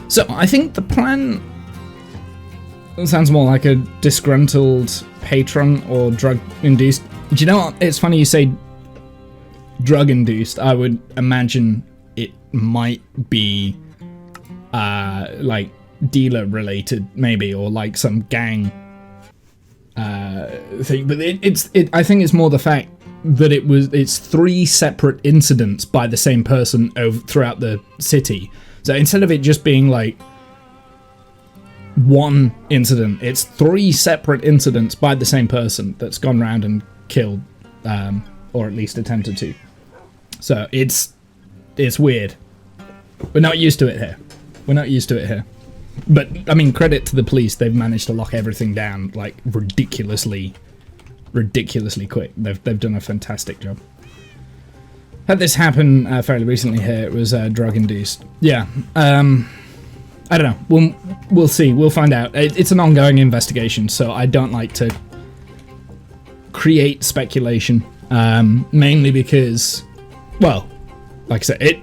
So I think the plan sounds more like a disgruntled patron or drug-induced. Do you know what? It's funny you say drug-induced. I would imagine it might be like dealer-related, maybe, or like some gang thing. But I think it's more the fact that it's 3 separate incidents by the same person throughout the city. So instead of it just being like one incident, it's 3 separate incidents by the same person that's gone round and killed, or at least attempted to. So it's weird. We're not used to it here. But I mean, credit to the police; they've managed to lock everything down like ridiculously quick. They've done a fantastic job. Had this happen fairly recently here. It was drug-induced. Yeah. I don't know. We'll see. We'll find out. It's an ongoing investigation, so I don't like to create speculation. Mainly because, well, like I said,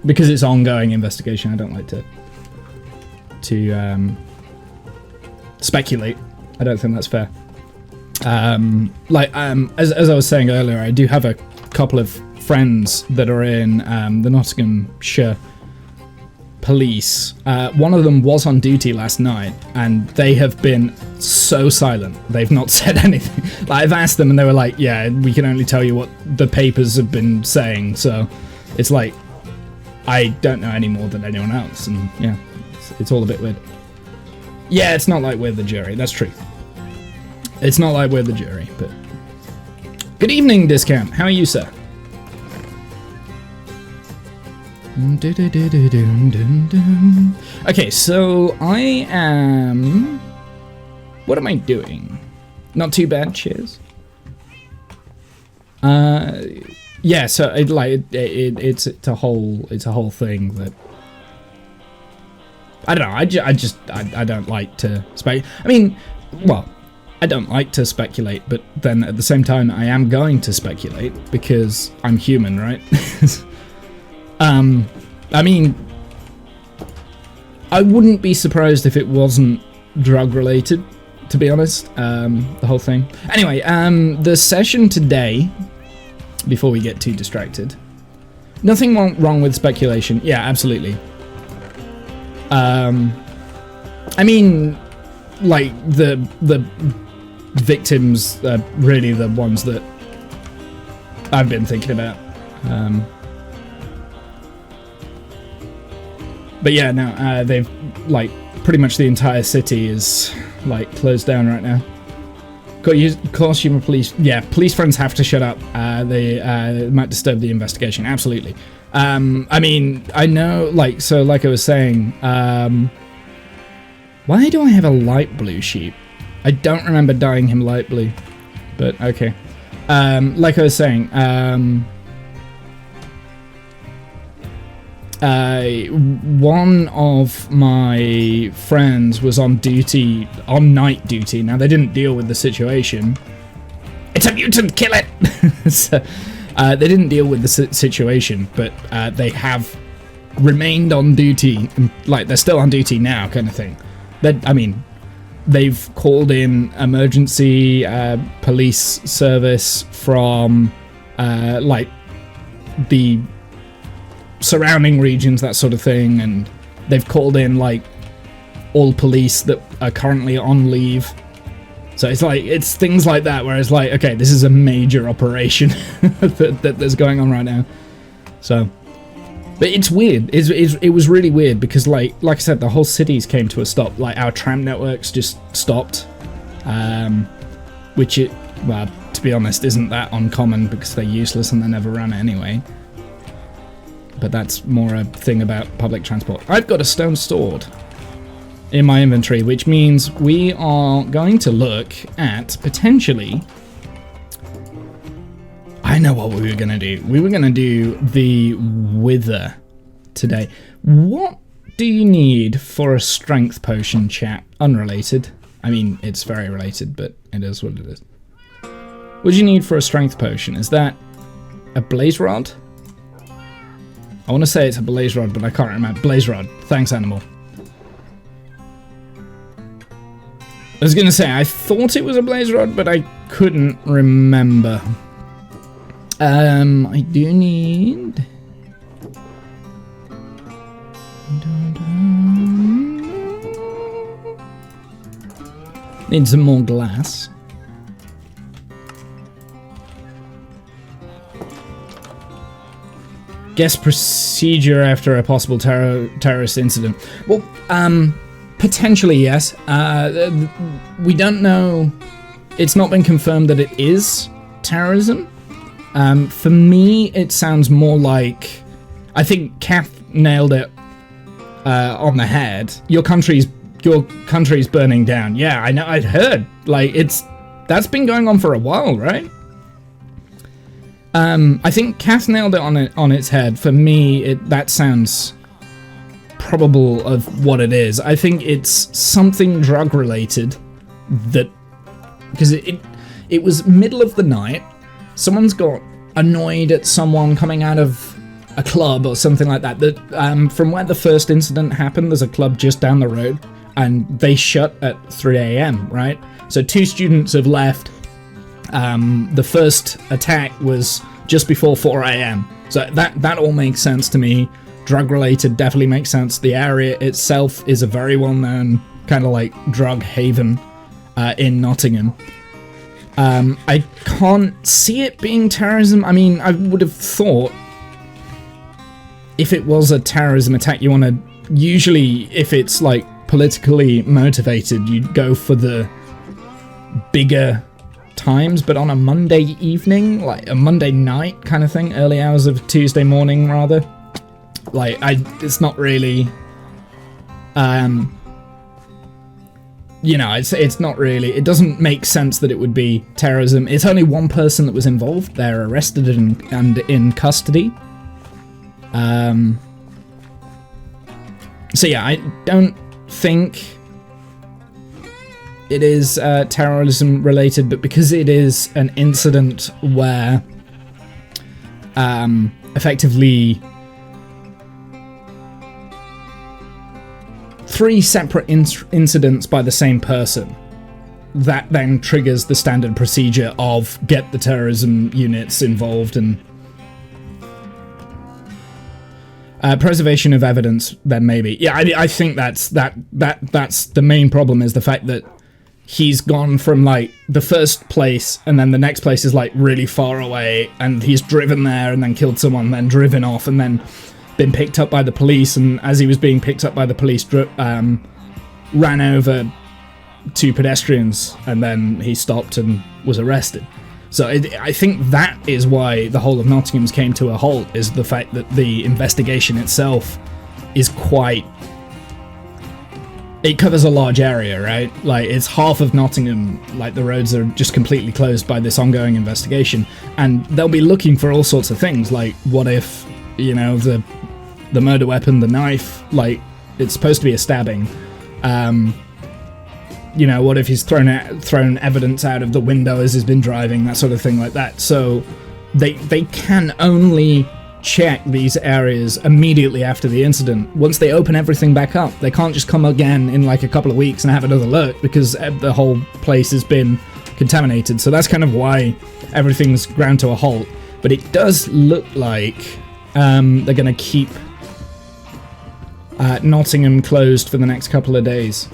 because it's ongoing investigation. I don't like to speculate. I don't think that's fair. As I was saying earlier, I do have a couple of friends that are in the Nottinghamshire police. One of them was on duty last night, and they have been so silent. They've not said anything. Like, I've asked them, and they were like, "Yeah, we can only tell you what the papers have been saying." So it's like I don't know any more than anyone else, and yeah, it's all a bit weird. Yeah, it's not like we're the jury. That's true. It's not like we're the jury, but good evening, Discount. How are you, sir? Okay, so I am... What am I doing? Not too bad, cheers. Yeah, so it's a whole thing that... I don't know, I don't like to speculate. I mean, well, I don't like to speculate, but then at the same time I am going to speculate because I'm human, right? I mean, I wouldn't be surprised if it wasn't drug-related, to be honest, the whole thing. Anyway, the session today, before we get too distracted, nothing wrong with speculation. Yeah, absolutely. I mean, like, the victims are really the ones that I've been thinking about. But yeah, no, they've, like, pretty much the entire city is, like, closed down right now. Of course, human police, yeah, police friends have to shut up. They might disturb the investigation, absolutely. I mean, I know, like, so like I was saying, why do I have a light blue sheep? I don't remember dyeing him light blue, but okay. Like I was saying, one of my friends was on night duty. Now, they didn't deal with the situation. It's a mutant, kill it! So, they didn't deal with the situation, but they have remained on duty, and, like, they're still on duty now, kind of thing. I mean, they've called in emergency police service from, like, the surrounding regions, that sort of thing, and they've called in, like, all police that are currently on leave. So it's like, it's things like that where it's like, okay, this is a major operation that's going on right now. So, but it's weird. It was really weird because, like I said, the whole cities came to a stop. Like, our tram networks just stopped, which well, to be honest, isn't that uncommon because they're useless and they never run anyway. But that's more a thing about public transport. I've got a stone sword in my inventory, which means we are going to look at potentially... I know what we were going to do. We were going to do the Wither today. What do you need for a strength potion, chat? Unrelated. I mean, it's very related, but it is what it is. What do you need for a strength potion? Is that a blaze rod? I want to say it's a blaze rod, but I can't remember. Blaze rod. Thanks, animal. I was gonna say, I thought it was a blaze rod, but I couldn't remember. I do need... Need some more glass. Guess procedure after a possible terrorist incident. Well, potentially yes. We don't know. It's not been confirmed that it is terrorism. For me, it sounds more like... I think Kath nailed it on the head. Your country's burning down. Yeah, I know. I'd heard. Like, that's been going on for a while, right? I think Kath nailed it on its head. For me, that sounds probable of what it is. I think it's something drug related that, because it was middle of the night. Someone's got annoyed at someone coming out of a club or something like that. From where the first incident happened, there's a club just down the road, and they shut at 3 a.m., right? So 2 students have left. The first attack was just before 4 a.m. So that all makes sense to me. Drug related definitely makes sense. The area itself is a very well-known kind of like drug haven in Nottingham. I can't see it being terrorism. I mean, I would have thought if it was a terrorism attack, you want to... Usually, if it's, like, politically motivated, you'd go for the bigger times, but on a Monday evening, like a Monday night kind of thing, early hours of Tuesday morning, rather, like, it's not really... you know, it's not really... It doesn't make sense that it would be terrorism. It's only one person that was involved. They're arrested and in custody. So yeah, I don't think it is terrorism related, but because it is an incident where effectively 3 separate incidents by the same person, that then triggers the standard procedure of get the terrorism units involved and preservation of evidence. Then maybe, yeah, I think that's the main problem, is the fact that he's gone from like the first place and then the next place is like really far away, and he's driven there and then killed someone, then driven off and then been picked up by the police, and as he was being picked up by the police, ran over 2 pedestrians, and then he stopped and was arrested. So I think that is why the whole of Nottingham's came to a halt, is the fact that the investigation itself is quite... It covers a large area, right? Like, it's half of Nottingham, like, the roads are just completely closed by this ongoing investigation, and they'll be looking for all sorts of things, like, what if, you know, the murder weapon, the knife, like, it's supposed to be a stabbing. You know, what if he's thrown evidence out of the window as he's been driving, that sort of thing like that. So they can only check these areas immediately after the incident. Once they open everything back up, they can't just come again in like a couple of weeks and have another look, because the whole place has been contaminated. So that's kind of why everything's ground to a halt. But it does look like they're going to keep Nottingham closed for the next couple of days.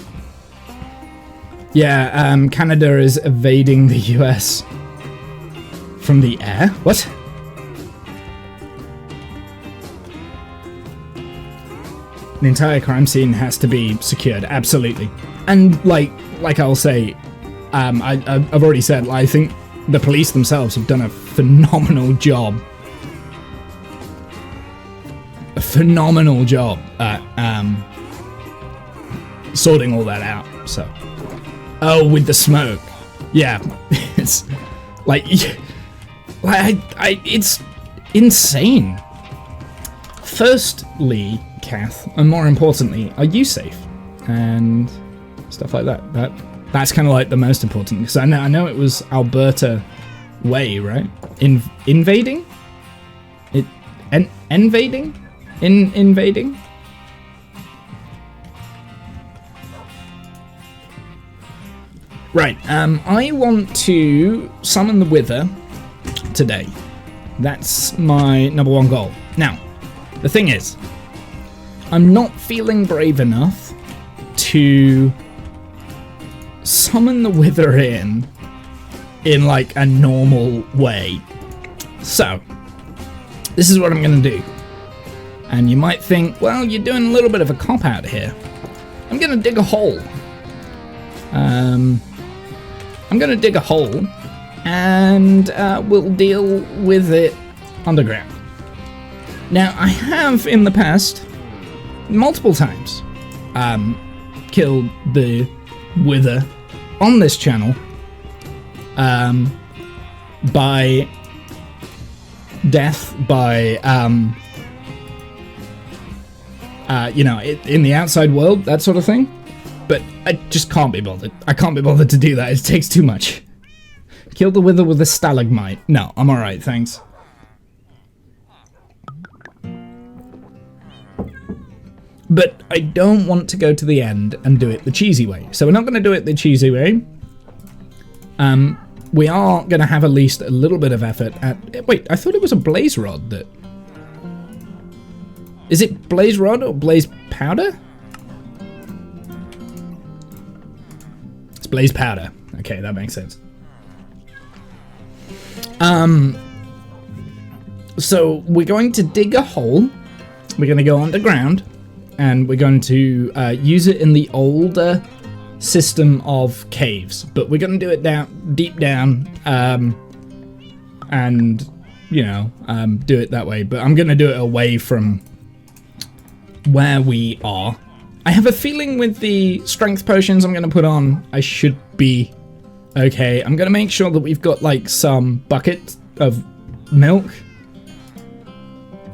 Yeah, Canada is evading the US from the air? What? The entire crime scene has to be secured, absolutely. And like I'll say, I've already said, I think the police themselves have done a phenomenal job. A phenomenal job at sorting all that out, so... Oh, with the smoke. Yeah. It's like it's insane. Firstly, Kath, and more importantly, are you safe? And stuff like that. That's kind of like the most important, because I know it was Alberta Way, right? Invading? Invading? Invading? Right, I want to summon the Wither today. That's my #1 goal. Now, the thing is, I'm not feeling brave enough to summon the Wither in like a normal way. So, this is what I'm going to do. And you might think, well, you're doing a little bit of a cop-out here. I'm going to dig a hole. I'm going to dig a hole, and we'll deal with it underground. Now, I have in the past, multiple times, killed the Wither on this channel by death, by, you know, in the outside world, that sort of thing. But I just can't be bothered. I can't be bothered to do that. It takes too much. Kill the Wither with a stalagmite. No, I'm alright, thanks. But I don't want to go to the end and do it the cheesy way. So we're not going to do it the cheesy way. We are going to have at least a little bit of effort at... Wait, I thought it was a blaze rod that... Is it blaze rod or blaze powder? It's blaze powder. Okay, that makes sense. So we're going to dig a hole. We're going to go underground, and we're going to use it in the older system of caves. But we're going to do it deep down, and you know, do it that way. But I'm going to do it away from where we are. I have a feeling with the strength potions I'm going to put on, I should be okay. I'm going to make sure that we've got like some bucket of milk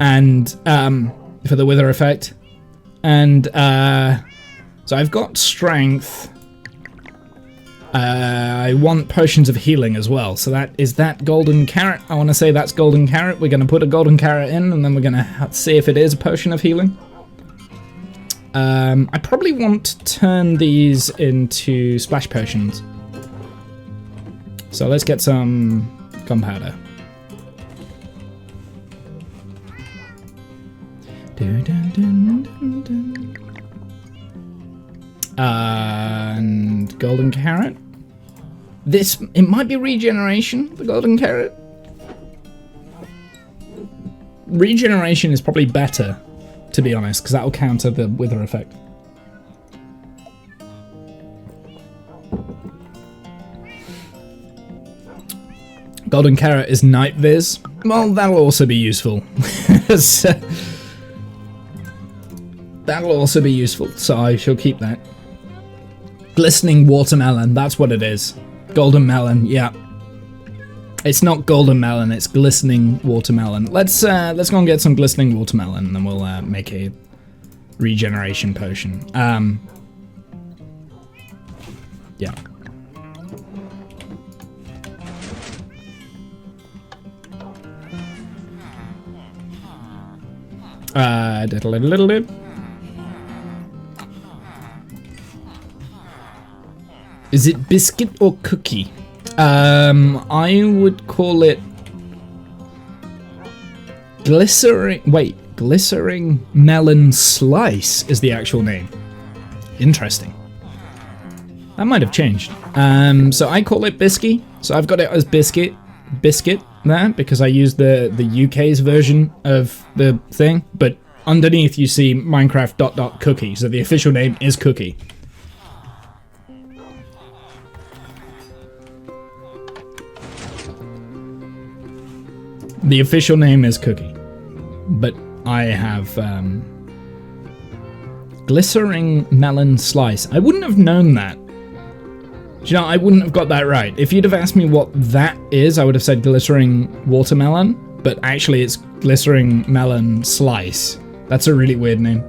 and for the Wither effect. And so I've got strength. I want potions of healing as well. So that is that golden carrot. I want to say that's golden carrot. We're going to put a golden carrot in, and then we're going to see if it is a potion of healing. I probably want to turn these into splash potions. So let's get some gunpowder. And golden carrot. It might be regeneration, the golden carrot. Regeneration is probably better, to be honest, because that will counter the Wither effect. Golden carrot is night viz. Well, that'll also be useful. So, that'll also be useful, so I shall keep that. Glistening watermelon, that's what it is. Golden melon, yeah. It's not golden melon, it's glistening watermelon. Let's go and get some glistening watermelon, and then we'll make a regeneration potion. Yeah. Little bit. Is it biscuit or cookie? I would call it glycerin. Wait, glycerin melon slice is the actual name. Interesting. That might have changed. So I call it biscuit. So I've got it as biscuit there because I used the UK's version of the thing. But underneath you see Minecraft ... cookie. So the official name is cookie. The official name is Cookie, but I have glycerin melon slice. I wouldn't have known that. Do you know, I wouldn't have got that right. If you'd have asked me what that is, I would have said glycerin watermelon, but actually it's glycerin melon slice. That's a really weird name.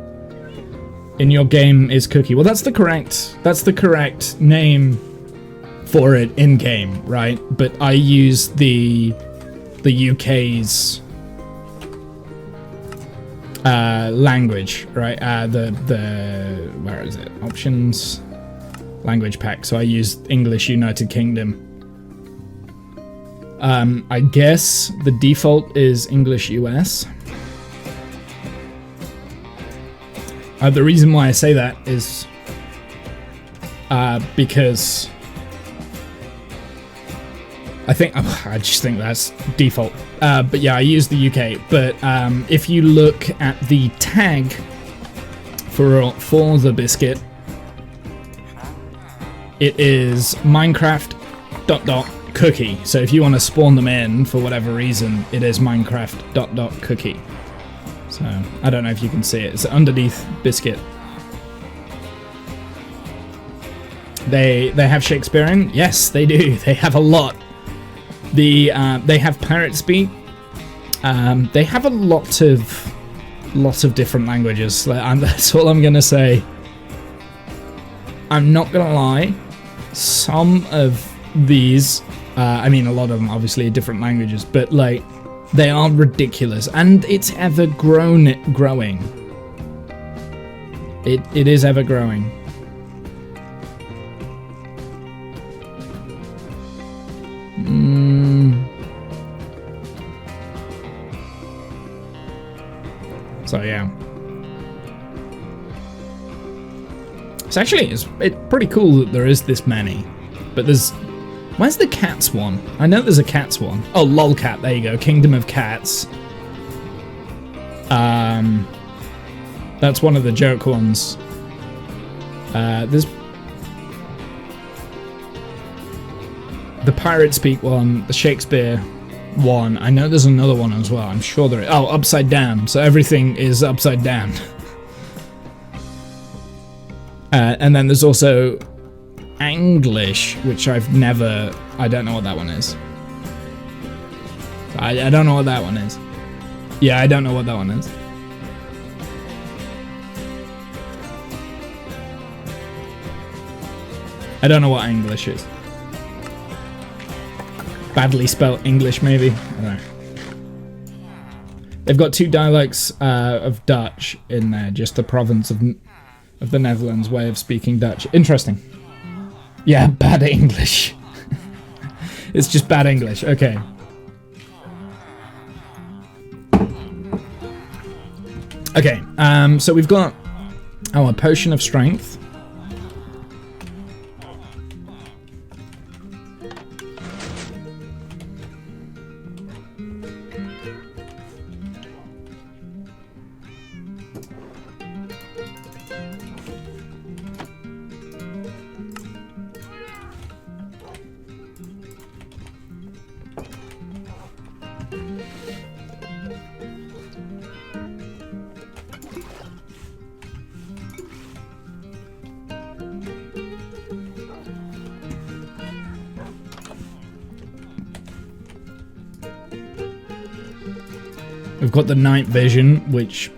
In your game is Cookie. Well, that's the correct name for it in game, right? But I use the UK's language, right? Where is it? Options. language pack, so I use English United Kingdom. I guess the default is English US. The reason why I say that is because I just think that's default. But yeah, I use the UK. But if you look at the tag for the biscuit, it is Minecraft ... cookie. So if you want to spawn them in for whatever reason, it is Minecraft ... cookie. So I don't know if you can see it. It's underneath biscuit. They have Shakespearean. Yes, they do. They have a lot. They have pirate speak. They have a lot of different languages. That's all I'm gonna say. I'm not gonna lie. Some of these, I mean, a lot of them obviously are different languages, but like they are ridiculous, and it's ever growing. It is ever growing. So yeah, it's pretty cool that there is this many, but where's the cats one? I know there's a cats one. Oh, lolcat, there you go, Kingdom of Cats. That's one of the joke ones. There's the Pirate Speak one, the Shakespeare one. I know there's another one as well. I'm sure there is. Oh, Upside Down. So everything is upside down. And then there's also Anglish, which I don't know what that one is. I don't know what that one is. Yeah, I don't know what that one is. I don't know what English is. Badly spelled English, maybe? I don't know. They've got two dialects of Dutch in there, just the province of the Netherlands way of speaking Dutch. Interesting. Yeah, bad English. It's just bad English. Okay. Okay, so we've got our Potion of Strength. We've got the night vision, which,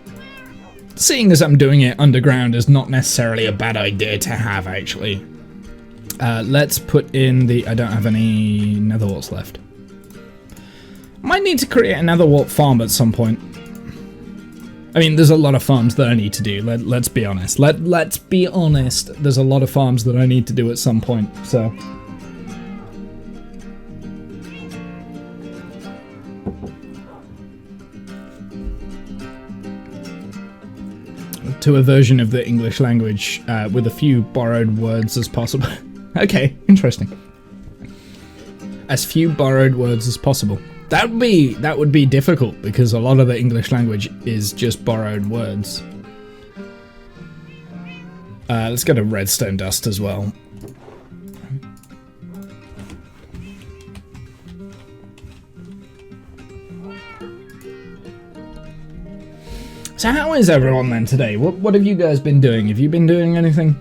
seeing as I'm doing it underground, is not necessarily a bad idea to have, actually. Let's put in the... I don't have any nether warts left. Might need to create a nether wart farm at some point. I mean, there's a lot of farms that I need to do, let's be honest. Let's be honest, there's a lot of farms that I need to do at some point, so... To a version of the English language with a few borrowed words as possible. Okay, interesting. As few borrowed words as possible. That would be difficult because a lot of the English language is just borrowed words. Let's get a redstone dust as well. So how is everyone then today? What have you guys been doing? Have you been doing anything?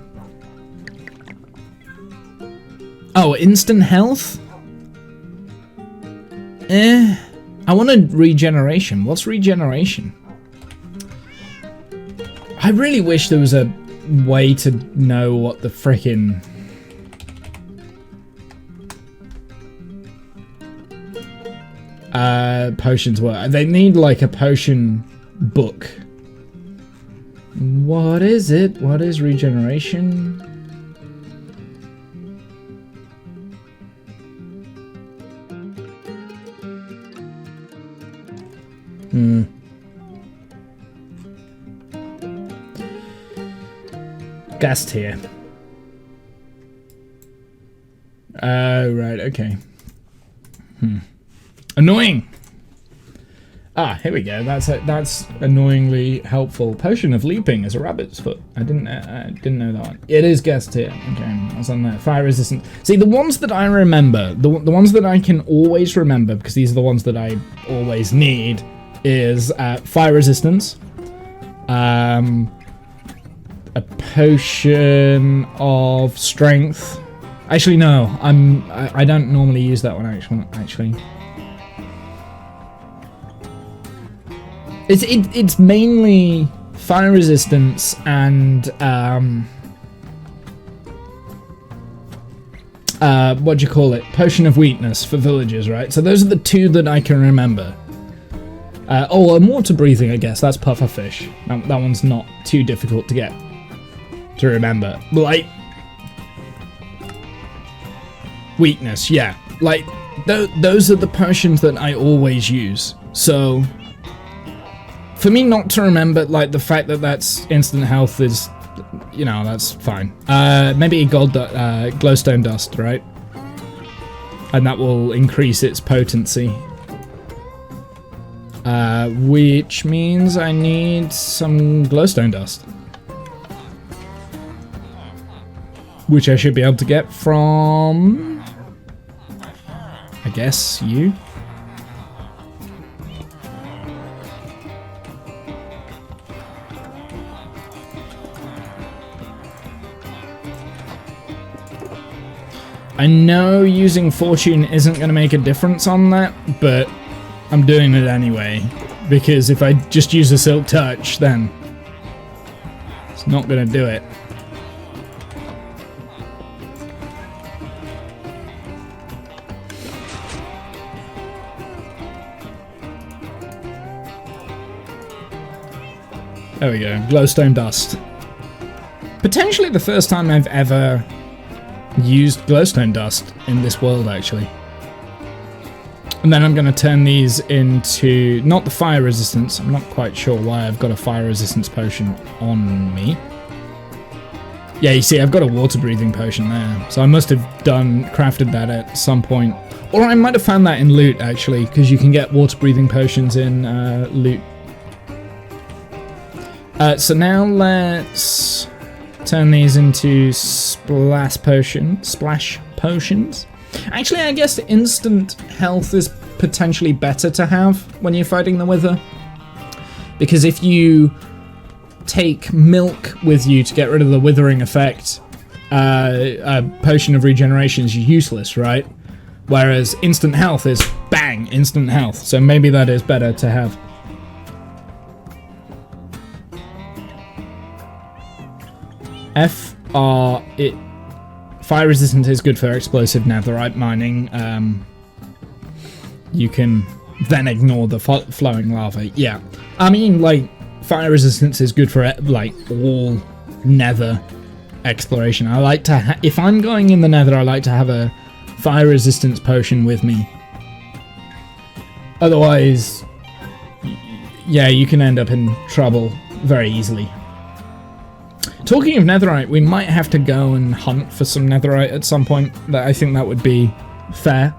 Oh, instant health? I wanted regeneration. What's regeneration? I really wish there was a way to know what the frickin' potions were. They need like a potion book. What is it? What is regeneration? Gas tier. Oh, right, okay. Annoying! Ah, here we go. That's annoyingly helpful. Potion of leaping is a rabbit's foot. I didn't know that one. It is gas tier. Okay, that's on there. Fire resistant. See, the ones that I remember, the ones that I can always remember, because these are the ones that I always need, is fire resistance. A potion of strength. Actually, no. I don't normally use that one. Actually. It's mainly fire resistance and what do you call it? Potion of weakness for villagers, right? So those are the two that I can remember. Oh, and water breathing, I guess. That's pufferfish. That one's not too difficult to get to remember. Like weakness, yeah. Like those are the potions that I always use. So for me not to remember, like, the fact that that's instant health is, you know, that's fine. Maybe a glowstone dust, right? And that will increase its potency. Which means I need some glowstone dust. Which I should be able to get from, I guess, you. I know using fortune isn't going to make a difference on that, but I'm doing it anyway, because if I just use a silk touch, then it's not going to do it. There we go, glowstone dust. Potentially the first time I've ever used glowstone dust in this world, actually. And then I'm going to turn these into, not the fire resistance, I'm not quite sure why I've got a fire resistance potion on me. Yeah, you see, I've got a water breathing potion there, so I must have crafted that at some point. Or I might have found that in loot, actually, because you can get water breathing potions in loot. So now let's turn these into splash potions. Actually, I guess instant health is potentially better to have when you're fighting the Wither. Because if you take milk with you to get rid of the withering effect, a potion of regeneration is useless, right? Whereas instant health is bang, instant health. So maybe that is better to have. Fire resistant is good for explosive netherite mining. You can then ignore the flowing lava. Yeah, I mean, like, fire resistance is good for like all nether exploration. I like to, if I'm going in the nether, I like to have a fire resistance potion with me. Otherwise, yeah, you can end up in trouble very easily. Talking of netherite, we might have to go and hunt for some netherite at some point. I think that would be fair.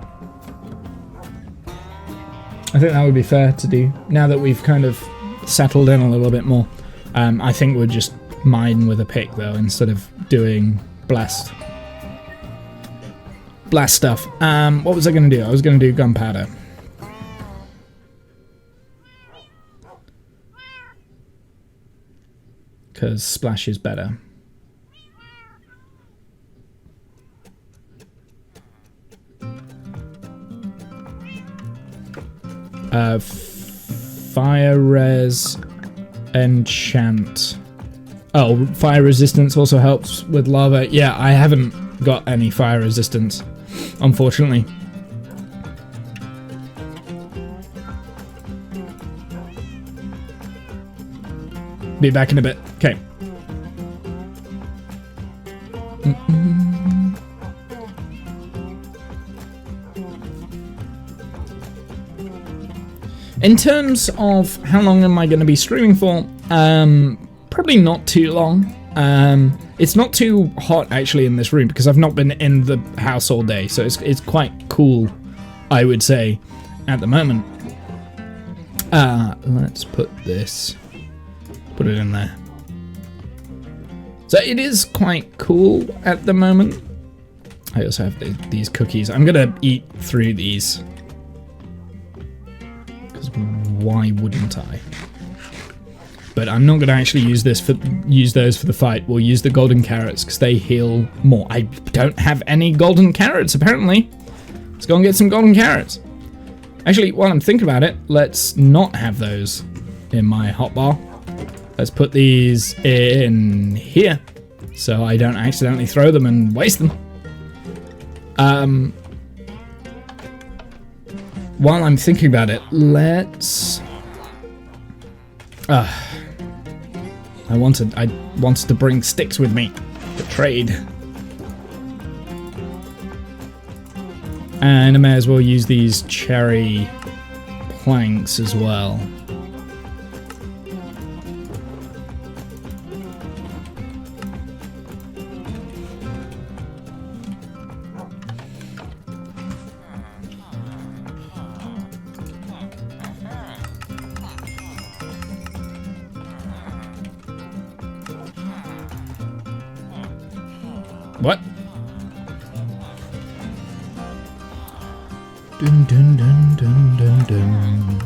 I think that would be fair to do. Now that we've kind of settled in a little bit more. I think we'll just mine with a pick, though, instead of doing blast stuff. What was I going to do? I was going to do gunpowder. Because splash is better. Fire res enchant. Oh, fire resistance also helps with lava. Yeah, I haven't got any fire resistance, unfortunately. Be back in a bit. Okay. In terms of how long am I going to be streaming for, probably not too long. It's not too hot actually in this room because I've not been in the house all day, so it's quite cool, I would say, at the moment. Let's put it in there. So it is quite cool at the moment. I also have these cookies. I'm gonna eat through these, because why wouldn't I? But I'm not gonna actually use those for the fight. We'll use the golden carrots because they heal more. I don't have any golden carrots apparently. Let's go and get some golden carrots. Actually, while I'm thinking about it, let's not have those in my hotbar. Let's put these in here so I don't accidentally throw them and waste them. While I'm thinking about it, let's... I wanted to bring sticks with me to trade. And I may as well use these cherry planks as well. What? Dun, dun, dun, dun, dun, dun.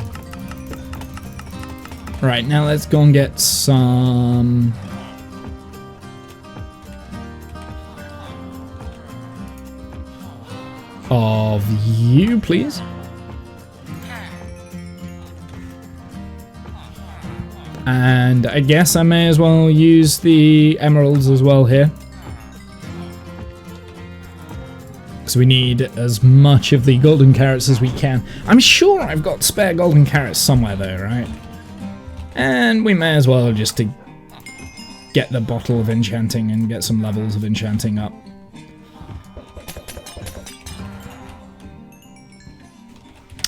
Right, now let's go and get some... of you, please. And I guess I may as well use the emeralds as well here. So we need as much of the golden carrots as we can. I'm sure I've got spare golden carrots somewhere though, right? And we may as well just to get the bottle of enchanting and get some levels of enchanting up.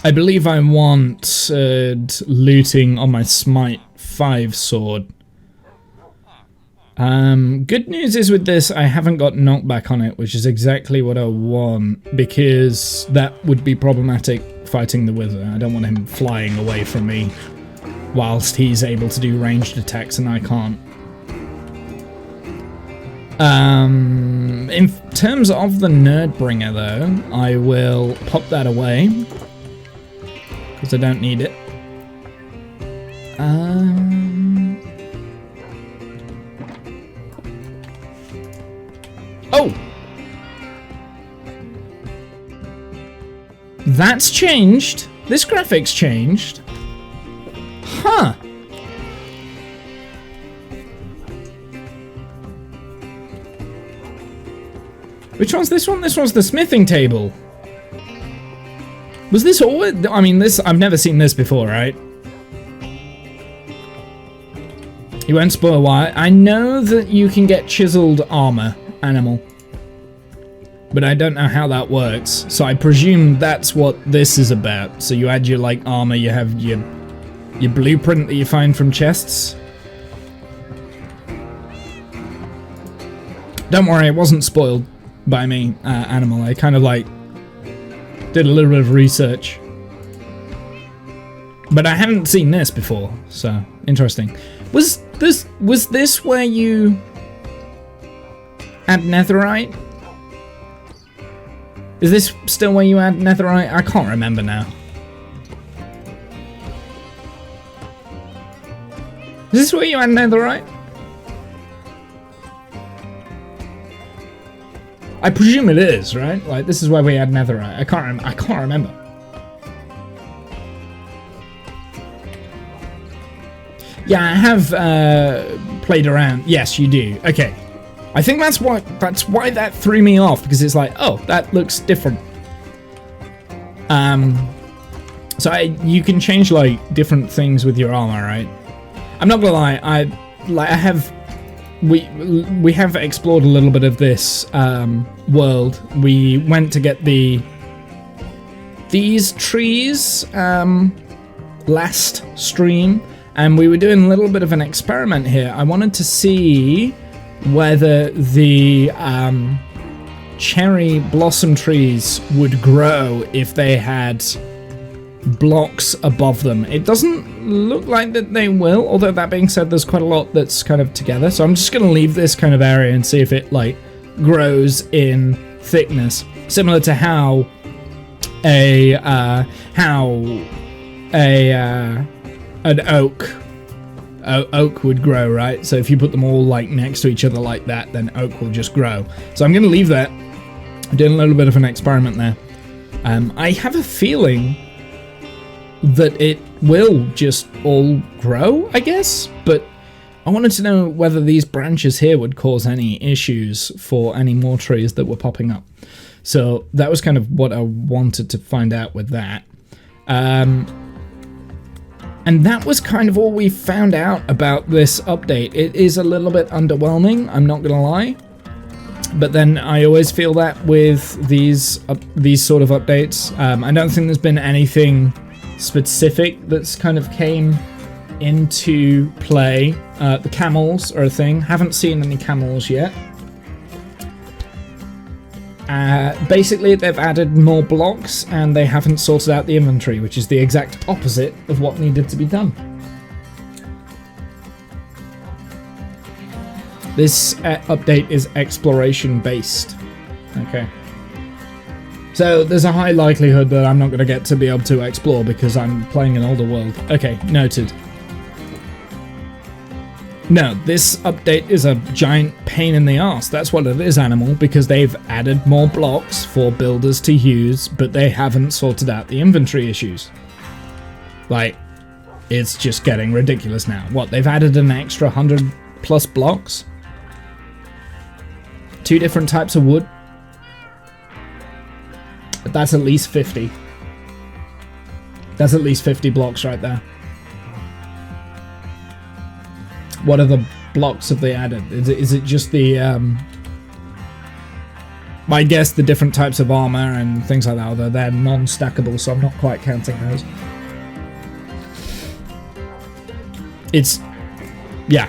I believe I want looting on my Smite 5 sword. Good news is with this, I haven't got knockback on it, which is exactly what I want, because that would be problematic fighting the wizard. I don't want him flying away from me whilst he's able to do ranged attacks and I can't. In terms of the Nerdbringer though, I will pop that away, because I don't need it. Oh! That's changed. This graphic's changed. Huh. Which one's this one? This one's the smithing table. Was this always... I mean, this... I've never seen this before, right? You won't spoil why. I know that you can get chiseled armor. Animal, but I don't know how that works, so I presume that's what this is about. So you add your like armor, you have your blueprint that you find from chests. Don't worry, it wasn't spoiled by me, Animal. I kind of like did a little bit of research, but I haven't seen this before, so interesting. Was this where you add netherite? Is this still where you add netherite? I can't remember now. Is this where you add netherite? I presume it is, right? Like this is where we add netherite. I can't remember. Yeah, I have played around. Yes, you do. Okay. I think that's why that threw me off, because it's like, oh, that looks different. So you can change like different things with your armor, right? I'm not gonna lie, we have explored a little bit of this world. We went to get these trees last stream, and we were doing a little bit of an experiment here. I wanted to see whether the cherry blossom trees would grow if they had blocks above them. It doesn't look like that they will, although that being said, there's quite a lot that's kind of together. So I'm just going to leave this kind of area and see if it like grows in thickness, similar to how an oak would grow, right? So if you put them all like next to each other like that, then oak will just grow. So I'm going to leave that. I'm doing a little bit of an experiment there. I have a feeling that it will just all grow, I guess, but I wanted to know whether these branches here would cause any issues for any more trees that were popping up. So that was kind of what I wanted to find out with that. And that was kind of all we found out about this update. It is a little bit underwhelming, I'm not gonna lie. But then I always feel that with these sort of updates. I don't think there's been anything specific that's kind of came into play. The camels are a thing. Haven't seen any camels yet. Basically, they've added more blocks and they haven't sorted out the inventory, which is the exact opposite of what needed to be done. This update is exploration based. Okay. So there's a high likelihood that I'm not going to get to be able to explore because I'm playing an older world. Okay, noted. No, this update is a giant pain in the arse. That's what it is, Animal, because they've added more blocks for builders to use, but they haven't sorted out the inventory issues. Like, it's just getting ridiculous now. What, they've added an extra 100 plus blocks? 2 different types of wood? That's at least 50. That's at least 50 blocks right there. What other blocks have they added? Is it just the, I guess the different types of armor and things like that, although they're non-stackable, so I'm not quite counting those. Yeah.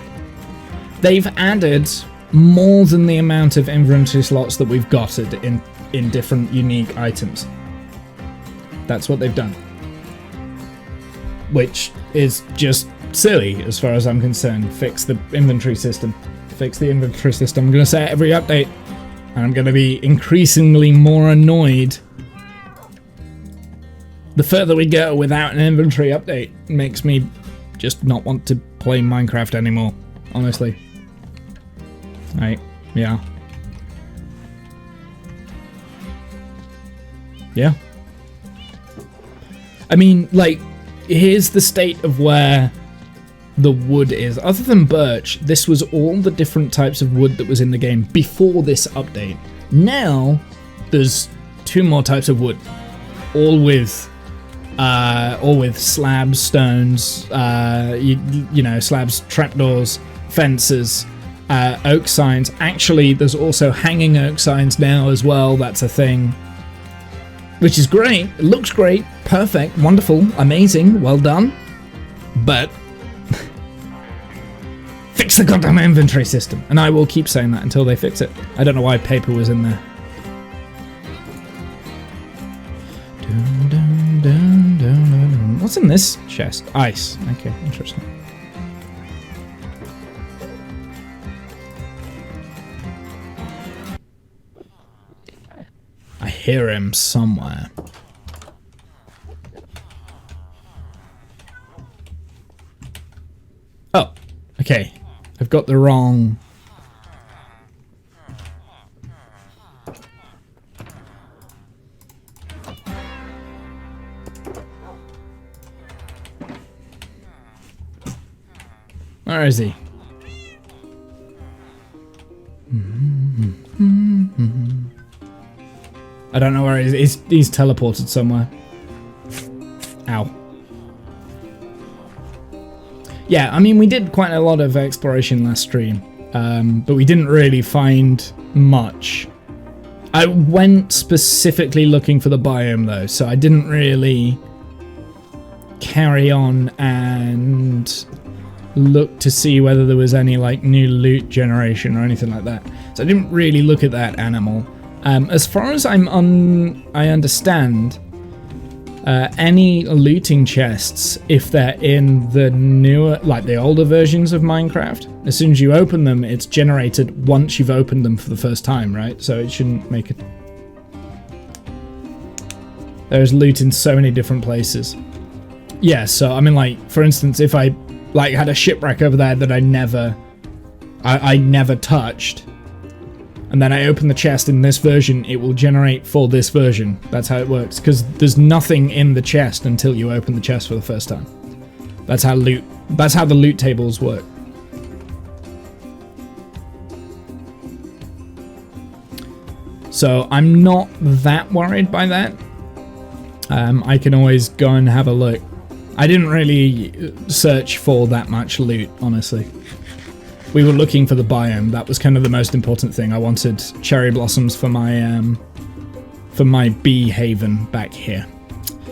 They've added more than the amount of inventory slots that we've got in different unique items. That's what they've done. Which is just silly as far as I'm concerned. Fix the inventory system. Fix the inventory system. I'm going to say it every update, and I'm going to be increasingly more annoyed the further we go without an inventory update. It makes me just not want to play Minecraft anymore, honestly. Right, yeah. Yeah. I mean, like, here's the state of where the wood is. Other than birch, this was all the different types of wood that was in the game before this update. Now, there's 2 more types of wood, all with slabs, stones, you know, slabs, trapdoors, fences, oak signs. Actually, there's also hanging oak signs now as well. That's a thing, which is great. It looks great, perfect, wonderful, amazing, well done. But fix the goddamn inventory system, and I will keep saying that until they fix it. I don't know why paper was in there. What's in this chest? Ice. Okay, interesting. I hear him somewhere. Oh, okay. I've got the wrong... Where is he? I don't know where he is. He's teleported somewhere. Ow. Yeah, I mean, we did quite a lot of exploration last stream, but we didn't really find much. I went specifically looking for the biome, though, so I didn't really carry on and look to see whether there was any like new loot generation or anything like that. So I didn't really look at that animal. As far as I understand, any looting chests, if they're in the newer, like the older versions of Minecraft, as soon as you open them, it's generated once you've opened them for the first time, right? So it shouldn't make it. There's loot in so many different places. Yeah, so I mean, like, for instance, if I like had a shipwreck over there that I never touched, and then I open the chest in this version, it will generate for this version. That's how it works, because there's nothing in the chest until you open the chest for the first time. That's how the loot tables work. So I'm not that worried by that. I can always go and have a look. I didn't really search for that much loot, honestly. We were looking for the biome. That was kind of the most important thing. I wanted cherry blossoms for my bee haven back here.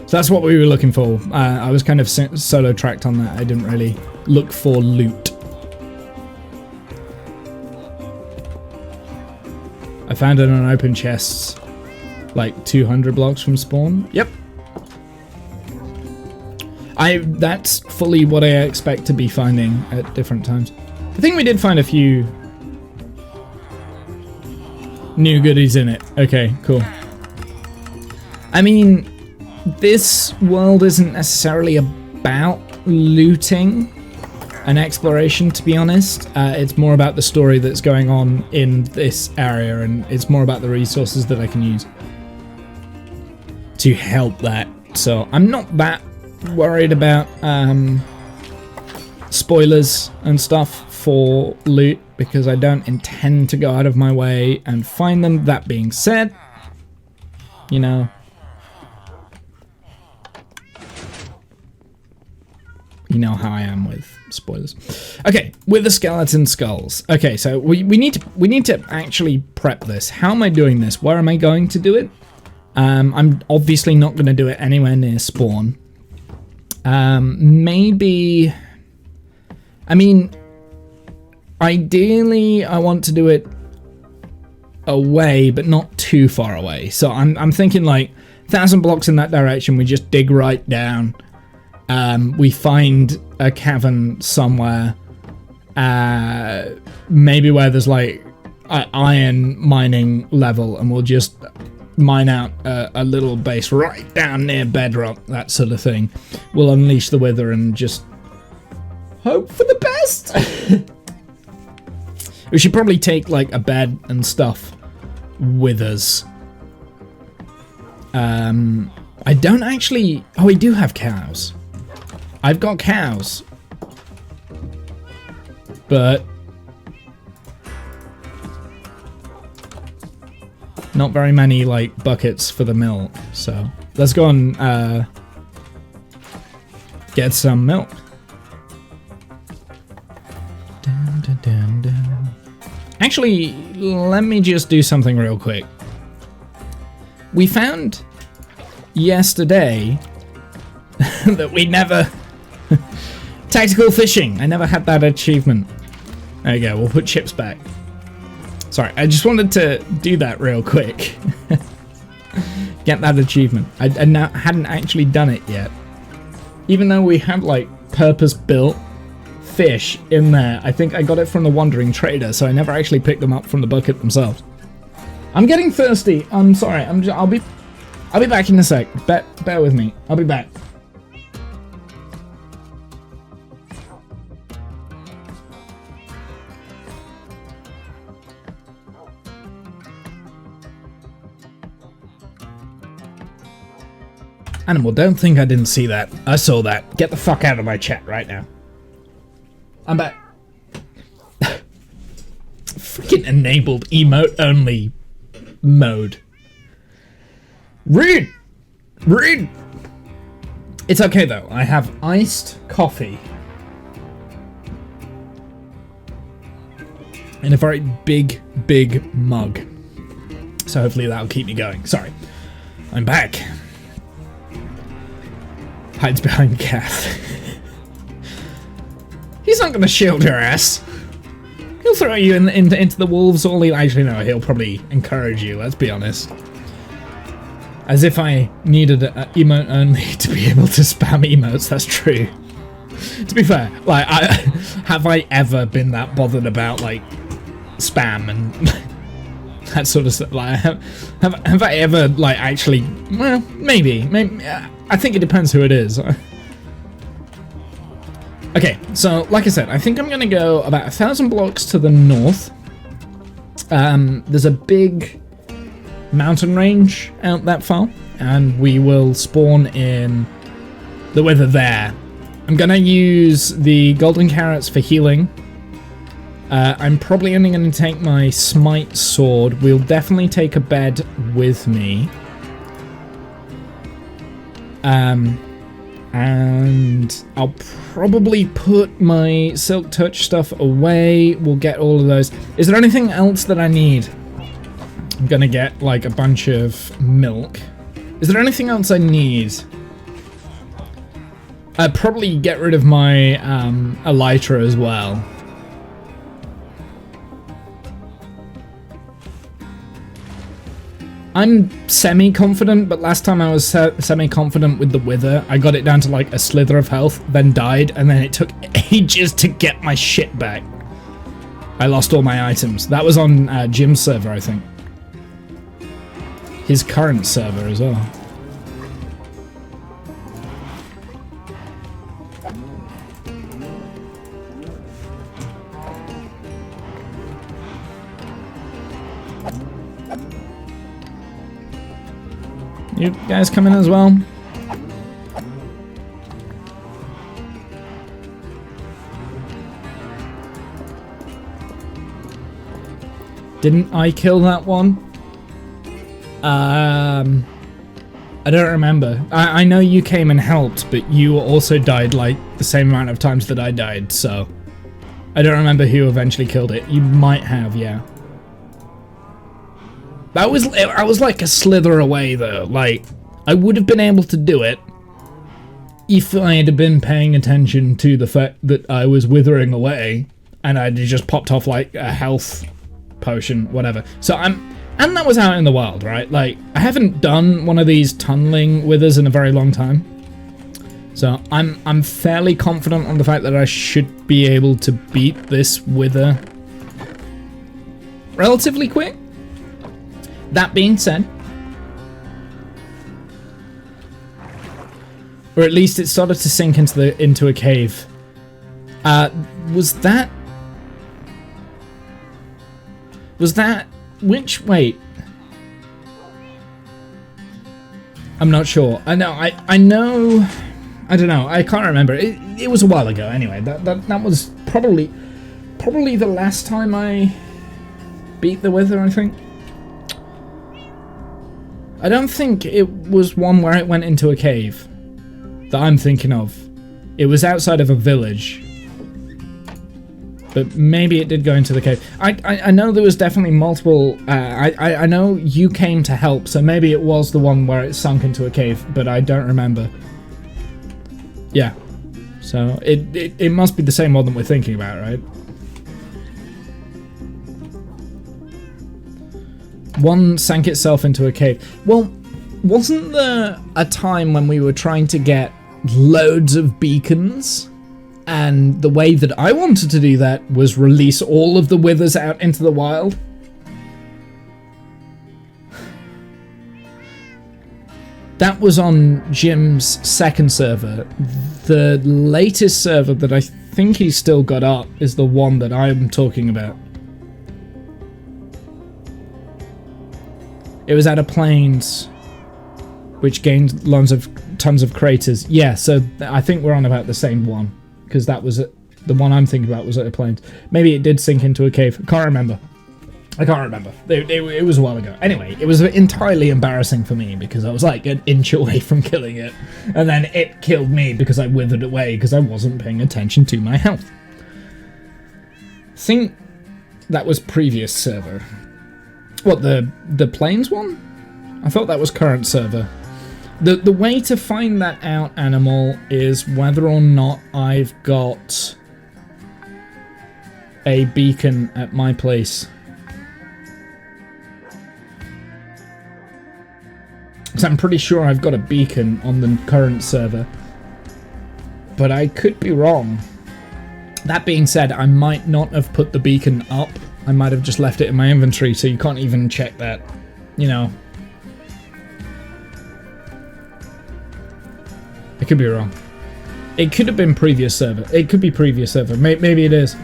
So that's what we were looking for. I was kind of solo tracked on that. I didn't really look for loot. I found it on open chests, like 200 blocks from spawn. Yep. That's fully what I expect to be finding at different times. I think we did find a few new goodies in it. Okay, cool. I mean, this world isn't necessarily about looting and exploration, to be honest. It's more about the story that's going on in this area, and it's more about the resources that I can use to help that. So I'm not that worried about spoilers and stuff for loot, because I don't intend to go out of my way and find them. That being said, you know, how I am with spoilers. Okay, with the skeleton skulls. Okay, so we need to actually prep this. How am I doing this? Where am I going to do it? I'm obviously not going to do it anywhere near spawn. Maybe, I mean, ideally I want to do it away, but not too far away. So I'm thinking like 1,000 blocks in that direction. We just dig right down. We find a cavern somewhere, maybe where there's like an iron mining level, and we'll just mine out a little base right down near bedrock, that sort of thing. We'll unleash the wither and just hope for the best. We should probably take like a bed and stuff with us. I don't actually... Oh, we do have cows. I've got cows. But not very many like buckets for the milk. So let's go and get some milk. Dun, dun, dun, dun. Actually, let me just do something real quick. We found yesterday that we never... Tactical fishing. I never had that achievement. There you go. We'll put chips back. Sorry, I just wanted to do that real quick. Get that achievement. I hadn't actually done it yet. Even though we have like purpose-built fish in there, I think I got it from the Wandering Trader, so I never actually picked them up from the bucket themselves. I'm getting thirsty. I'm sorry. I'll be back in a sec. Bear with me. I'll be back. Animal, don't think I didn't see that. I saw that. Get the fuck out of my chat right now. I'm back. Freaking enabled emote only mode. Rude! Rude! It's okay though. I have iced coffee in a very big, big mug. So hopefully that'll keep me going. Sorry. I'm back. Hides behind Kath. He's not going to shield your ass. He'll throw you into the wolves, or actually no, he'll probably encourage you, let's be honest. As if I needed an emote only to be able to spam emotes, that's true. To be fair, like, have I ever been that bothered about, like, spam and that sort of stuff? Like, have I ever, like, actually, well, maybe, I think it depends who it is. Okay, so, like I said, I think I'm gonna go about 1,000 blocks to the north. There's a big mountain range out that far, and we will spawn in the wither there. I'm gonna use the golden carrots for healing. I'm probably only gonna take my smite sword. We'll definitely take a bed with me. And I'll probably put my silk touch stuff away. We'll get all of those. Is there anything else that I need? I'm gonna get like a bunch of milk. Is there anything else I need? I'd probably get rid of my elytra as well. I'm semi-confident, but last time I was semi-confident with the wither, I got it down to like a slither of health, then died, and then it took ages to get my shit back. I lost all my items. That was on Jim's server, I think. His current server as well. You guys come in as well? Didn't I kill that one? I don't remember. I know you came and helped, but you also died like the same amount of times that I died, so I don't remember who eventually killed it. You might have, yeah. I was like a slither away though. Like, I would have been able to do it if I had been paying attention to the fact that I was withering away and I'd just popped off like a health potion, whatever. So and that was out in the wild, right? Like, I haven't done one of these tunneling withers in a very long time. So I'm fairly confident on the fact that I should be able to beat this wither relatively quick. That being said, or at least it started to sink into a cave. Was that which? Wait, I'm not sure. I know. I know. I don't know. I can't remember. It was a while ago. Anyway, that was probably the last time I beat the wither, I think. I don't think it was one where it went into a cave that I'm thinking of. It was outside of a village. But maybe it did go into the cave. I know there was definitely multiple... I know you came to help, so maybe it was the one where it sunk into a cave, but I don't remember. Yeah. So it must be the same one that we're thinking about, right? One sank itself into a cave. Well, wasn't there a time when we were trying to get loads of beacons? And the way that I wanted to do that was release all of the withers out into the wild? That was on Jim's second server. The latest server that I think he's still got up is the one that I'm talking about. It was at a plains, which gained tons of craters. Yeah, so I think we're on about the same one, because that was the one I'm thinking about was at a plains. Maybe it did sink into a cave. I can't remember. It was a while ago. Anyway, it was entirely embarrassing for me because I was like an inch away from killing it, and then it killed me because I withered away because I wasn't paying attention to my health. I think that was previous server. What, the plains one? I thought that was current server. The way to find that out, Animal, is whether or not I've got a beacon at my place. So I'm pretty sure I've got a beacon on the current server, but I could be wrong. That being said, I might not have put the beacon up. I might have just left it in my inventory, so you can't even check that, you know. I could be wrong. It could have been previous server. It could be previous server. Maybe it is.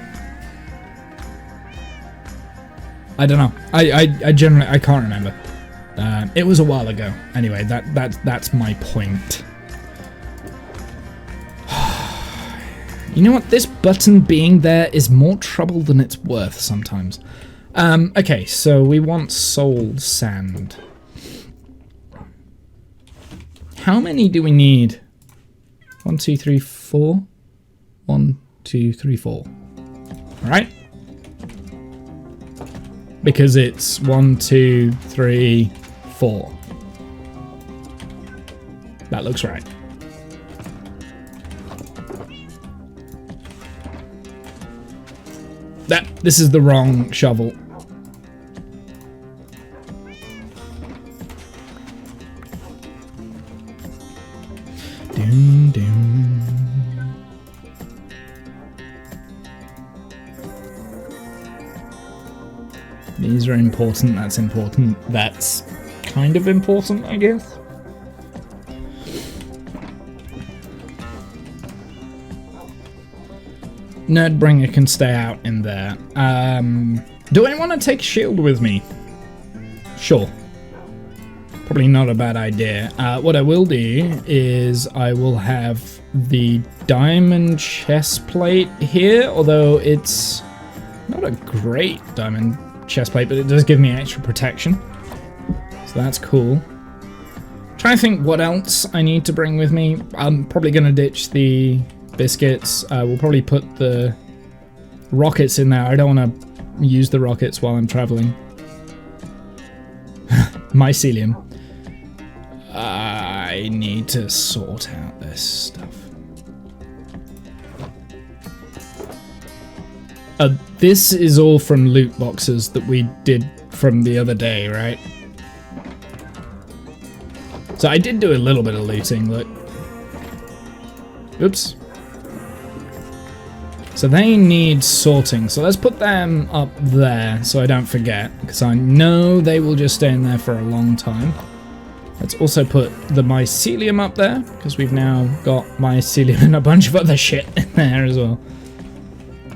I don't know. I generally I can't remember. It was a while ago. Anyway, that's my point. You know what? This button being there is more trouble than it's worth sometimes. Okay, so we want soul sand. How many do we need? 1, 2, 3, 4. 1, 2, 3, 4. All right. Because it's 1, 2, 3, 4. That looks right. This is the wrong shovel. Dun, dun. These are important, that's important, that's kind of important, I guess. Nerdbringer can stay out in there. Do I want to take shield with me? Sure. Probably not a bad idea. What I will do is I will have the diamond chest plate here, although it's not a great diamond chest plate, but it does give me extra protection. So that's cool. Trying to think what else I need to bring with me. I'm probably going to ditch the biscuits. We'll probably put the rockets in there. I don't want to use the rockets while I'm traveling. Mycelium. I need to sort out this stuff. This is all from loot boxes that we did from the other day, right? So I did do a little bit of looting, look. Oops. So they need sorting. So let's put them up there so I don't forget, because I know they will just stay in there for a long time. Let's also put the mycelium up there, because we've now got mycelium and a bunch of other shit in there as well.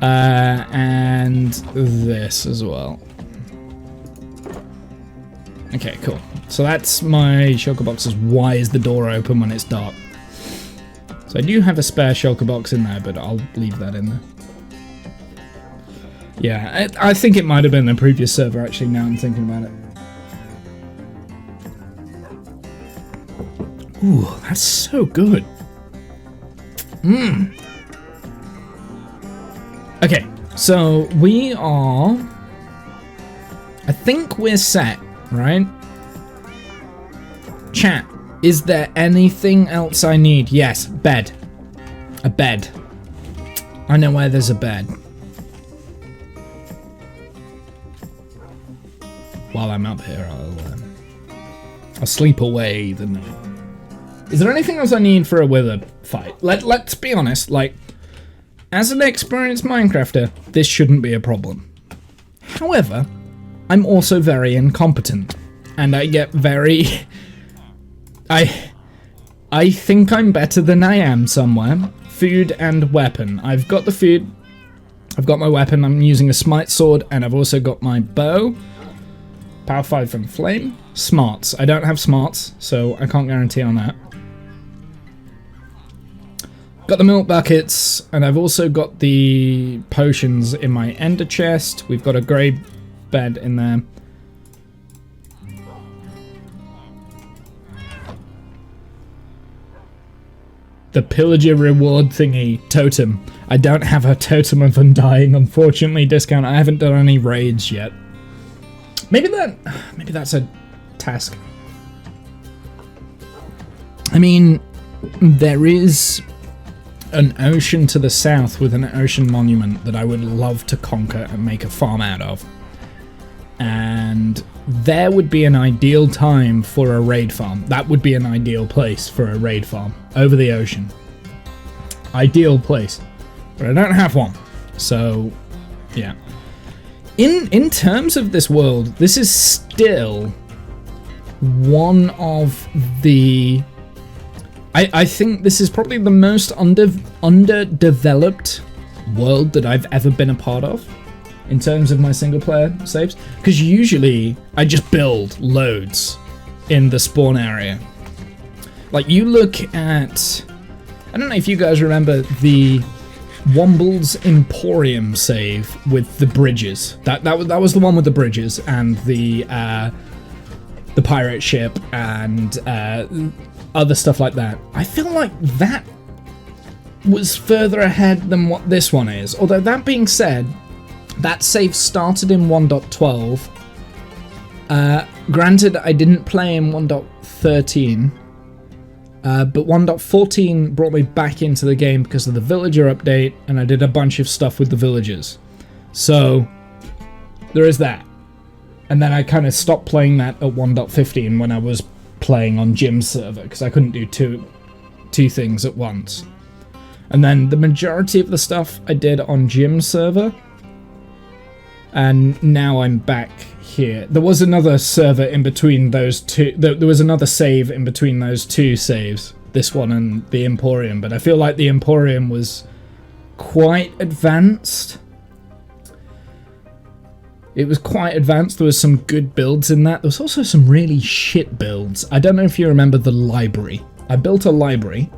And this as well. Okay, cool. So that's my shulker boxes. Why is the door open when it's dark? So I do have a spare shulker box in there, but I'll leave that in there. Yeah, I think it might have been the previous server, actually, now I'm thinking about it. Ooh, that's so good. Mmm. Okay, so we are... I think we're set, right? Chat, is there anything else I need? Yes, bed. A bed. I know where there's a bed. While I'm up here, I'll sleep away the night. Is there anything else I need for a wither fight? Let's be honest, like, as an experienced Minecrafter, this shouldn't be a problem. However, I'm also very incompetent, and I get very... I think I'm better than I am somewhere. Food and weapon. I've got the food, I've got my weapon, I'm using a smite sword, and I've also got my bow. Power 5 from flame. Smarts. I don't have smarts, so I can't guarantee on that. Got the milk buckets, and I've also got the potions in my ender chest. We've got a grey bed in there. The pillager reward thingy, totem. I don't have a totem of undying, unfortunately, discount. I haven't done any raids yet. Maybe that's a task. I mean, there is an ocean to the south with an ocean monument that I would love to conquer and make a farm out of. And there would be an ideal time for a raid farm. That would be an ideal place for a raid farm, over the ocean. Ideal place. But I don't have one. So, yeah. In terms of this world, this is still one of the... I think this is probably the most underdeveloped world that I've ever been a part of in terms of my single player saves, because usually I just build loads in the spawn area. Like, you look at, I don't know if you guys remember the Womble's Emporium save with the bridges. That was the one with the bridges and the pirate ship and other stuff like that. I feel like that was further ahead than what this one is. Although, that being said, that save started in 1.12. Granted, I didn't play in 1.13, but 1.14 brought me back into the game because of the villager update, and I did a bunch of stuff with the villagers. So, there is that. And then I kind of stopped playing that at 1.15 when I was playing on Jim's server, because I couldn't do two things at once. And then the majority of the stuff I did on Jim's server, and now I'm back here. There was another server in between those two. There was another save in between those two saves, this one and the Emporium, but I feel like the Emporium was quite advanced. It was quite advanced. There was some good builds in that. There was also some really shit builds. I don't know if you remember the library. I built a library.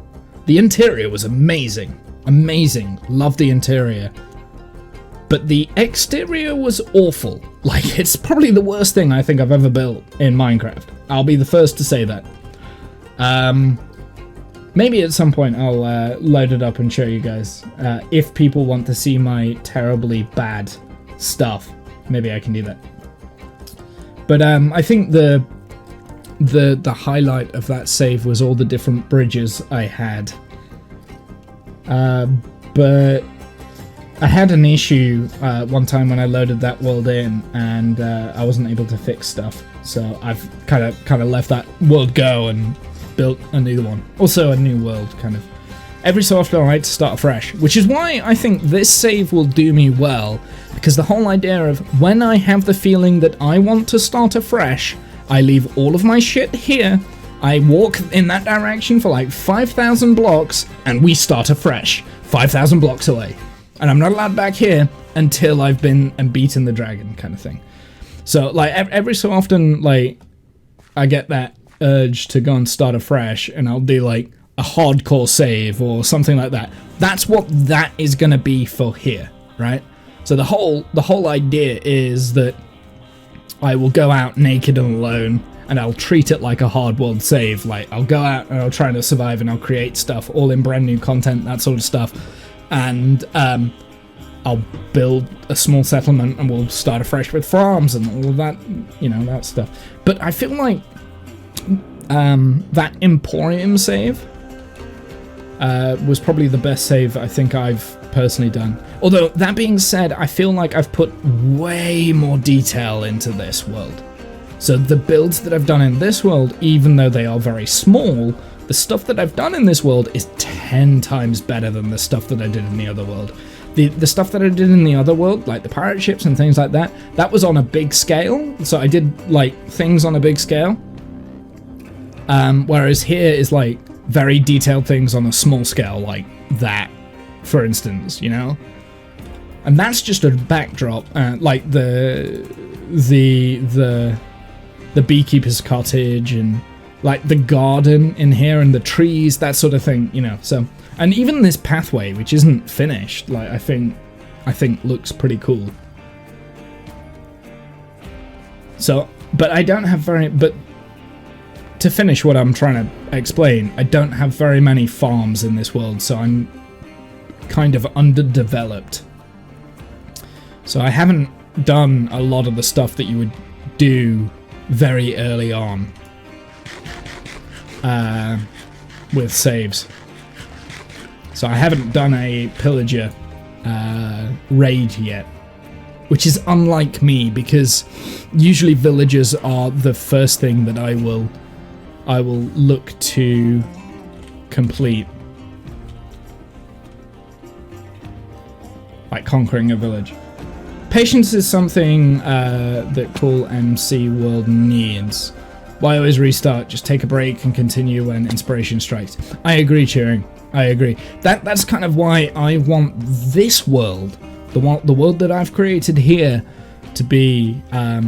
The interior was amazing. Amazing. Loved the interior. But the exterior was awful. Like, it's probably the worst thing I think I've ever built in Minecraft. I'll be the first to say that. Maybe at some point I'll load it up and show you guys. If people want to see my terribly bad stuff. Maybe I can do that. But I think the highlight of that save was all the different bridges I had. But I had an issue one time when I loaded that world in, and I wasn't able to fix stuff. So I've kind of left that world go and built a new one. Also a new world, kind of. Every so often I like to start afresh, which is why I think this save will do me well, because the whole idea of when I have the feeling that I want to start afresh, I leave all of my shit here, I walk in that direction for like 5,000 blocks, and we start afresh, 5,000 blocks away. And I'm not allowed back here until I've been and beaten the dragon, kind of thing. So, like, every so often, like, I get that urge to go and start afresh, and I'll do, like, a hardcore save or something like that. That's what that is going to be for here, right? So the whole idea is that I will go out naked and alone, and I'll treat it like a hard world save. Like, I'll go out and I'll try to survive, and I'll create stuff, all in brand new content, that sort of stuff. And I'll build a small settlement, and we'll start afresh with farms and all of that, you know, that stuff. But I feel like that Emporium save was probably the best save I think I've personally done. Although, that being said, I feel like I've put way more detail into this world. So the builds that I've done in this world, even though they are very small, the stuff that I've done in this world is 10 times better than the stuff that I did in the other world. The stuff that I did in the other world, like the pirate ships and things like that, that was on a big scale. So I did, like, things on a big scale. Whereas here is, like, very detailed things on a small scale, like that, for instance, you know? And that's just a backdrop, like the beekeeper's cottage and like the garden in here and the trees, that sort of thing, you know. So, and even this pathway, which isn't finished, like I think looks pretty cool. So, but I don't have but to finish what I'm trying to explain, I don't have very many farms in this world, so I'm kind of underdeveloped. So I haven't done a lot of the stuff that you would do very early on. with saves. So I haven't done a pillager raid yet, which is unlike me, because usually villagers are the first thing that I will look to complete, like conquering a village. Patience is something that Cool MC World needs. Why always restart? Just take a break and continue when inspiration strikes. I agree, Cheering. I agree. That's kind of why I want this world, the world that I've created here, to be a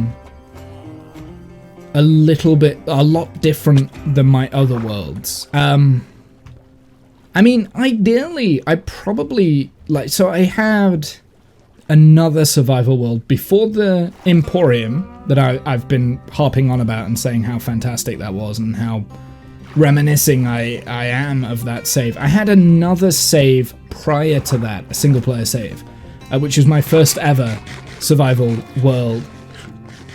lot different than my other worlds. I mean, ideally, I probably so I had another survival world before the Emporium that I've been harping on about and saying how fantastic that was and how reminiscing I am of that save. I had another save prior to that, a single player save, which was my first ever survival world.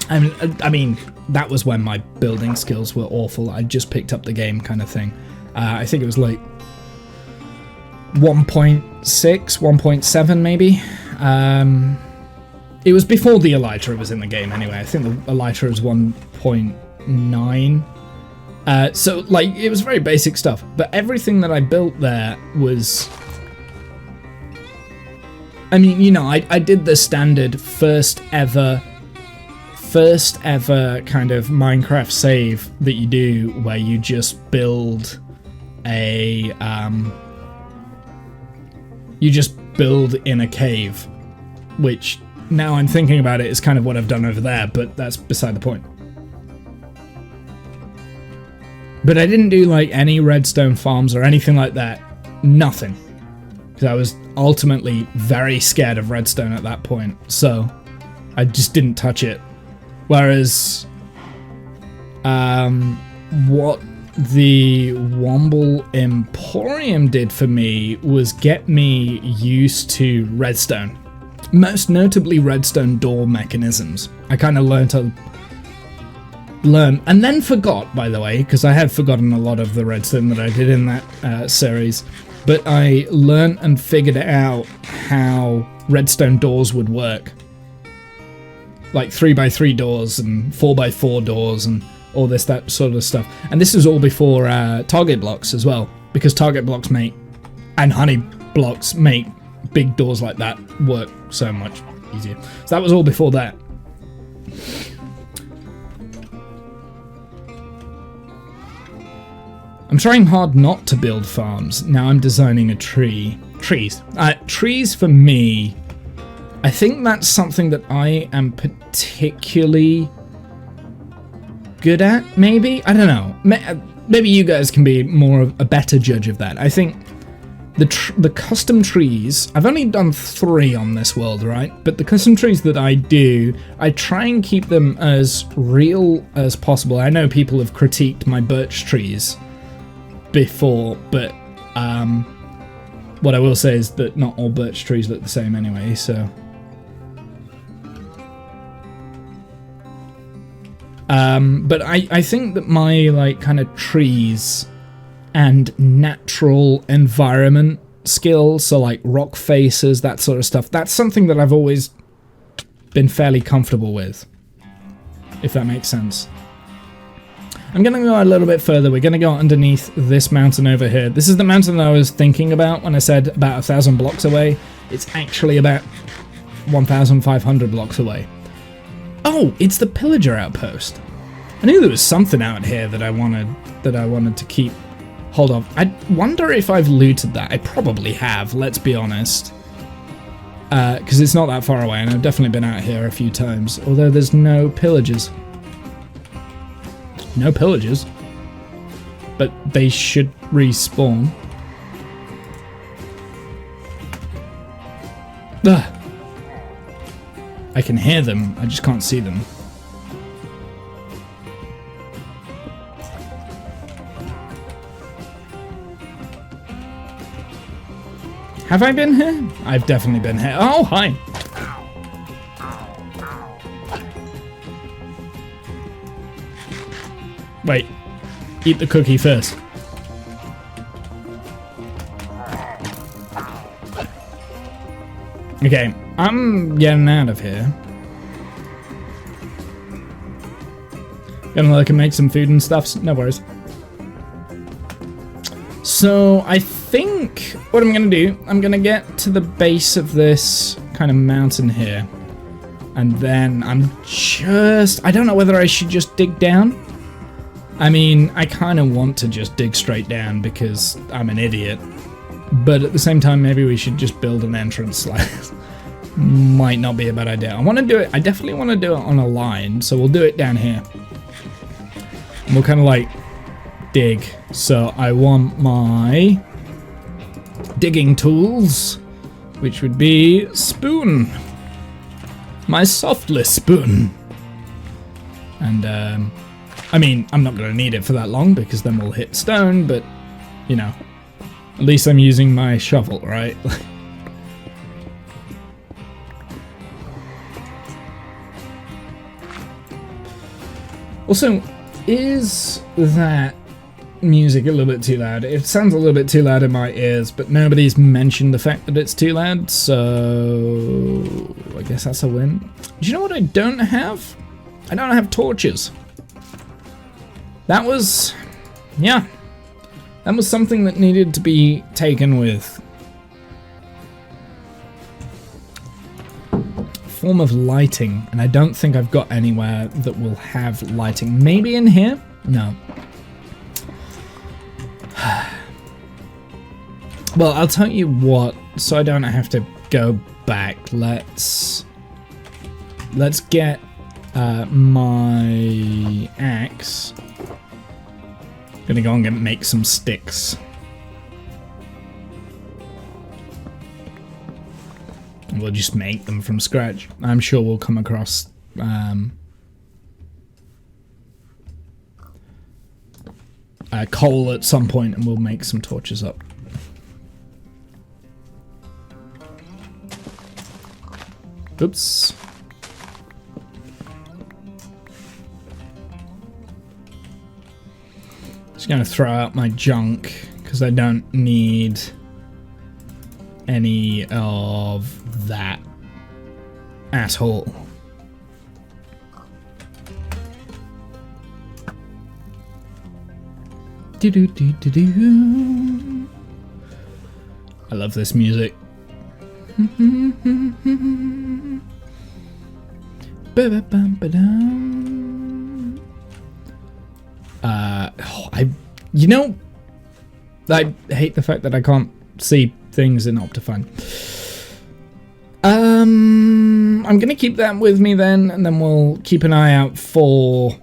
I mean, that was when my building skills were awful. I just picked up the game kind of thing. I think it was like 1.6, 1.7 maybe. It was before the Elytra was in the game anyway. I think the Elytra was 1.9. So, like, it was very basic stuff. But everything that I built there was... I mean, you know, I did the standard first ever kind of Minecraft save that you do, where you just build a... you just build in a cave, which now I'm thinking about it is kind of what I've done over there, but that's beside the point. But I didn't do like any redstone farms or anything like that. Nothing. Because I was ultimately very scared of redstone at that point, so I just didn't touch it. Whereas what the Womble Emporium did for me was get me used to redstone. Most notably redstone door mechanisms. I kind of learned and then forgot, by the way, because I had forgotten a lot of the redstone that I did in that series, but I learned and figured out how redstone doors would work. Like 3x3 doors and 4x4 doors and all that sort of stuff. And this is all before target blocks as well, because target blocks and honey blocks make big doors like that work so much easier. So that was all before that. I'm trying hard not to build farms. Now I'm designing a tree. Trees. Trees for me, I think that's something that I am particularly good at, maybe? I don't know. Maybe you guys can be more of a better judge of that. I think the custom trees, I've only done 3 on this world, right? But the custom trees that I do, I try and keep them as real as possible. I know people have critiqued my birch trees before, but what I will say is that not all birch trees look the same anyway, so... but I think that my, like, kind of trees and natural environment skills, so like rock faces, that sort of stuff, that's something that I've always been fairly comfortable with, if that makes sense. I'm going to go a little bit further. We're going to go underneath this mountain over here. This is the mountain that I was thinking about when I said about 1,000 blocks away. It's actually about 1,500 blocks away. Oh, it's the pillager outpost. I knew there was something out here that I wanted to keep hold of. I wonder if I've looted that. I probably have, let's be honest. Because it's not that far away, and I've definitely been out here a few times. Although there's no pillagers. No pillagers. But they should respawn. Ugh. I can hear them, I just can't see them. Have I been here? I've definitely been here. Oh, hi! Wait. Eat the cookie first. Okay, I'm getting out of here. Gonna look and make some food and stuff, no worries. So I think what I'm gonna do, I'm gonna get to the base of this kind of mountain here. And then I don't know whether I should just dig down. I mean, I kind of want to just dig straight down because I'm an idiot. But at the same time, maybe we should just build an entrance. Might not be a bad idea. I want to do it, I definitely want to do it on a line, so we'll do it down here. And we'll kind of like dig. So I want my digging tools, which would be spoon. My softless spoon. And I mean, I'm not gonna need it for that long because then we'll hit stone, but you know, at least I'm using my shovel, right? Also, is that music a little bit too loud? It sounds a little bit too loud in my ears, but nobody's mentioned the fact that it's too loud, so I guess that's a win. Do you know what I don't have? I don't have torches. That was, yeah, that was something that needed to be taken with. Form of lighting, and I don't think I've got anywhere that will have lighting. Maybe in here? No. Well, I'll tell you what, so I don't have to go back. Let's get my axe. Gonna go and make some sticks. We'll just make them from scratch. I'm sure we'll come across coal at some point and we'll make some torches up. Oops. Just gonna throw out my junk because I don't need any of that at all. Do-do-do-do-do. I love this music. You know, I hate the fact that I can't see things in Optifine. I'm gonna keep that with me then, and then we'll keep an eye out for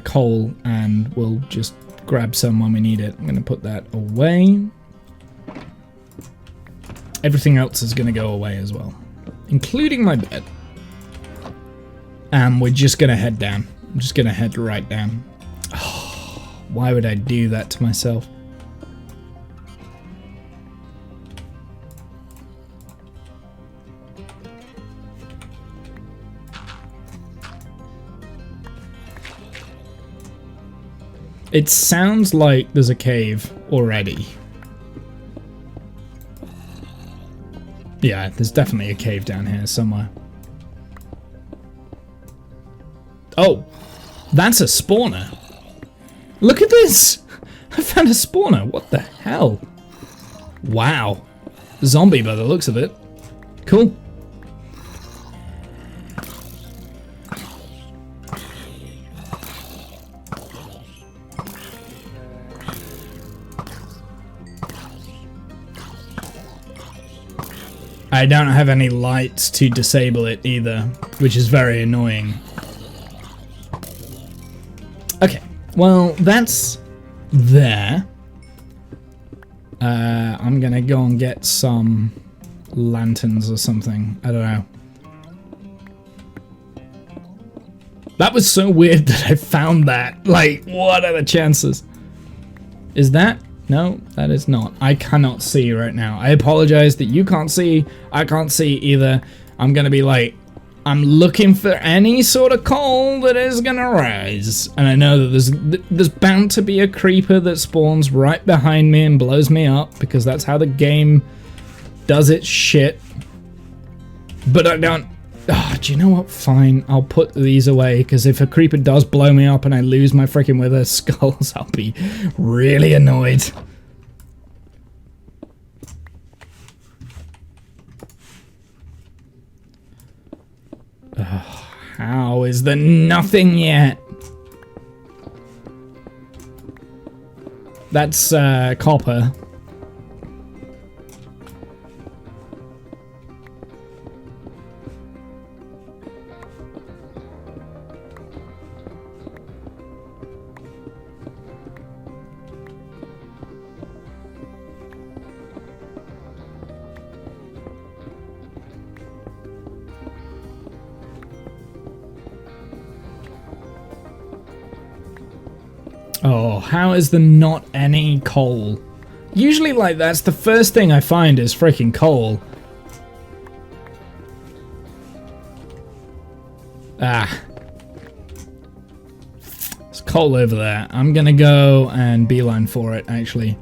coal, and we'll just grab some when we need it. I'm gonna put that away. Everything else is gonna go away as well, including my bed. And we're just gonna head down. I'm just gonna head right down. Oh, why would I do that to myself? It sounds like there's a cave already. Yeah, there's definitely a cave down here somewhere. Oh, that's a spawner. Look at this! I found a spawner. What the hell? Wow. Zombie by the looks of it. Cool. I don't have any lights to disable it either, which is very annoying. Okay, well, that's there. I'm gonna go and get some lanterns or something. I don't know. That was so weird that I found that. Like, what are the chances? Is that? No, that is not. I cannot see right now. I apologize that you can't see. I can't see either. I'm gonna be like, I'm looking for any sort of coal that is gonna rise. And I know that there's bound to be a creeper that spawns right behind me and blows me up, because that's how the game does its shit. But I don't... Oh, do you know what? Fine, I'll put these away, because if a creeper does blow me up and I lose my freaking wither skulls, I'll be really annoyed. Oh, how is there nothing yet? That's copper. Oh, how is there not any coal? Usually, like, that's the first thing I find is freaking coal. Ah. There's coal over there. I'm gonna go and beeline for it, actually.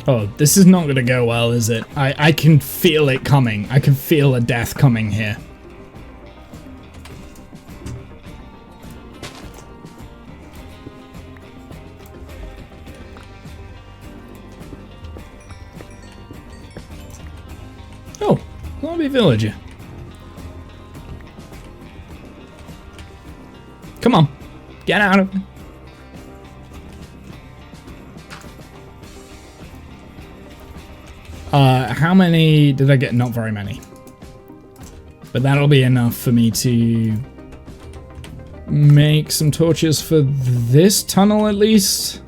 Oh, this is not going to go well, is it? I can feel it coming. I can feel a death coming here. Oh, zombie villager. Come on, get out of it. How many did I get? Not very many. But that'll be enough for me to make some torches for this tunnel at least.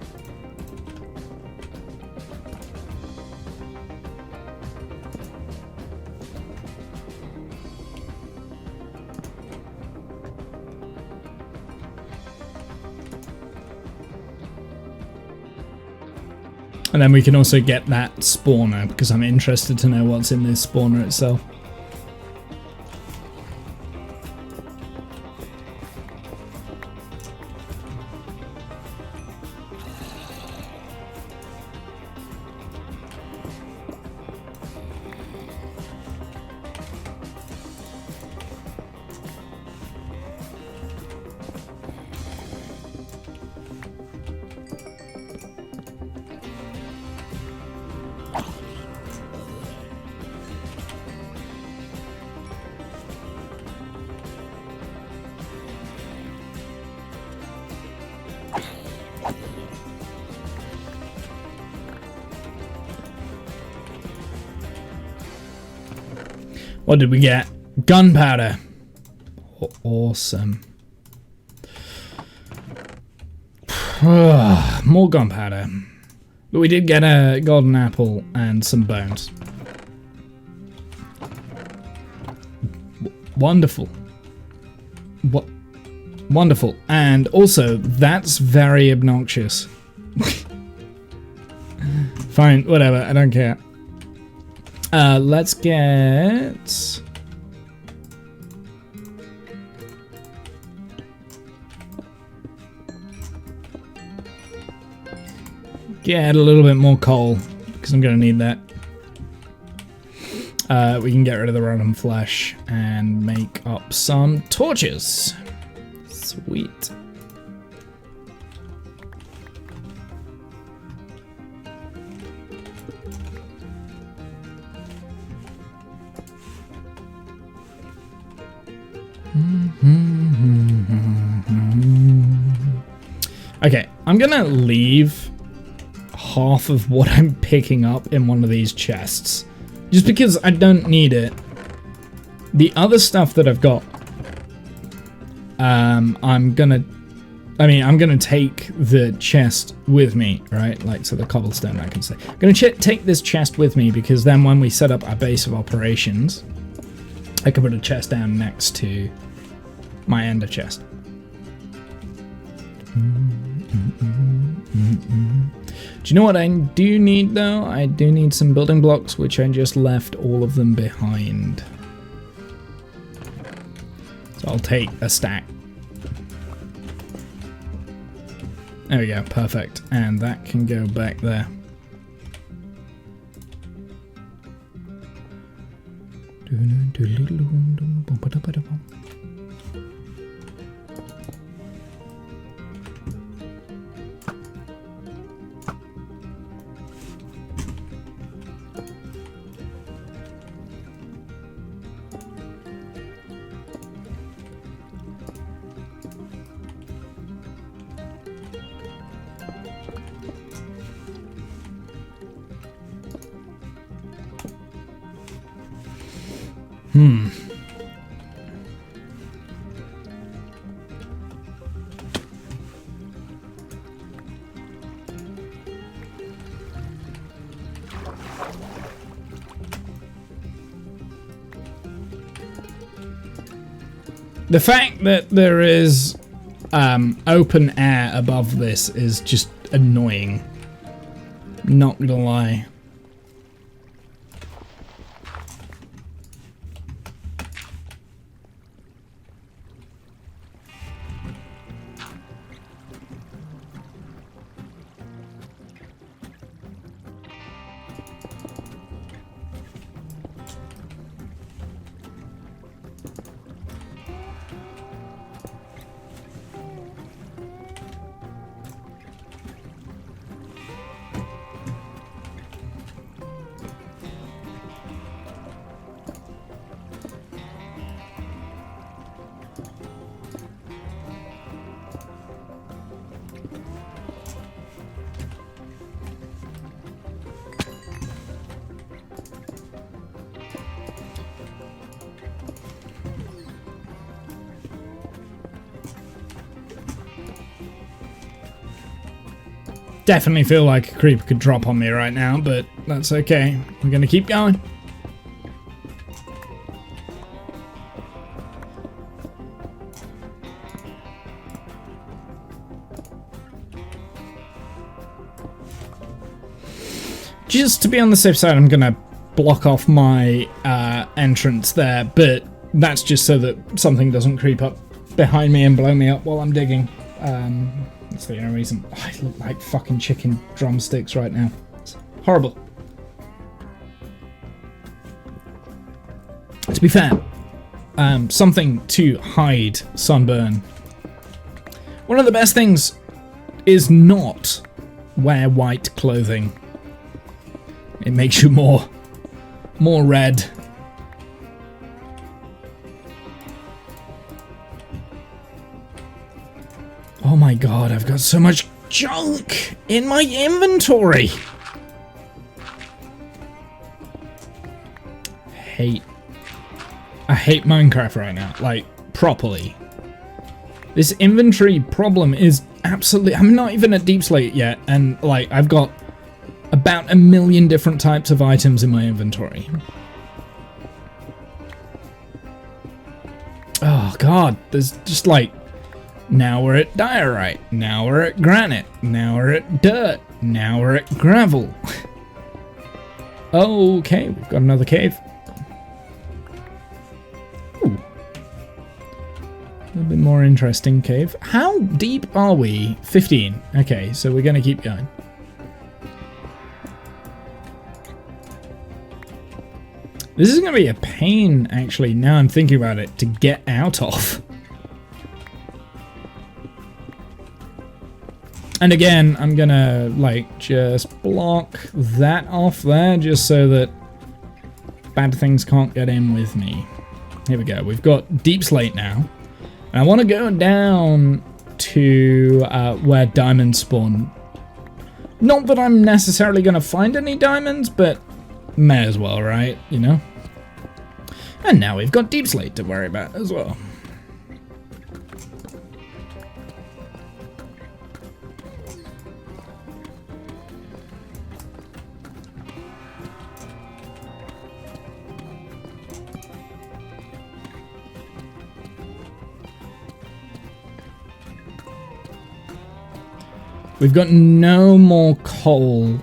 And then we can also get that spawner, because I'm interested to know what's in this spawner itself. What did we get? Gunpowder. Awesome. More gunpowder. But we did get a golden apple and some bones. Wonderful. What? Wonderful. And also, that's very obnoxious. Fine, whatever, I don't care. Let's get... Get a little bit more coal, because I'm going to need that. We can get rid of the rotten flesh and make up some torches. Sweet. Okay, I'm gonna leave half of what I'm picking up in one of these chests, just because I don't need it. The other stuff that I've got, I'm gonna take the chest with me, right? Like, so the cobblestone, I can say. I'm gonna take this chest with me, because then when we set up our base of operations, I can put a chest down next to my ender chest. Do you know what I do need though? I do need some building blocks, which I just left all of them behind. So I'll take a stack. There we go, perfect. And that can go back there. The fact that there is open air above this is just annoying. Not gonna lie. Definitely feel like a creeper could drop on me right now, but that's okay. We're gonna keep going. Just to be on the safe side, I'm gonna block off my entrance there, but that's just so that something doesn't creep up behind me and blow me up while I'm digging. That's the only reason. Oh, I look like fucking chicken drumsticks right now. It's horrible. To be fair, something to hide sunburn. One of the best things is not wear white clothing. It makes you more red. Oh my god, I've got so much junk in my inventory. I hate Minecraft right now, like properly. This inventory problem is absolutely, I'm not even at Deep Slate yet, and like I've got about 1 million different types of items in my inventory. Oh god, there's just like, now we're at diorite, now we're at granite, now we're at dirt, now we're at gravel. Okay, we've got another cave. Ooh. A little bit more interesting cave. How deep are we? 15. Okay, so we're gonna keep going. This is gonna be a pain, actually, now I'm thinking about it, to get out of. And again, I'm gonna like just block that off there just so that bad things can't get in with me. Here we go. We've got Deep Slate now. And I want to go down to where diamonds spawn. Not that I'm necessarily going to find any diamonds, but may as well, right? You know? And now we've got Deep Slate to worry about as well. We've got no more coal.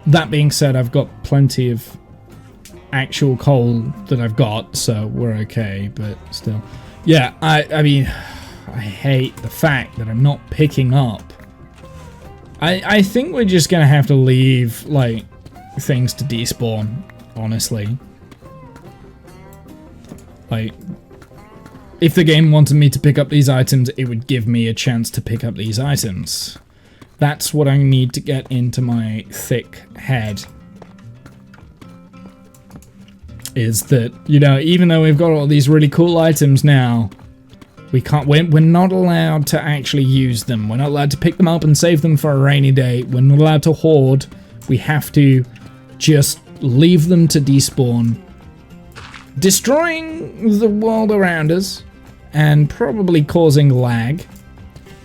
That being said, I've got plenty of actual coal that I've got, so we're okay, but still. Yeah, I mean, I hate the fact that I'm not picking up. I think we're just gonna have to leave, like, things to despawn, honestly. Like, if the game wanted me to pick up these items, it would give me a chance to pick up these items. That's what I need to get into my thick head. Is that, you know, even though we've got all these really cool items now, we're not allowed to actually use them. We're not allowed to pick them up and save them for a rainy day. We're not allowed to hoard. We have to just leave them to despawn, destroying the world around us and probably causing lag.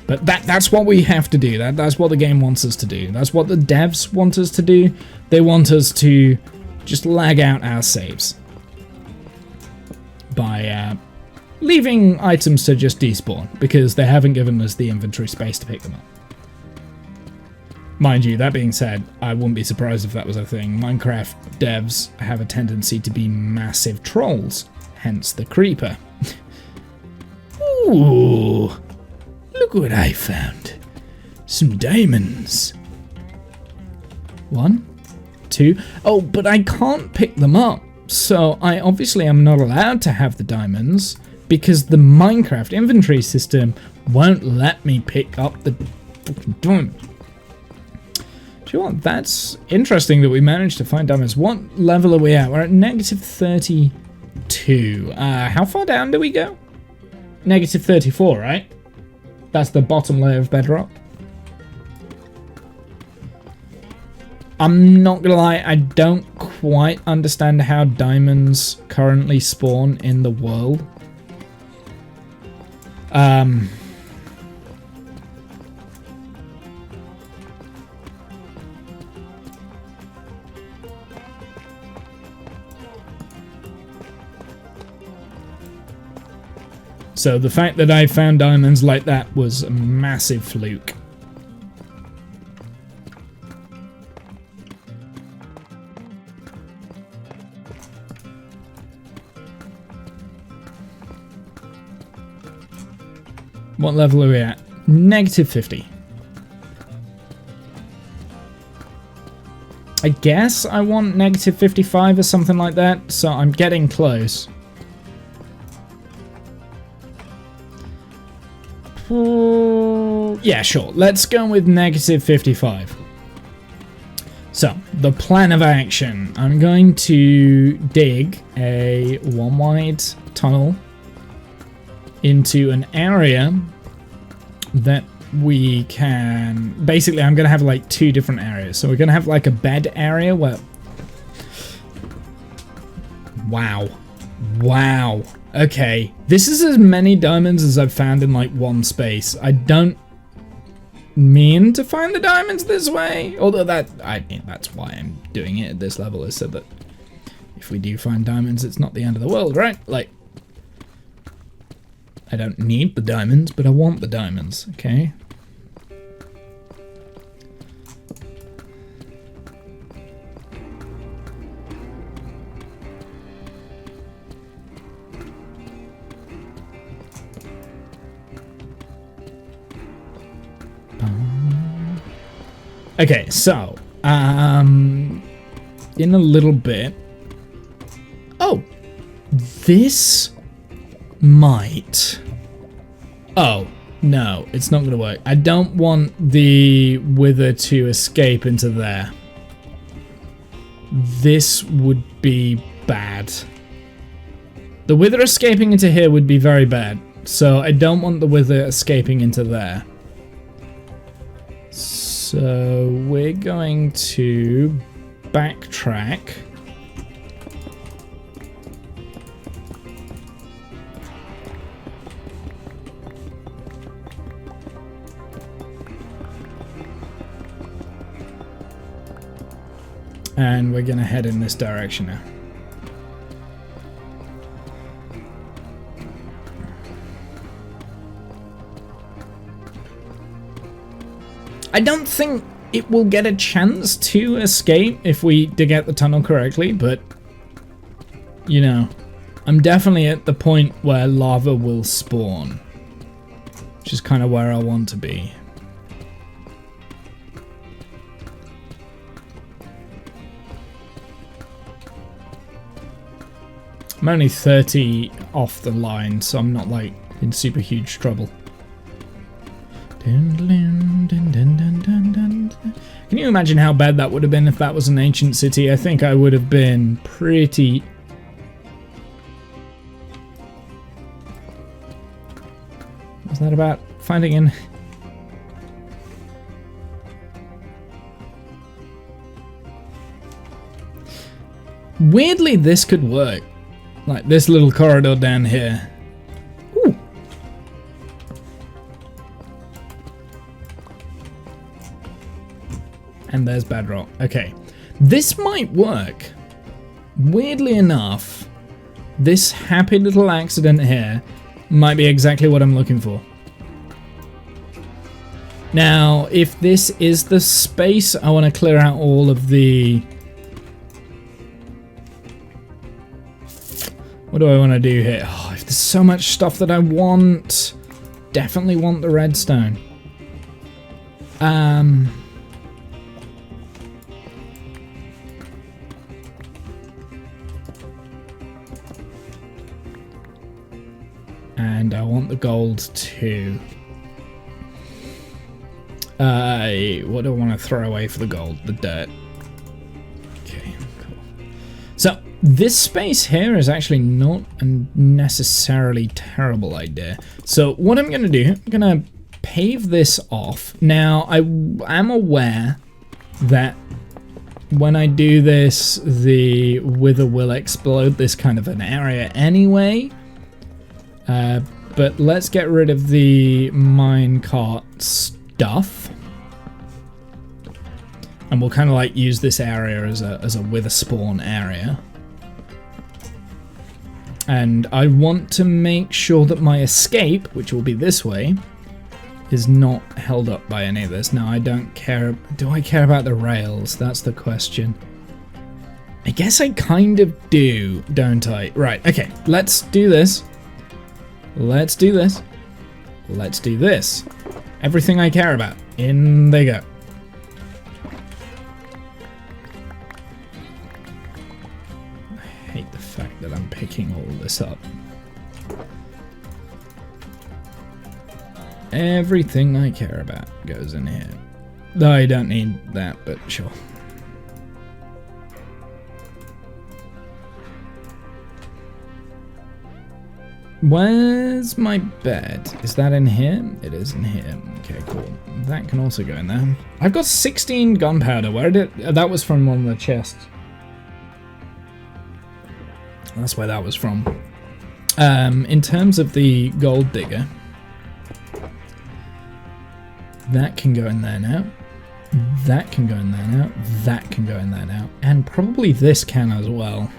But that's what we have to do. That's what the game wants us to do. That's what the devs want us to do. They want us to just lag out our saves by leaving items to just despawn because they haven't given us the inventory space to pick them up. Mind you, that being said, I wouldn't be surprised if that was a thing. Minecraft devs have a tendency to be massive trolls, hence the creeper. Ooh, look what I found. Some diamonds. 1, 2. Oh, but I can't pick them up. So I obviously am not allowed to have the diamonds because the Minecraft inventory system won't let me pick up the fucking diamonds. Do you know what? That's interesting that we managed to find diamonds. What level are we at? We're at negative 32. How far down do we go? Negative 34, right? That's the bottom layer of bedrock. I'm not gonna lie, I don't quite understand how diamonds currently spawn in the world. So the fact that I found diamonds like that was a massive fluke. What level are we at? Negative 50. I guess I want negative 55 or something like that, so I'm getting close. Yeah, sure. Let's go with negative 55. So, the plan of action. I'm going to dig a one-wide tunnel into an area that we can... Basically, I'm going to have like 2 different areas. So we're going to have like a bed area where... Wow. Wow. Okay. This is as many diamonds as I've found in like one space. I don't mean to find the diamonds this way. Although I mean, that's why I'm doing it at this level, is so that if we do find diamonds, it's not the end of the world, right? Like, I don't need the diamonds, but I want the diamonds, okay? Okay, so, in a little bit... Oh! This might... Oh, no, it's not going to work. I don't want the wither to escape into there. This would be bad. The wither escaping into here would be very bad. So I don't want the wither escaping into there. So we're going to backtrack. And we're going to head in this direction now. I don't think it will get a chance to escape if we dig out the tunnel correctly, but, you know, I'm definitely at the point where lava will spawn, which is kind of where I want to be. I'm only 30 off the line, so I'm not like in super huge trouble. Can you imagine how bad that would have been if that was an ancient city? I think I would have been pretty... Was that about finding an... Weirdly, this could work. Like this little corridor down here. Ooh. And there's bedrock. Okay. This might work. Weirdly enough, this happy little accident here might be exactly what I'm looking for. Now, if this is the space, I want to clear out all of the... What do I want to do here? Oh, if there's so much stuff that I want. Definitely want the redstone. And I want the gold too. What do I want to throw away for the gold? The dirt. Okay, cool. So, this space here is actually not a necessarily terrible idea. So what I'm going to do, I'm going to pave this off. Now, I am aware that when I do this, the wither will explode this kind of an area anyway. But let's get rid of the minecart stuff. And we'll kind of like use this area as a wither spawn area. And I want to make sure that my escape, which will be this way, is not held up by any of this. Now, I don't care. Do I care about the rails? That's the question. I guess I kind of do, don't I? Right, okay. Let's do this. Let's do this. Let's do this. Everything I care about. In they go. That I'm picking all this up. Everything I care about goes in here. Though I don't need that, but sure. Where's my bed? Is that in here? It is in here. Okay, cool. That can also go in there. I've got 16 gunpowder. Where did it? That was from one of the chests. That's where that was from. In terms of the gold digger, that can go in there now. That can go in there now. That can go in there now. And probably this can as well.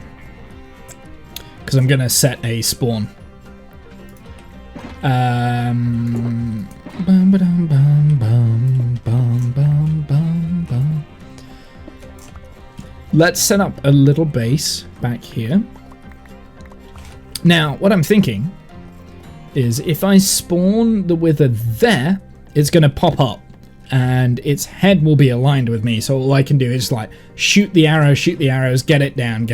Because I'm going to set a spawn. Let's set up a little base back here. Now, what I'm thinking is if I spawn the wither there, it's going to pop up and its head will be aligned with me. So all I can do is like shoot the arrows, get it down,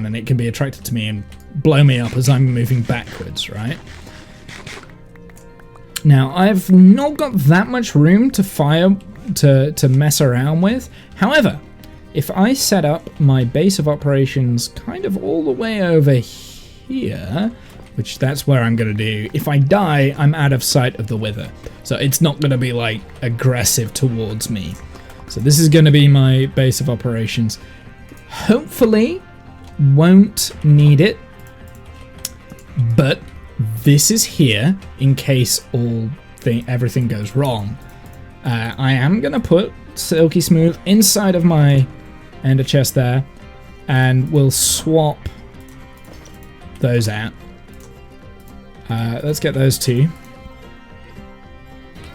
and it can be attracted to me and blow me up as I'm moving backwards, right? Now, I've not got that much room to fire to mess around with. However, if I set up my base of operations kind of all the way over here, which that's where I'm going to do. If I die, I'm out of sight of the wither. So it's not going to be like aggressive towards me. So this is going to be my base of operations. Hopefully won't need it, but this is here in case everything goes wrong. I am going to put Silky Smooth inside of my ender chest there, and we'll swap those out. Let's get those two.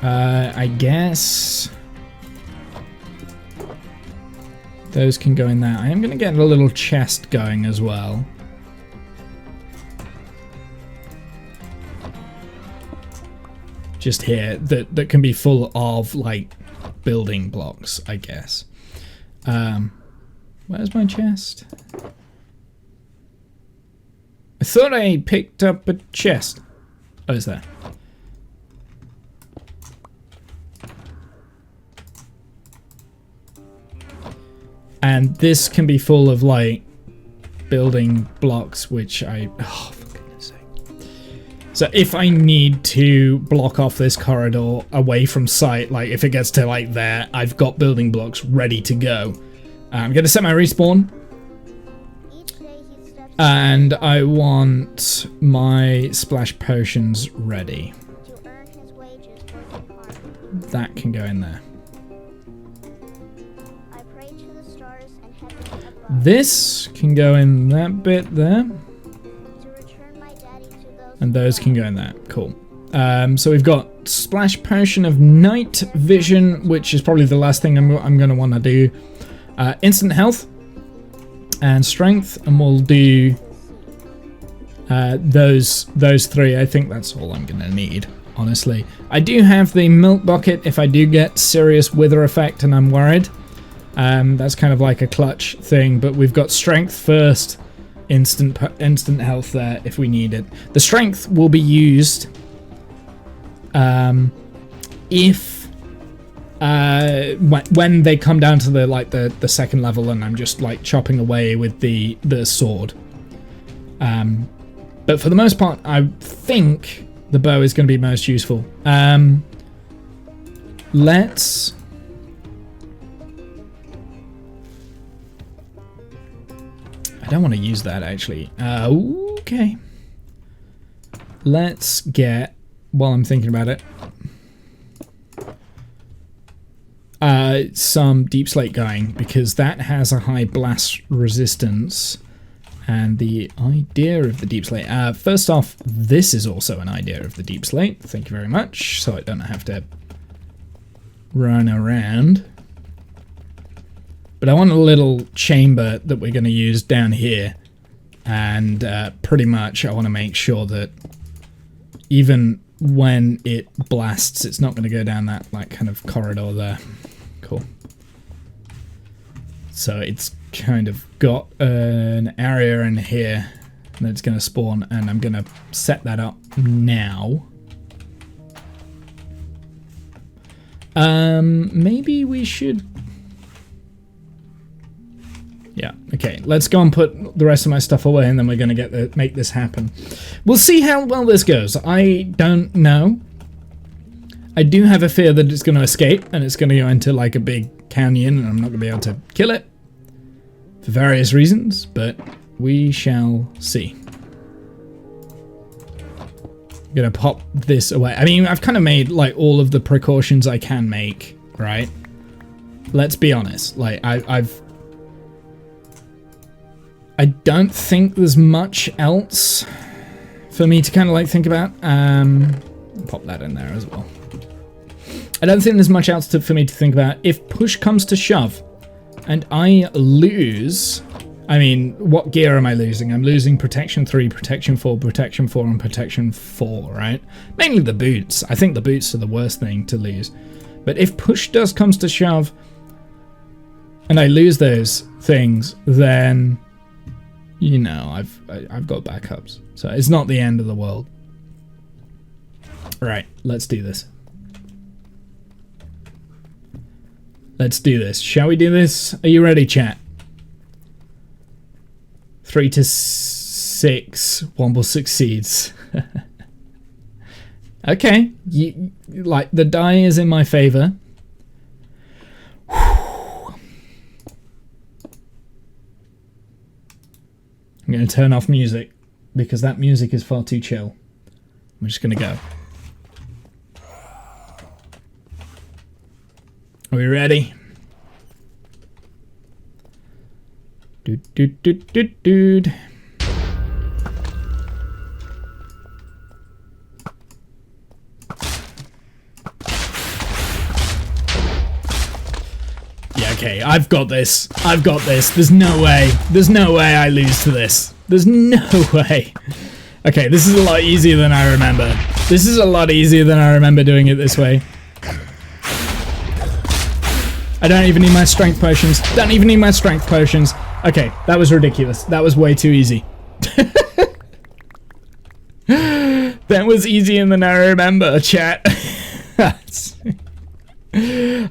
I guess Those can go in there. I am going to get a little chest going as well. Just here, that can be full of, like, building blocks, I guess. Where's my chest? I thought I picked up a chest. Oh, it's there. And this can be full of, like, building blocks, which I... Oh, for goodness sake. So if I need to block off this corridor away from sight, like, if it gets to, like, there, I've got building blocks ready to go. I'm going to set my respawn. And I want my splash potions ready. That can go in there. This can go in that bit there. And those can go in there. Cool. So we've got splash potion of night vision, which is probably the last thing I'm going to want to do. Instant health and strength, and we'll do those three. I think that's all I'm going to need, honestly. I do have the milk bucket if I do get serious wither effect and I'm worried. That's kind of like a clutch thing, but we've got strength first, instant health there if we need it. The strength will be used if when they come down to the second level and I'm just like chopping away with the sword. But for the most part, I think the bow is going to be most useful. Let's... I don't want to use that, actually. Okay. Let's get, while I'm thinking about it, some deep slate going, because that has a high blast resistance. And the idea of the deep slate... first off, this is also an idea of the deep slate. Thank you very much. So I don't have to run around. But I want a little chamber that we're going to use down here. And pretty much I want to make sure that even when it blasts, it's not going to go down that like kind of corridor there. Cool. So it's kind of got an area in here that's going to spawn, and I'm going to set that up now. Maybe we should... Yeah, okay, let's go and put the rest of my stuff away, and then we're going to make this happen. We'll see how well this goes. I don't know. I do have a fear that it's going to escape, and it's going to go into like a big canyon, and I'm not going to be able to kill it. For various reasons, but we shall see. I'm going to pop this away. I mean, I've kind of made like all of the precautions I can make, right? Let's be honest. Like, I don't think there's much else for me to kind of like think about. Pop that in there as well. I don't think there's much else for me to think about. If push comes to shove and I lose, I mean, what gear am I losing? I'm losing protection 3, protection 4, protection 4, and protection 4, right? Mainly the boots. I think the boots are the worst thing to lose. But if push comes to shove and I lose those things, then... you know, I've got backups, so it's not the end of the world. Right, let's do this. Let's do this. Shall we do this? Are you ready, chat? 3 to 6. Womble succeeds. Okay, like the die is in my favor. I'm going to turn off music because that music is far too chill. I'm just going to go. Are we ready? Dude. Yeah, okay, I've got this. I've got this. There's no way. There's no way I lose to this. There's no way. Okay, this is a lot easier than I remember. This is a lot easier than I remember doing it this way. I don't even need my strength potions. Don't even need my strength potions. Okay, that was ridiculous. That was way too easy. That was easier than I remember, chat. Okay,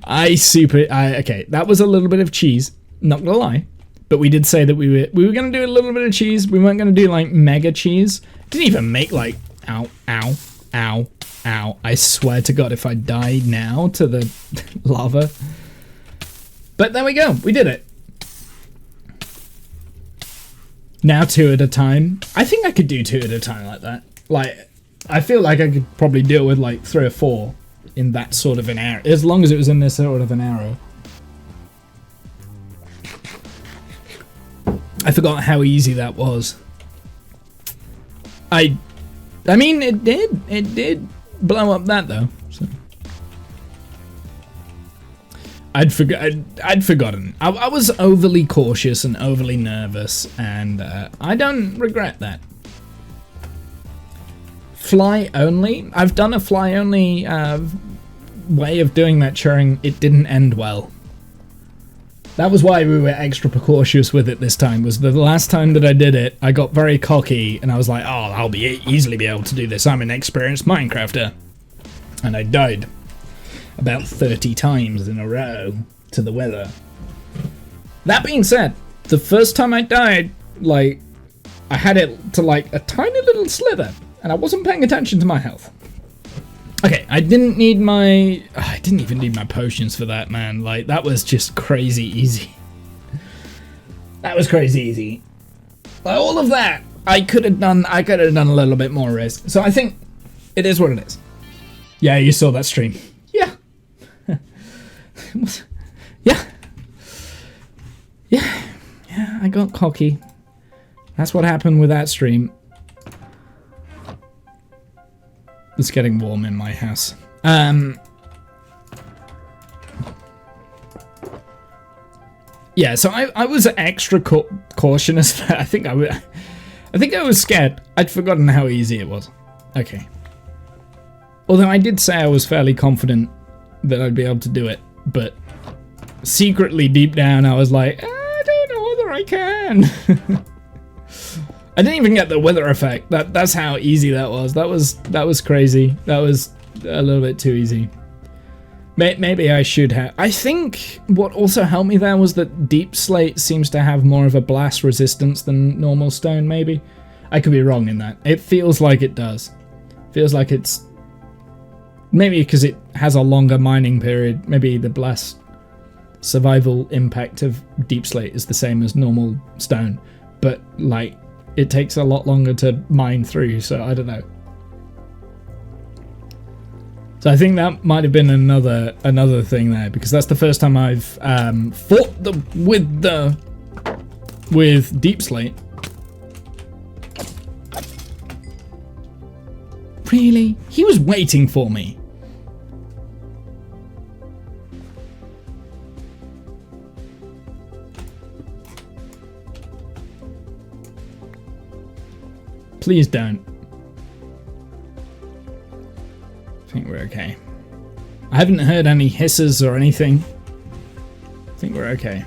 that was a little bit of cheese. Not gonna lie. But we did say that we were gonna do a little bit of cheese. We weren't gonna do like mega cheese. Didn't even make like ow, ow, ow, ow. I swear to God, if I die now to the lava. But there we go. We did it. Now 2 at a time. I think I could do 2 at a time like that. Like, I feel like I could probably deal with like 3 or 4 in that sort of an arrow. As long as it was in this sort of an arrow. I forgot how easy that was. I mean, it did blow up that though. So. I'd forgotten. I was overly cautious and overly nervous, and I don't regret that. Fly only. I've done a fly only way of doing that during. It didn't end well. That was why we were extra precautious with it this time, was the last time that I did it, I got very cocky, and I was like, oh, I'll easily be able to do this. I'm an experienced Minecrafter. And I died about 30 times in a row to the weather. That being said, the first time I died, like, I had it to, like, a tiny little slither, and I wasn't paying attention to my health. Okay, I didn't even need my potions for that, man. Like, that was just crazy easy. That was crazy easy. Like, all of that, I could have done a little bit more risk. So I think it is what it is. Yeah, you saw that stream. Yeah. Yeah. Yeah. Yeah, I got cocky. That's what happened with that stream. It's getting warm in my house. Yeah, so I was extra cautious. I think I was scared. I'd forgotten how easy it was. Okay. Although I did say I was fairly confident that I'd be able to do it, but secretly deep down I was like, I don't know whether I can. I didn't even get the wither effect. That's how easy that was. That was crazy. That was a little bit too easy. Maybe I should have. I think what also helped me there was that deep slate seems to have more of a blast resistance than normal stone, maybe. I could be wrong in that. It feels like it does. Feels like it's... Maybe because it has a longer mining period. Maybe the blast survival impact of deep slate is the same as normal stone. But, like, it takes a lot longer to mine through, so I don't know. So I think that might have been another thing there, because that's the first time I've fought with deep slate. Really? He was waiting for me. Please don't. I think we're okay. I haven't heard any hisses or anything. I think we're okay.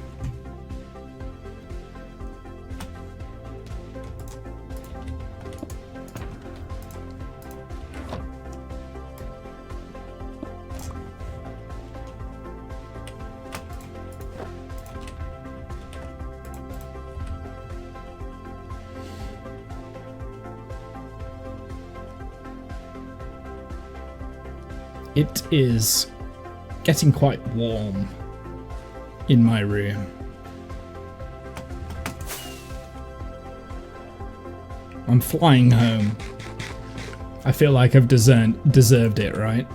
It is getting quite warm in my room. I'm flying home. I feel like I've deserved it, right?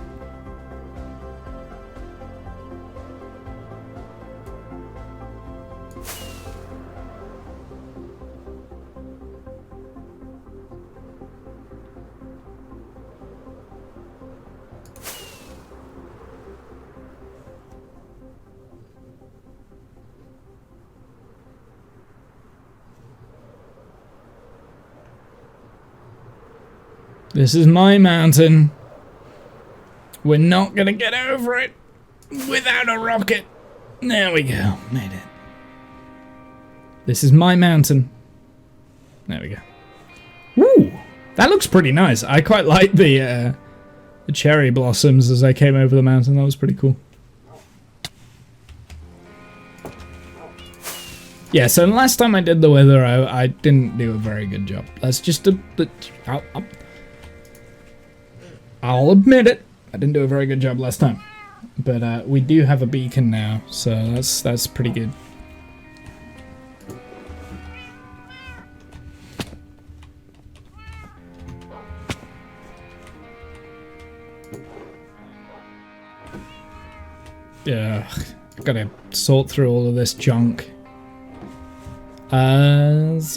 This is my mountain. We're not gonna get over it without a rocket. There we go. Made it. This is my mountain. There we go. Woo! That looks pretty nice. I quite like the cherry blossoms as I came over the mountain. That was pretty cool. Yeah, so last time I did the weather, I didn't do a very good job. That's just I'll admit it. I didn't do a very good job last time. But we do have a beacon now, so that's pretty good. Yeah, gotta sort through all of this junk.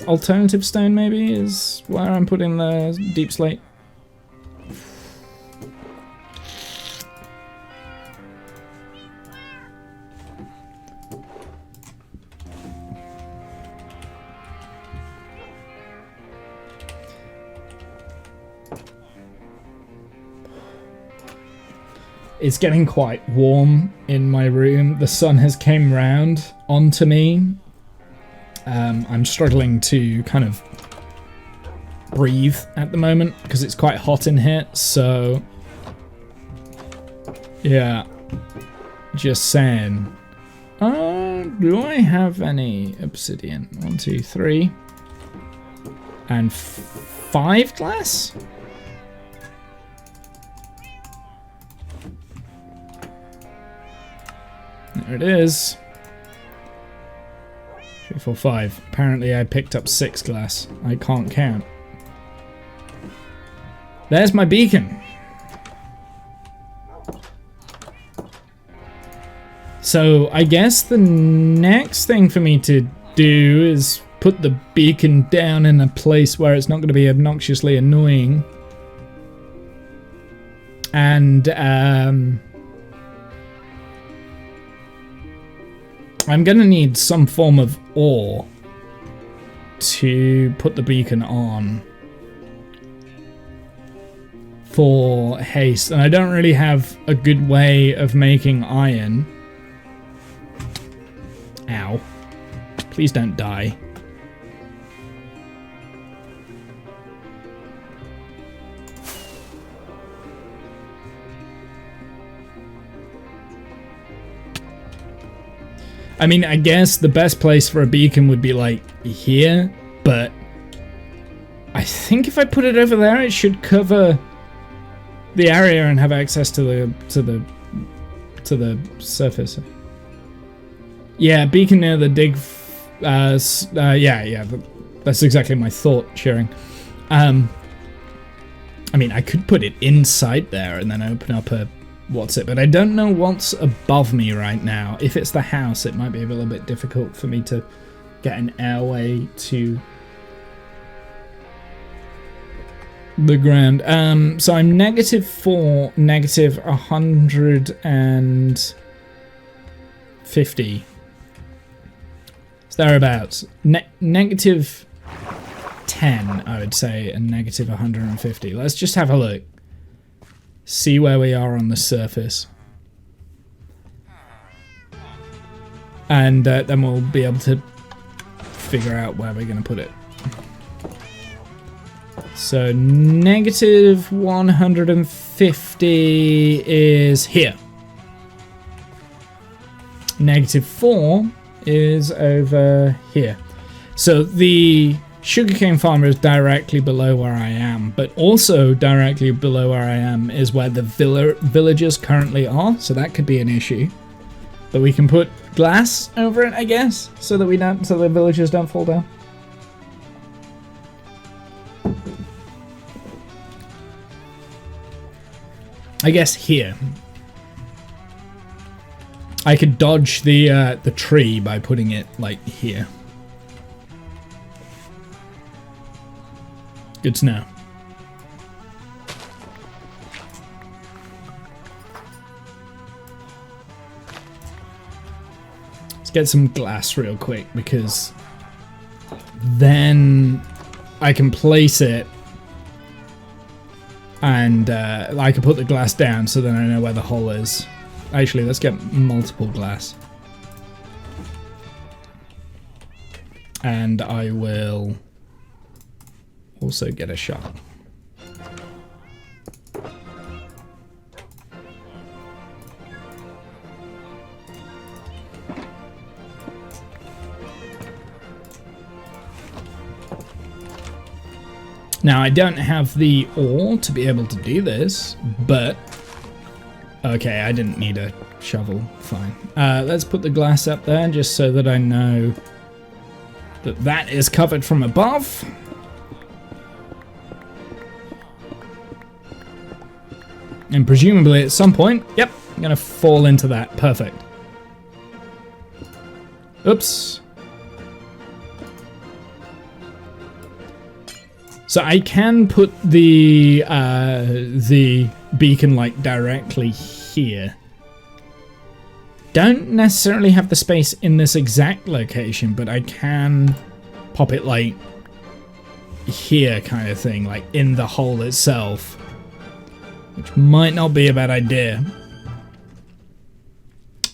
Alternative stone maybe is where I'm putting the deep slate. It's getting quite warm in my room. The sun has came round onto me. I'm struggling to kind of breathe at the moment because it's quite hot in here. So, yeah, just saying. Do I have any obsidian? 1, 2, 3, and 5 glass? There it is. 3, 4, 5. Apparently I picked up 6 glass. I can't count. There's my beacon. So I guess the next thing for me to do is put the beacon down in a place where it's not going to be obnoxiously annoying. And I'm gonna need some form of ore to put the beacon on for haste, and I don't really have a good way of making iron. Ow. Please don't die. I mean, I guess the best place for a beacon would be like here, but I think if I put it over there, it should cover the area and have access to the surface. Yeah, beacon near the dig. Yeah, that's exactly my thought. Sharing. I mean, I could put it inside there and then open up a. What's it? But I don't know what's above me right now. If it's the house, it might be a little bit difficult for me to get an airway to the ground. So I'm -4, -150. It's thereabouts. -10, I would say, and -150. Let's just have a look. See where we are on the surface. And then we'll be able to figure out where we're going to put it. So -150 is here. -4 is over here. So the sugarcane farmer is directly below where I am, but also directly below where I am is where the villagers currently are, so that could be an issue. But we can put glass over it, I guess, so that so the villagers don't fall down. I guess here. I could dodge the tree by putting it like here. Good to know. Let's get some glass real quick, because then I can place it And I can put the glass down so then I know where the hole is. Actually, let's get multiple glass. And I will also get a shot. Now, I don't have the ore to be able to do this, but... Okay, I didn't need a shovel. Fine. Let's put the glass up there just so that I know that that is covered from above. And presumably at some point... Yep, I'm going to fall into that. Perfect. Oops. So I can put the beacon like directly here. Don't necessarily have the space in this exact location, but I can pop it like here kind of thing, like in the hole itself, which might not be a bad idea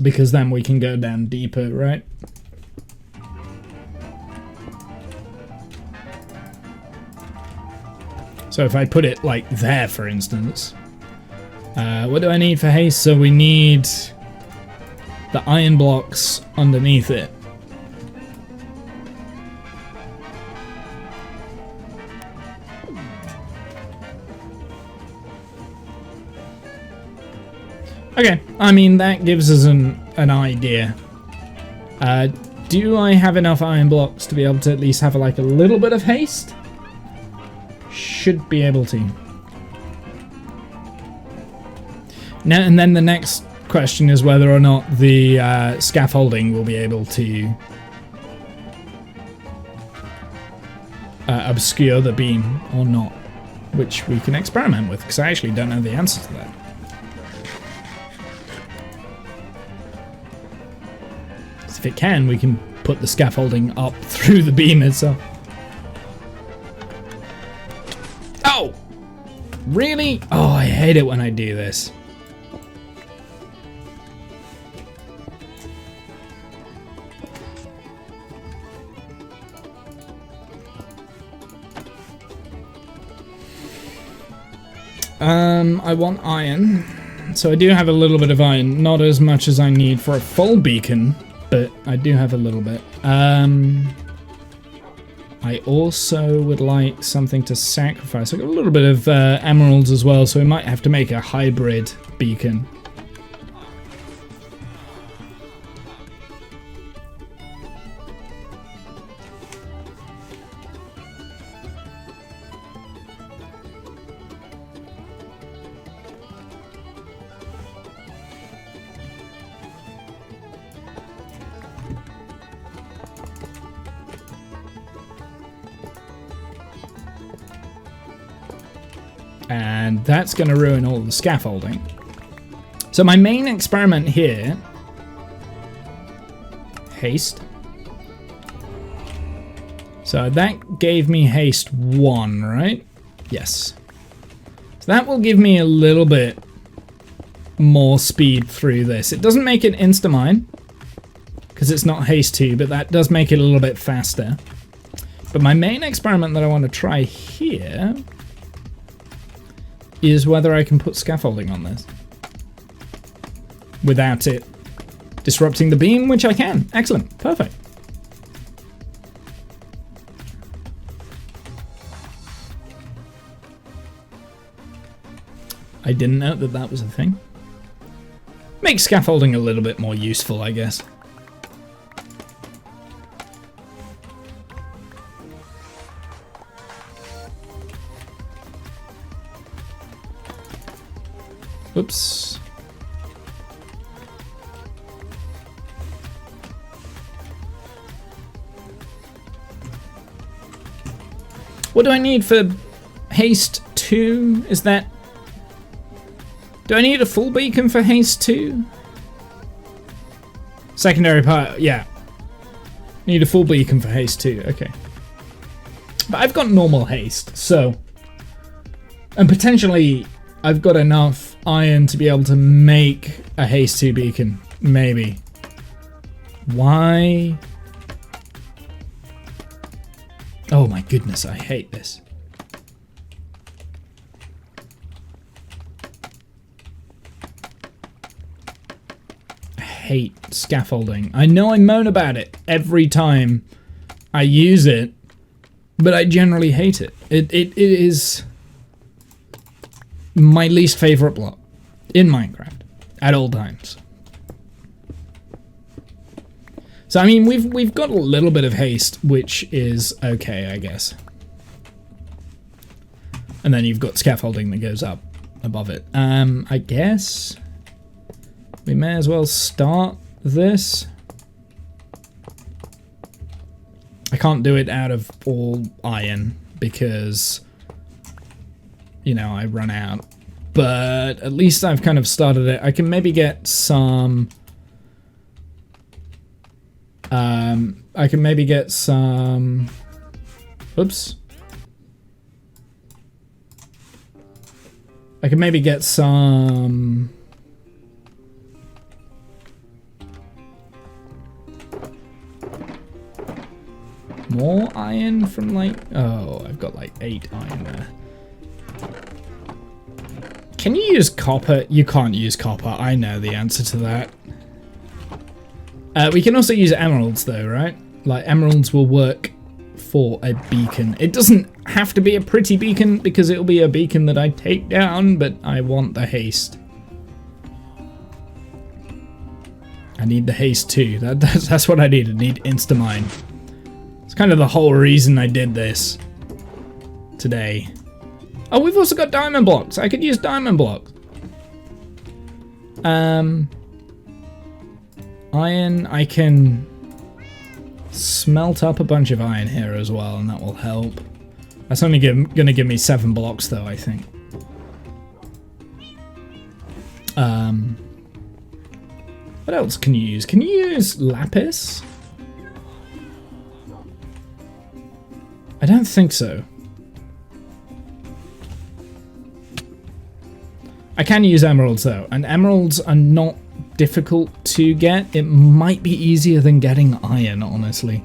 because then we can go down deeper, right? So if I put it like there, for instance, what do I need for haste? So we need the iron blocks underneath it. Okay, I mean, that gives us an idea. Do I have enough iron blocks to be able to at least have like a little bit of haste? Should be able to. Now, and then the next question is whether or not the scaffolding will be able to obscure the beam or not, which we can experiment with, because I actually don't know the answer to that. So if it can, we can put the scaffolding up through the beam itself. Oh! Really? Oh, I hate it when I do this. I want iron. So I do have a little bit of iron. Not as much as I need for a full beacon, but I do have a little bit. I also would like something to sacrifice. I've got a little bit of emeralds as well, so we might have to make a hybrid beacon. And that's going to ruin all the scaffolding. So my main experiment here... Haste. So that gave me haste 1, right? Yes. So that will give me a little bit more speed through this. It doesn't make it insta-mine, because it's not haste 2, but that does make it a little bit faster. But my main experiment that I want to try here... is whether I can put scaffolding on this without it disrupting the beam, which I can. Excellent. Perfect. I didn't know that that was a thing. Makes scaffolding a little bit more useful, I guess. Oops. What do I need for haste 2? Is that... Do I need a full beacon for haste 2? Secondary part, yeah. Need a full beacon for haste 2, okay. But I've got normal haste, so... And potentially, I've got enough iron to be able to make a haste 2 beacon. Maybe. Why? Oh my goodness, I hate this. I hate scaffolding. I know I moan about it every time I use it, but I generally hate it. It is my least favorite block in Minecraft at all times. So I mean, we've got a little bit of haste, which is okay, I guess. And then you've got scaffolding that goes up above it. I guess we may as well start this. I can't do it out of all iron because, you know, I run out. But at least I've kind of started it. I can maybe get some... I can maybe get some... Oops. I can maybe get some... more iron from like... Oh, I've got like 8 iron there. Can you use copper? You can't use copper. I know the answer to that. We can also use emeralds though, right? Like emeralds will work for a beacon. It doesn't have to be a pretty beacon because it'll be a beacon that I take down, but I want the haste. I need the haste too. That's what I need. I need Instamine. It's kind of the whole reason I did this today. Oh, we've also got diamond blocks. I could use diamond blocks. Iron, I can smelt up a bunch of iron here as well, and that will help. That's only gonna give me 7 blocks though, I think. What else can you use? Can you use lapis? I don't think so. I can use emeralds though, and emeralds are not difficult to get. It might be easier than getting iron, honestly.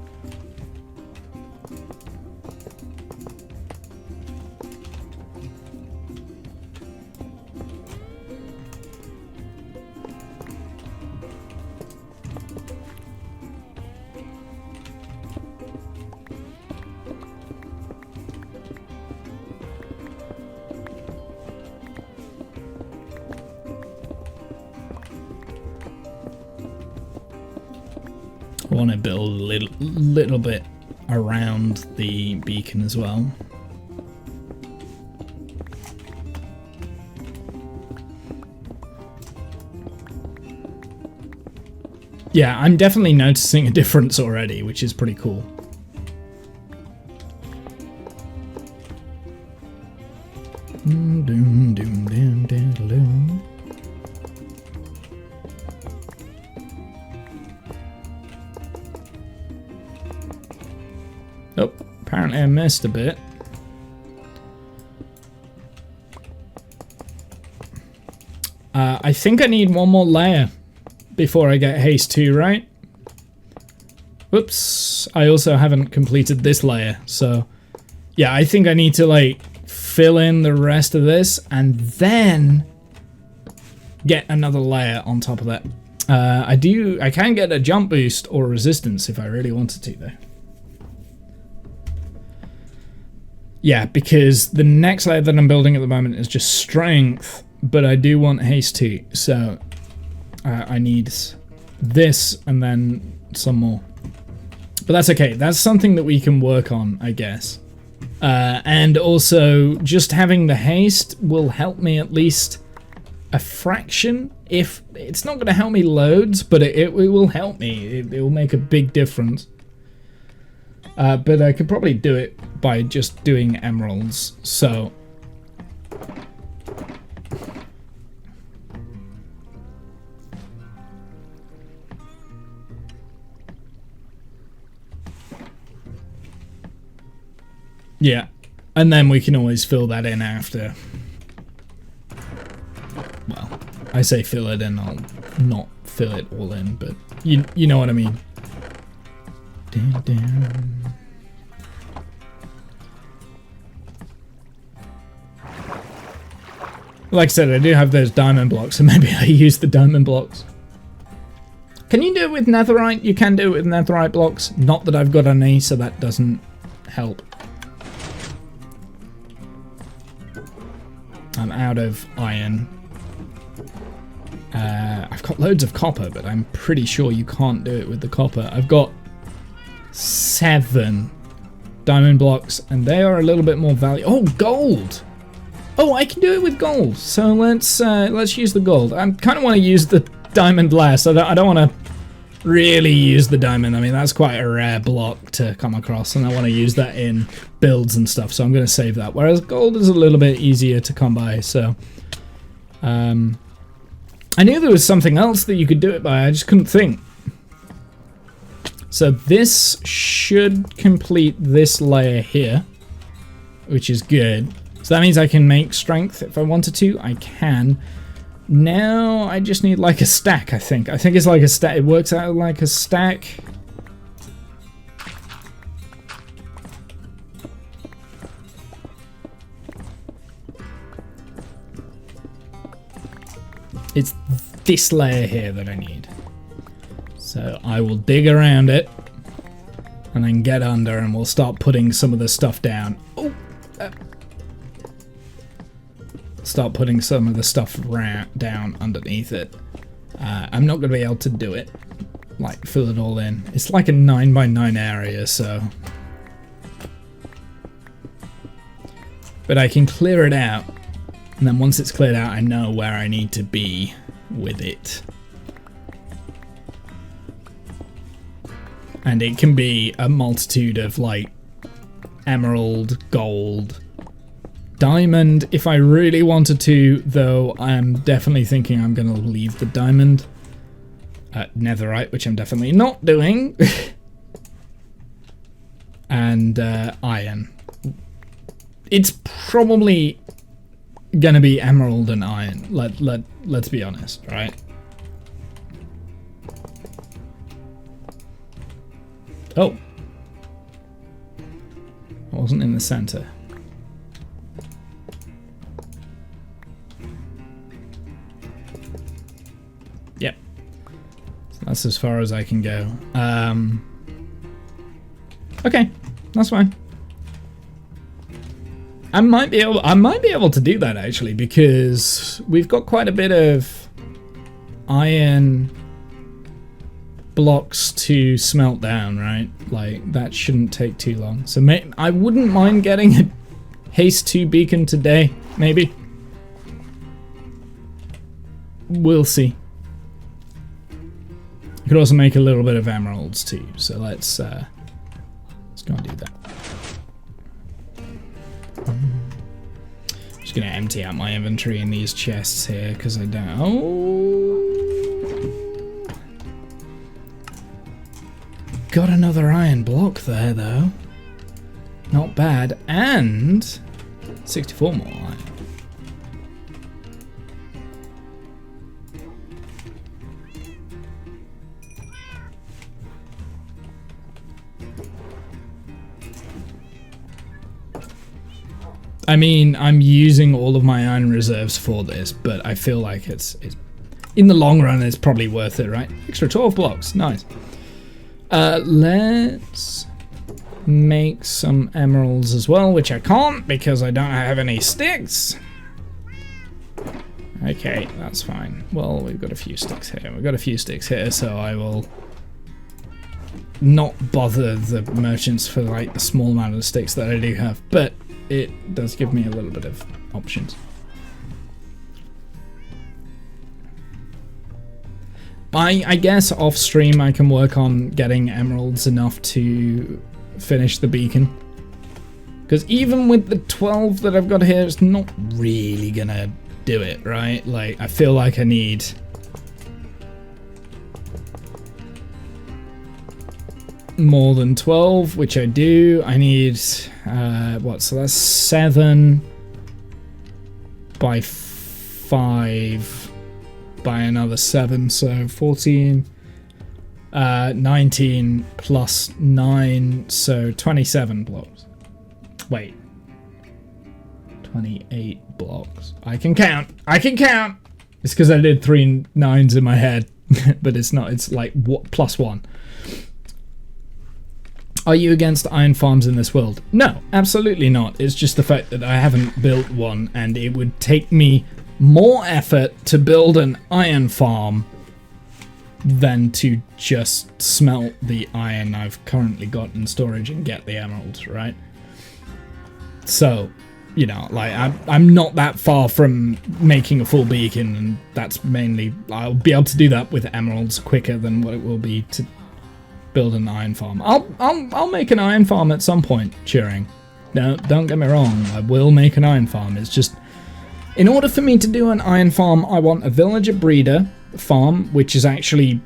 I want to build a little bit around the beacon as well. Yeah, I'm definitely noticing a difference already, which is pretty cool. Oh, apparently I missed a bit. I think I need one more layer before I get haste 2, right? Whoops, I also haven't completed this layer, so yeah, I think I need to like fill in the rest of this and then get another layer on top of that. I can get a jump boost or resistance if I really wanted to though. Yeah, because the next layer that I'm building at the moment is just strength, but I do want haste 2, so I need this and then some more. But that's okay, that's something that we can work on, I guess. And also, just having the haste will help me at least a fraction. If it's not going to help me loads, but it will help me. It will make a big difference. But I could probably do it by just doing emeralds, so... Yeah, and then we can always fill that in after. I say fill it in, I'll not fill it all in, but you know what I mean. Dun, dun. Like I said, I do have those diamond blocks, so maybe I use the diamond blocks. Can you do it with netherite? You can do it with netherite blocks. Not that I've got any, so that doesn't help. I'm out of iron. I've got loads of copper, but I'm pretty sure you can't do it with the copper. I've got 7 diamond blocks, and they are a little bit more valuable. Oh, gold! Oh, I can do it with gold. So let's use the gold. I kind of want to use the diamond less. I don't want to really use the diamond. I mean, that's quite a rare block to come across, and I want to use that in builds and stuff. So I'm going to save that. Whereas gold is a little bit easier to come by. So I knew there was something else that you could do it by. I just couldn't think. So this should complete this layer here, which is good. So that means I can make strength if I wanted to. I can. Now I just need like a stack, I think. I think it's like a stack. It works out like a stack. It's this layer here that I need. So I will dig around it and then get under, and we'll start putting some of the stuff down. Oh! Start putting some of the stuff down underneath it. I'm not going to be able to do it, like fill it all in. It's like a 9x9 area, so. But I can clear it out, and then once it's cleared out, I know where I need to be with it. And it can be a multitude of like emerald, gold, diamond if I really wanted to, though I'm definitely thinking I'm going to leave the diamond. Netherite, which I'm definitely not doing. And iron. It's probably going to be emerald and iron. Let's be honest, right? Oh. I wasn't in the center. Yep. So that's as far as I can go. Okay, that's fine. I might be able to do that actually, because we've got quite a bit of iron blocks to smelt down, right? Like that shouldn't take too long. So I wouldn't mind getting a haste 2 beacon today, maybe. We'll see. You could also make a little bit of emeralds too, so let's go and do that. Just gonna empty out my inventory in these chests here because I don't. Oh, got another iron block there though. Not bad, and 64 more iron. I mean, I'm using all of my iron reserves for this, but I feel like it's in the long run, it's probably worth it, right? Extra 12 blocks, nice. Let's make some emeralds as well, which I can't because I don't have any sticks. Okay, that's fine. Well, we've got a few sticks here. We've got a few sticks here, so I will not bother the merchants for like the small amount of sticks that I do have, but it does give me a little bit of options. I guess off stream I can work on getting emeralds enough to finish the beacon. Because even with the 12 that I've got here, it's not really gonna do it, right? Like, I feel like I need more than 12, which I do. I need, what, so that's 7 by 5 by another 7, so 14, 19 plus 9, so 27 blocks. Wait. 28 blocks. I can count. I can count! It's because I did 3 9s in my head, but it's not. It's like plus 1. Are you against iron farms in this world? No, absolutely not. It's just the fact that I haven't built one, and it would take me more effort to build an iron farm than to just smelt the iron I've currently got in storage and get the emeralds, right? So, you know, like, I'm not that far from making a full beacon, and that's mainly, I'll be able to do that with emeralds quicker than what it will be to build an iron farm. I'll make an iron farm at some point, Turing. No, don't get me wrong, I will make an iron farm. It's just, in order for me to do an iron farm, I want a villager breeder farm, which is actually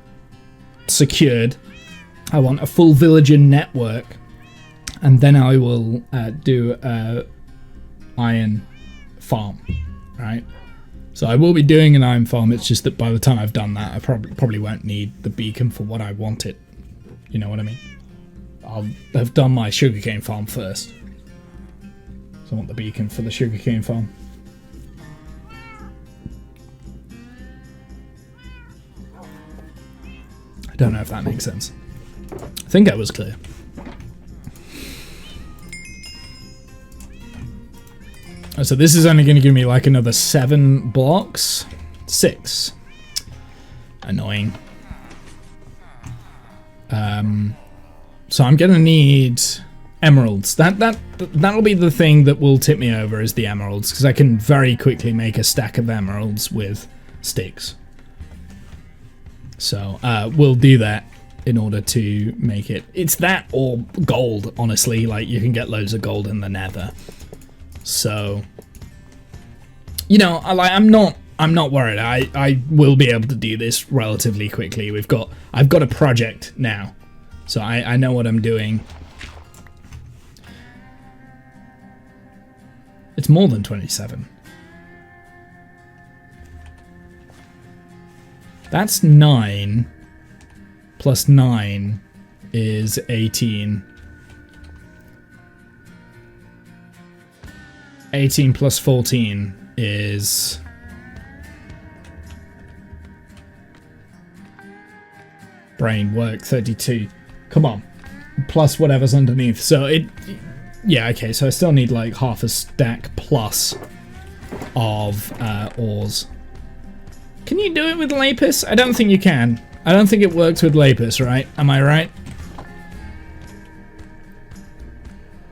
secured. I want a full villager network, and then I will do a iron farm, right? So I will be doing an iron farm. It's just that by the time I've done that, I probably won't need the beacon for what I want it. You know what I mean? I'll have done my sugarcane farm first. So I want the beacon for the sugarcane farm. I don't know if that makes sense. I think I was clear. So this is only going to give me like another 7 blocks. 6. Annoying. So I'm going to need emeralds. That'll be the thing that will tip me over, is the emeralds, because I can very quickly make a stack of emeralds with sticks. So we'll do that in order to make it. It's that or gold, honestly. Like, you can get loads of gold in the nether. So, you know, I'm not worried. I will be able to do this relatively quickly. I've got a project now, so I know what I'm doing. It's more than 27. That's 9 plus 9 is 18. 18 plus 14 is... brain work, 32. Come on. Plus whatever's underneath. So it... yeah, okay, so I still need like half a stack plus of ores. Can you do it with lapis? I don't think you can. I don't think it works with lapis, right? Am I right?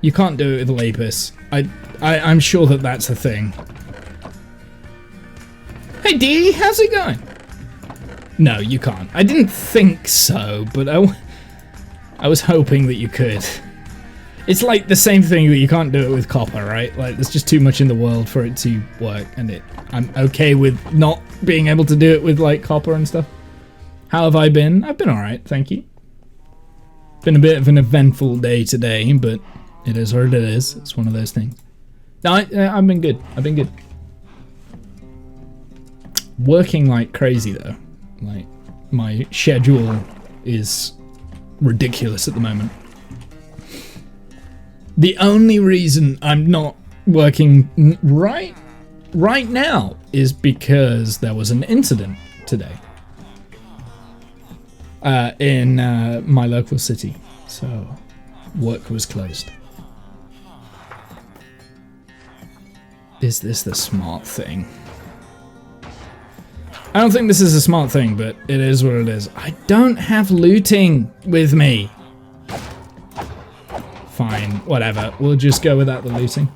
You can't do it with lapis. I'm sure that that's a thing. Hey D, how's it going? No, you can't. I didn't think so, but I was hoping that you could. It's like the same thing that you can't do it with copper, right? Like, there's just too much in the world for it to work, and I'm okay with not being able to do it with, like, copper and stuff. How have I been? I've been alright, thank you. Been a bit of an eventful day today, but it is what it is. It's one of those things. No, I've been good. I've been good. Working like crazy, though. Like, my schedule is ridiculous at the moment. The only reason I'm not working right now is because there was an incident today in my local city, so work was closed. Is this the smart thing? I don't think this is a smart thing, but it is what it is. I don't have looting with me. Fine, whatever. We'll just go without the looting.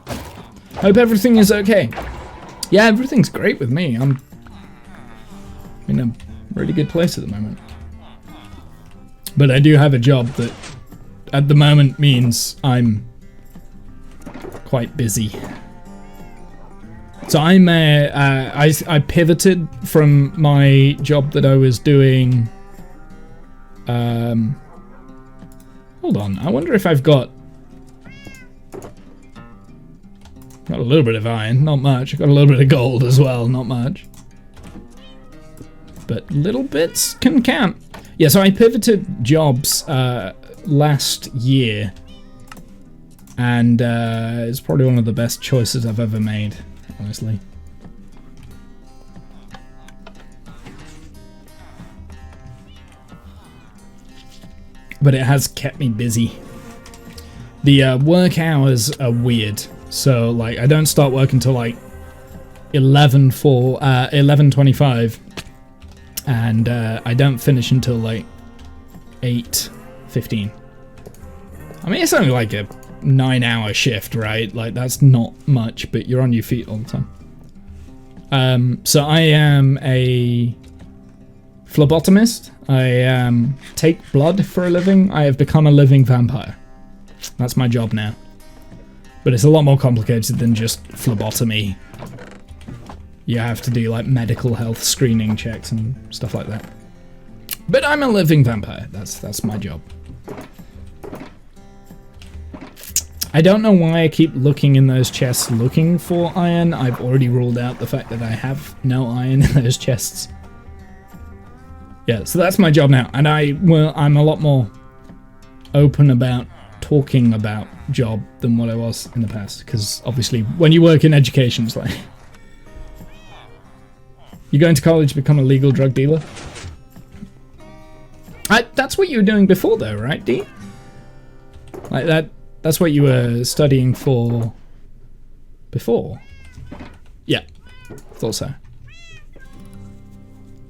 Hope everything is okay. Yeah, everything's great with me. I'm in a really good place at the moment. But I do have a job that at the moment means I'm quite busy. So I pivoted from my job that I was doing. Hold on, I wonder if I've got a little bit of iron, not much. I've got a little bit of gold as well, not much. but little bits can count. Yeah, so I pivoted jobs last year, and it's probably one of the best choices I've ever made, honestly. But it has kept me busy. The work hours are weird, so like I don't start work until like 11:25, and I don't finish until like 8:15. I mean, it's only like a 9-hour shift, right? Like that's not much, but you're on your feet all the time. So I am a phlebotomist. I take blood for a living. I have become a living vampire. That's my job now. But it's a lot more complicated than just phlebotomy. You have to do like medical health screening checks and stuff like that. But I'm a living vampire. That's my job. I don't know why I keep looking in those chests looking for iron. I've already ruled out the fact that I have no iron in those chests. Yeah, so that's my job now, and I'm a lot more open about talking about job than what I was in the past, because obviously when you work in education, it's like you're going to college to become a legal drug dealer. That's what you were doing before, though, right, D? Like that's what you were studying for before. Yeah, thought so.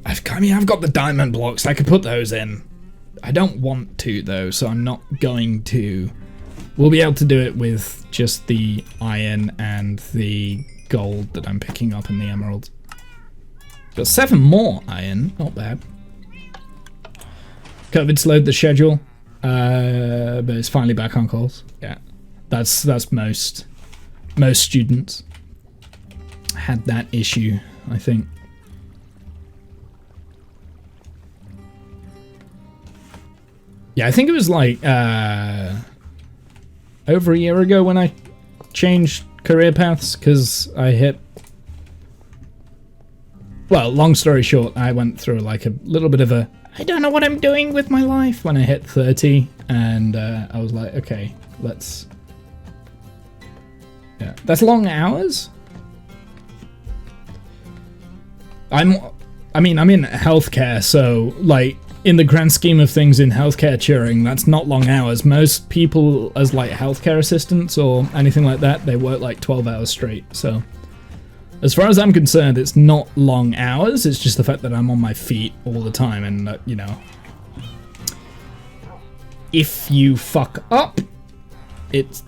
I've got the diamond blocks. I could put those in. I don't want to, though, so I'm not going to. We'll be able to do it with just the iron and the gold that I'm picking up in the emeralds. Got 7 more iron. Not bad. COVID slowed the schedule, but it's finally back on calls. Yeah, that's most students had that issue, I think. Yeah, I think it was like over a year ago when I changed career paths because I hit. Well, long story short, I went through like a little bit of a I don't know what I'm doing with my life when I hit 30, and I was like, okay, let's. Yeah, that's long hours. I'm in healthcare, so like. In the grand scheme of things in healthcare Turing, that's not long hours. Most people as like healthcare assistants or anything like that, they work like 12 hours straight. So as far as I'm concerned, it's not long hours. It's just the fact that I'm on my feet all the time. And, you know, if you fuck up, it's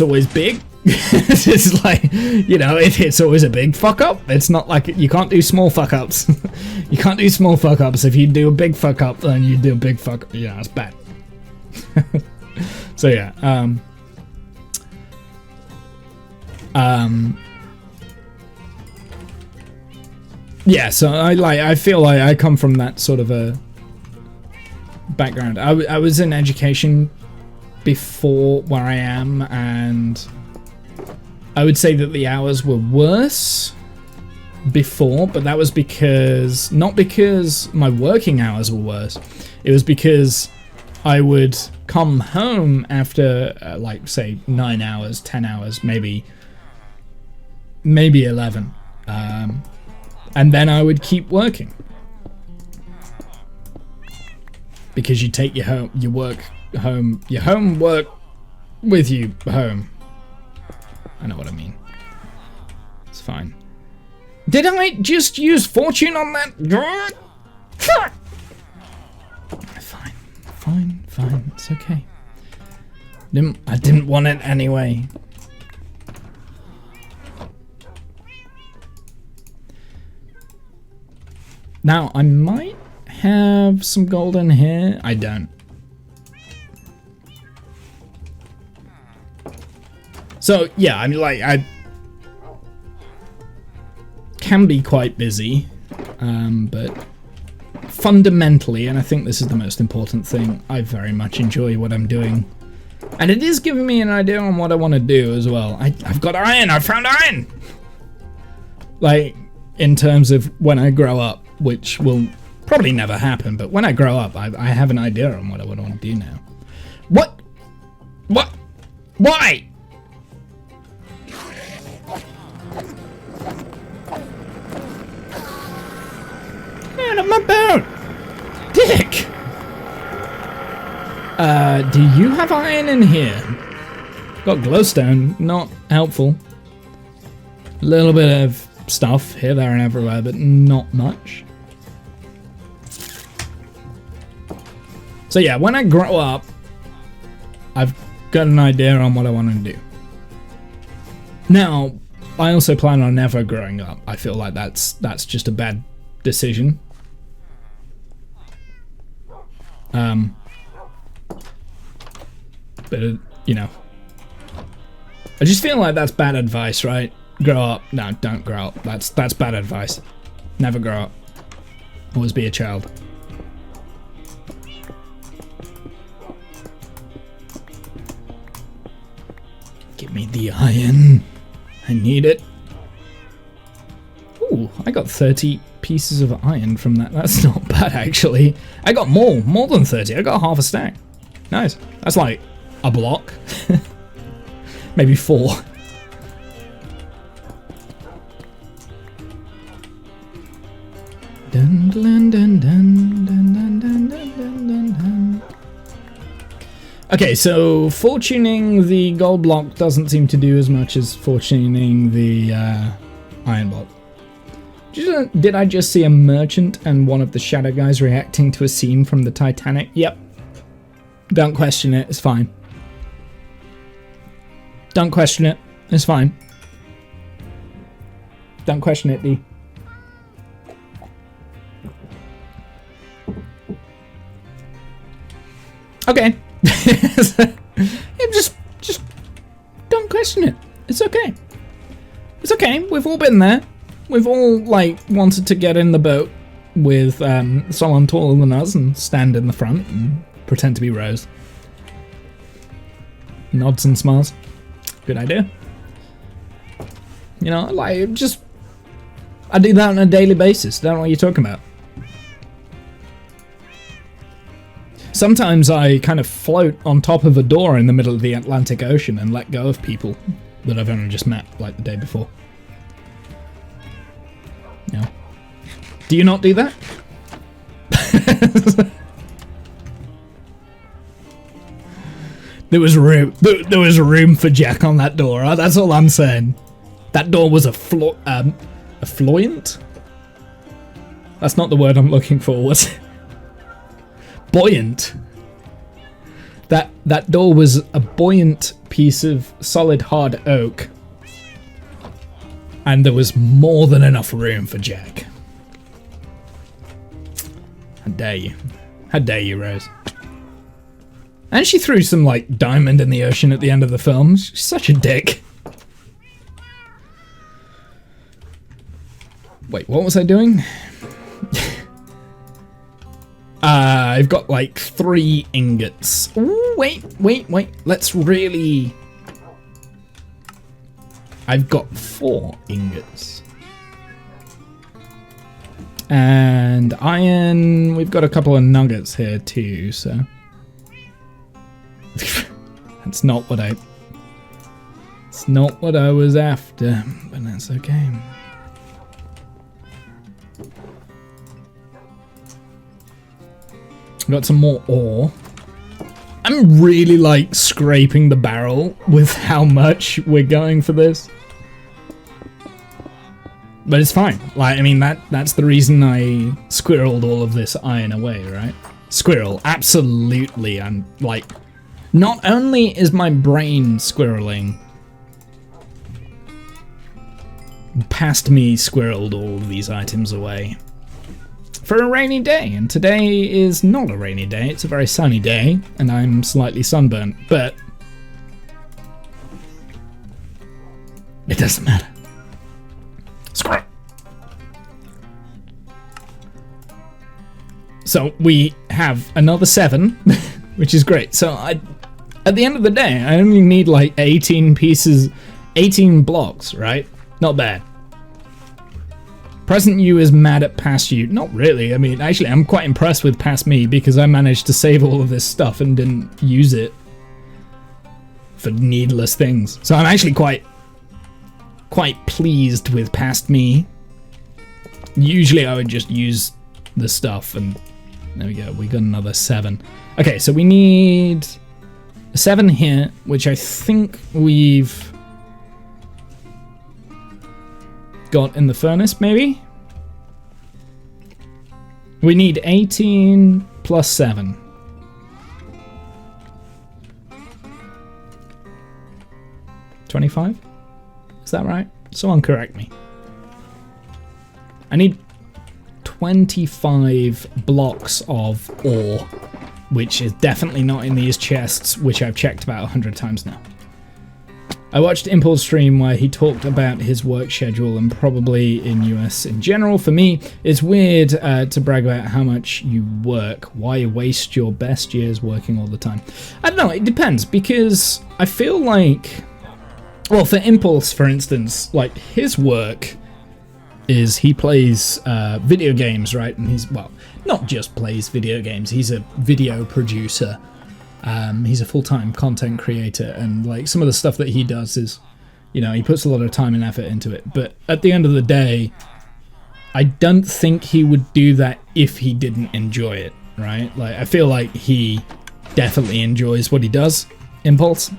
always big. It's like, you know, it's always a big fuck up. It's not like you can't do small fuck ups. You can't do small fuck ups. If you do a big fuck up, then you do a big fuck up. Yeah, it's bad. So yeah, yeah. So I feel like I come from that sort of a background. I was in education before where I am, and I would say that the hours were worse before, but that was because, not because my working hours were worse, it was because I would come home after, like, say, 9 hours, 10 hours, maybe 11, and then I would keep working. Because you take your homework with you home. I know what I mean. It's fine. Did I just use fortune on that? Fine. It's okay. I didn't want it anyway. Now, I might have some gold in here. I don't. So, yeah, I mean, like, I can be quite busy, but fundamentally, and I think this is the most important thing, I very much enjoy what I'm doing. And it is giving me an idea on what I want to do as well. I've got iron! I found iron! Like, in terms of when I grow up, which will probably never happen, but when I grow up, I have an idea on what I would want to do now. What? What? Why? Man, on my boat! Dick! Do you have iron in here? Got glowstone, not helpful. A little bit of stuff here, there, and everywhere, but not much. So yeah, when I grow up, I've got an idea on what I want to do. Now, I also plan on never growing up. I feel like that's just a bad decision. But you know, I just feel like that's bad advice, right? Grow up. No, don't grow up. That's bad advice. Never grow up. Always be a child. Give me the iron. I need it. Ooh, I got 30 pieces of iron from that. That's not bad, actually. I got more than 30. I got half a stack. Nice. That's like a block. Maybe 4. Dun, dun, dun, dun, dun, dun, dun, dun, dun, dun. Okay, so fortuning the gold block doesn't seem to do as much as fortuning the iron block. Did I just see a merchant and one of the shadow guys reacting to a scene from the Titanic? Yep. Don't question it, it's fine. Don't question it, it's fine. Don't question it, D. Okay. just don't question it. It's okay. It's okay. We've all been there. We've all like wanted to get in the boat with someone taller than us and stand in the front and pretend to be Rose. Nods and smiles. Good idea. You know, like I do that on a daily basis. Don't know what you're talking about. Sometimes I kind of float on top of a door in the middle of the Atlantic Ocean and let go of people that I've only just met, like the day before. No. Do you not do that? There was room. There was room for Jack on that door. Huh? That's all I'm saying. That door was a fluent? That's not the word I'm looking for. Was it? Buoyant. That door was a buoyant piece of solid hard oak, and there was more than enough room for Jack. How dare you? How dare you, Rose? And she threw some like diamond in the ocean at the end of the film. She's such a dick. Wait, what was I doing? I've got like 3 ingots. Ooh, wait. Let's really... I've got 4 ingots. And iron... We've got a couple of nuggets here too, so... That's not what I... It's not what I was after, but that's okay. Got some more ore. I'm really like scraping the barrel with how much we're going for this. But it's fine. Like, I mean, that's the reason I squirreled all of this iron away, right? Squirrel, absolutely. I'm like, not only is my brain squirreling, past me squirreled all of these items away. For a rainy day, and today is not a rainy day, it's a very sunny day, and I'm slightly sunburnt, but it doesn't matter. Screw it. So we have another 7, which is great. So at the end of the day, I only need like 18 pieces, 18 blocks, right? Not bad. Present you is mad at past you. Not really. I mean, actually, I'm quite impressed with past me because I managed to save all of this stuff and didn't use it for needless things. So I'm actually quite pleased with past me. Usually I would just use the stuff, and there we go. We got another 7. Okay, so we need 7 here, which I think we've got in the furnace, maybe? We need 18 plus 7. $25? Is that right? Someone correct me. I need 25 blocks of ore, which is definitely not in these chests, which I've checked about 100 times now. I watched Impul's stream where he talked about his work schedule, and probably in US in general. For me, it's weird to brag about how much you work. Why waste your best years working all the time? I don't know, it depends, because I feel like, well, for Impulse, for instance, like his work is he plays video games, right? And he's, well, not just plays video games, he's a video producer. He's a full-time content creator, and like some of the stuff that he does is, you know, he puts a lot of time and effort into it. But at the end of the day, I don't think he would do that if he didn't enjoy it, right? Like, I feel like he definitely enjoys what he does, Impulse.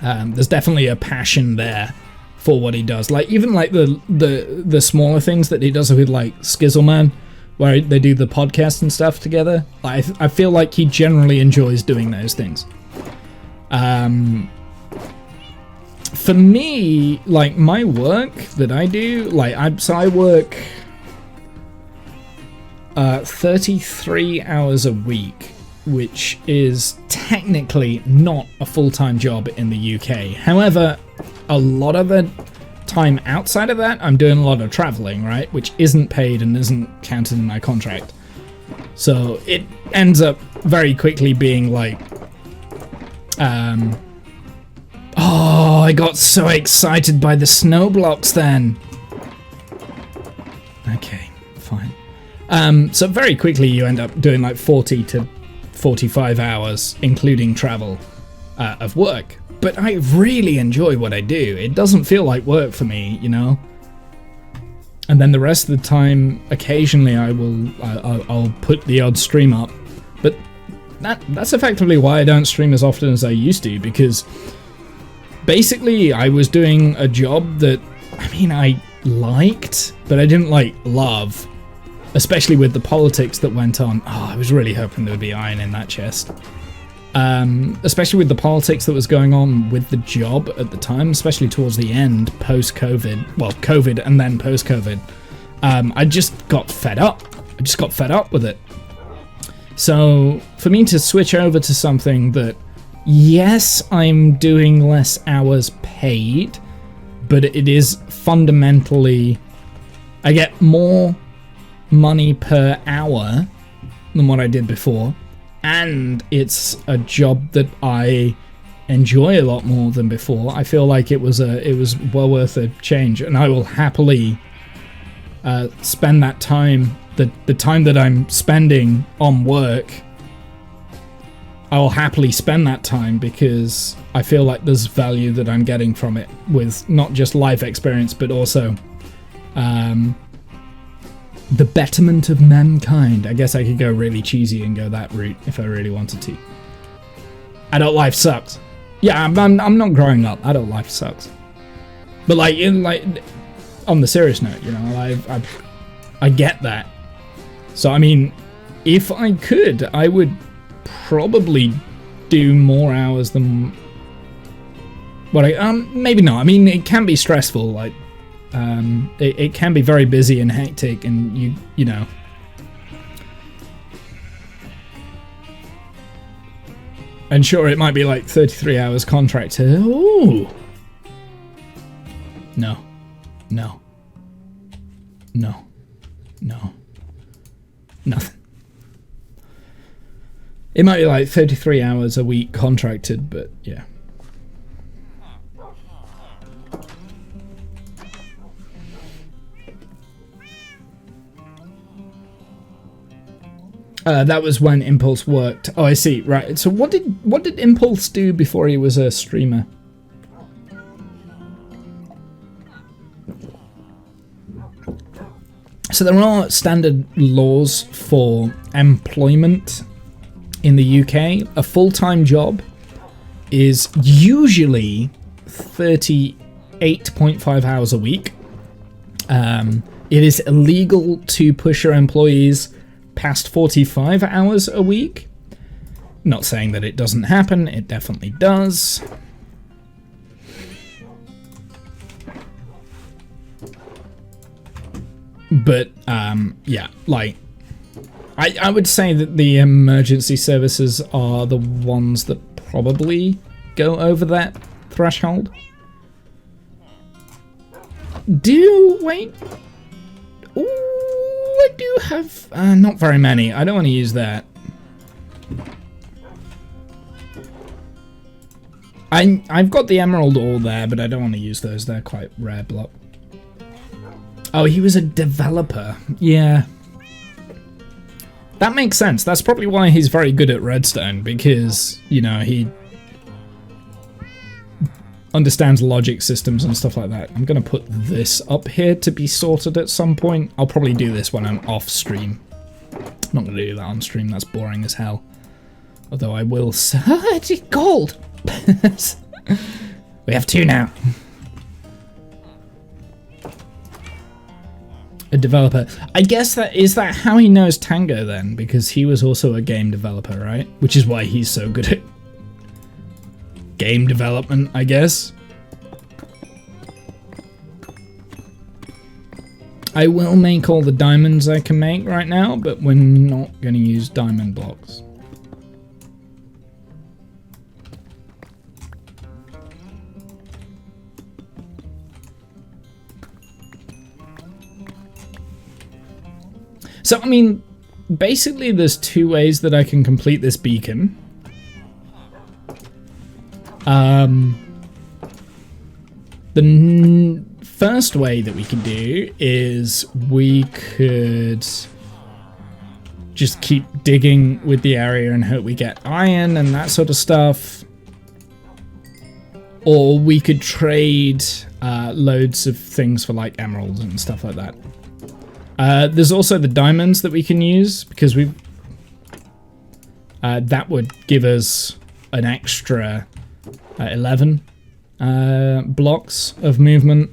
There's definitely a passion there for what he does. Like, even like the smaller things that he does with like Skizzleman, where they do the podcast and stuff together. I feel like he generally enjoys doing those things. For me, like my work that I do, like I work 33 hours a week, which is technically not a full-time job in the UK. However, a lot of the time outside of that, I'm doing a lot of traveling, right, which isn't paid and isn't counted in my contract. So it ends up very quickly being like, oh, I got so excited by the snow blocks then. Okay, fine. So very quickly you end up doing like 40 to 45 hours, including travel, of work. But I really enjoy what I do. It doesn't feel like work for me, you know? And then the rest of the time, occasionally I'll put the odd stream up. But that's effectively why I don't stream as often as I used to, because basically I was doing a job that, I mean, I liked, but I didn't like love. Especially with the politics that went on. Oh, I was really hoping there would be iron in that chest. Especially with the politics that was going on with the job at the time, especially towards the end, post-COVID. Well, COVID and then post-COVID. I just got fed up. I just got fed up with it. So, for me to switch over to something that, yes, I'm doing less hours paid, but it is fundamentally, I get more money per hour than what I did before. And it's a job that I enjoy a lot more than before. I feel like it was well worth a change, and I will happily spend that time, the time that I'm spending on work. I will happily spend that time because I feel like there's value that I'm getting from it, with not just life experience, but also the betterment of mankind. I guess I could go really cheesy and go that route if I really wanted to. Adult life sucks. Yeah, I'm not growing up. Adult life sucks. But like on the serious note, you know, I get that. So I mean, if I could, I would probably do more hours than what I maybe not. I mean, it can be stressful, like. It can be very busy and hectic, and you know. And sure, it might be like 33 hours contract here. Ooh. No. Nothing. It might be like 33 hours a week contracted, but yeah. That was when Impulse worked. Oh, I see. Right. So what did Impulse do before he was a streamer? So there are standard laws for employment in the UK. A full-time job is usually 38.5 hours a week. It is illegal to push your employees past 45 hours a week. Not saying that it doesn't happen, it definitely does. But, yeah, like, I would say that the emergency services are the ones that probably go over that threshold. Wait. Ooh, I do have, not very many. I don't want to use that. I've got the emerald ore there, but I don't want to use those. They're quite rare block. Oh, he was a developer. Yeah. That makes sense. That's probably why he's very good at redstone, because, you know, he understands logic systems and stuff like that. I'm going to put this up here to be sorted at some point. I'll probably do this when I'm off stream. I'm not going to do that on stream. That's boring as hell. Although I will say... it's gold! We have 2 now. A developer. I guess is that how he knows Tango then? Because he was also a game developer, right? Which is why he's so good at game development, I guess. I will make all the diamonds I can make right now, but we're not going to use diamond blocks. So, I mean, basically there's 2 ways that I can complete this beacon. The first way that we could do is we could just keep digging with the area and hope we get iron and that sort of stuff. Or we could trade loads of things for like emeralds and stuff like that. There's also the diamonds that we can use, because we've... that would give us an extra 11 blocks of movement.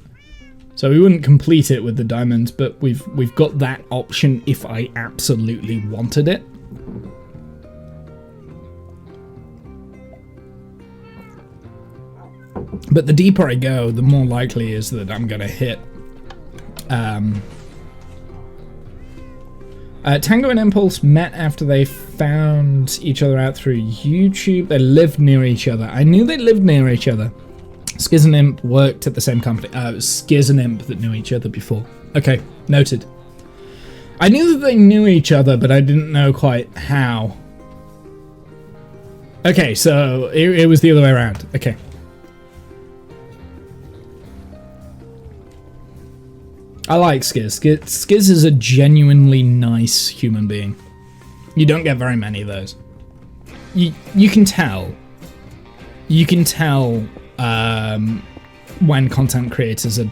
So we wouldn't complete it with the diamonds, but we've got that option if I absolutely wanted it. But the deeper I go, the more likely is that I'm going to hit... Tango and Impulse met after they found each other out through YouTube. They lived near each other. I knew they lived near each other. Skiz and Imp worked at the same company. It was Skiz and Imp that knew each other before. Okay, noted. I knew that they knew each other, but I didn't know quite how. Okay, so it was the other way around. Okay. I like Skiz. Skiz is a genuinely nice human being. You don't get very many of those. You can tell. You can tell when content creators are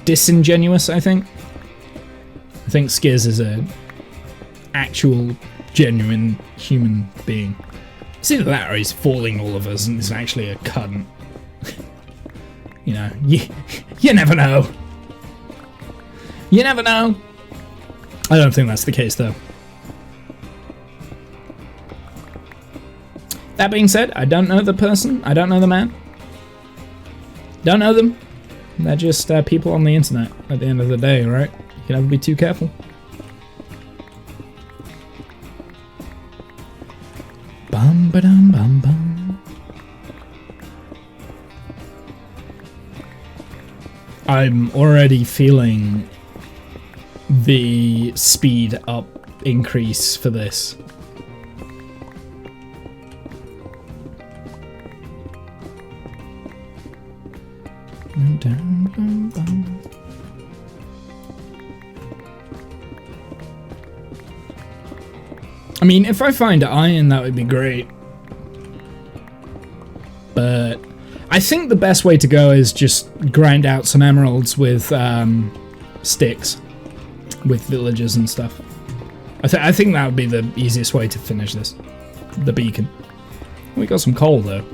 disingenuous, I think. I think Skiz is a actual, genuine human being. It's either that or he's fooling all of us and is actually a cunt. You know, you never know. You never know. I don't think that's the case, though. That being said, I don't know the person. I don't know the man. Don't know them. They're just people on the internet at the end of the day, right? You can never be too careful. Bum ba dum bum bum. I'm already feeling the speed up increase for this. mean, if I find iron, that would be great. But I think the best way to go is just grind out some emeralds with sticks, with villagers and stuff. I think that would be the easiest way to finish this. The beacon. We got some coal though.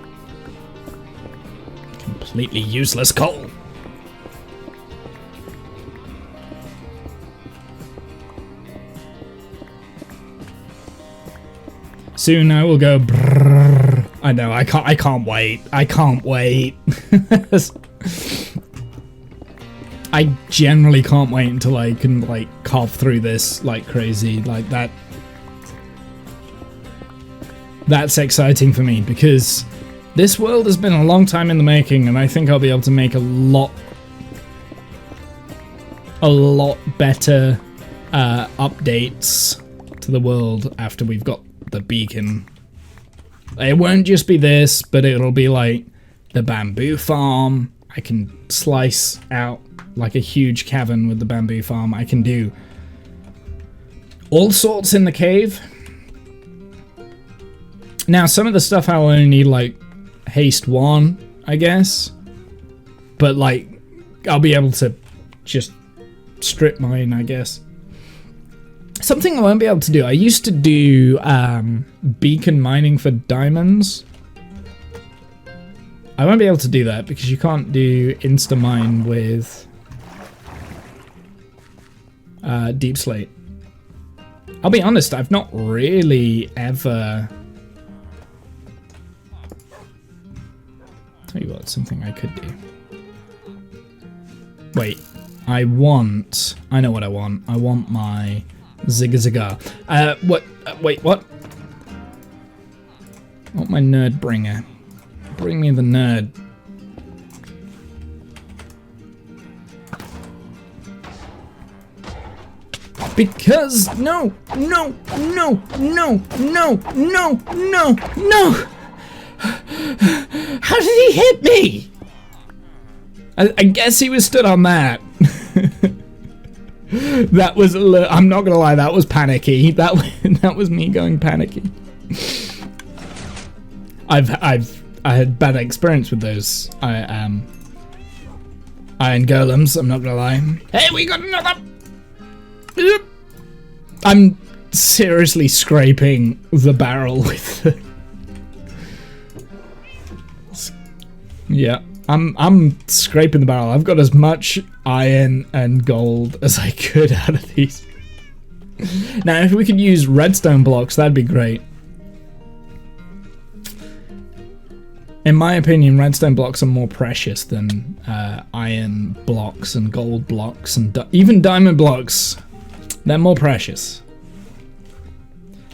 Completely useless coal. Soon I will go brrrr. I know, I can't wait. I can't wait. I generally can't wait until I can like carve through this like crazy, like that. That's exciting for me because this world has been a long time in the making, and I think I'll be able to make a lot better updates to the world after we've got the beacon. It won't just be this, but it'll be like the bamboo farm. I can slice out like a huge cavern with the bamboo farm. I can do all sorts in the cave. Now, some of the stuff I'll only need like haste 1, I guess. But like, I'll be able to just strip mine, I guess. Something I won't be able to do. I used to do beacon mining for diamonds. I won't be able to do that because you can't do insta-mine with deep slate. I'll be honest, I've not really ever... Tell you what, something I could do. Wait, I know what I want. I want my Zigga-Zigga. Wait, what? I want my nerd bringer. Bring me the nerd. Because no. How did he hit me? I guess he was stood on that. That was I'm not gonna lie, that was panicky. That was me going panicky. I had bad experience with those iron golems, I'm not gonna lie. Hey, we got another! I'm seriously scraping the barrel with the... Yeah, I'm scraping the barrel. I've got as much iron and gold as I could out of these. Now, if we could use redstone blocks, that'd be great. In my opinion, redstone blocks are more precious than iron blocks and gold blocks and even diamond blocks. They're more precious.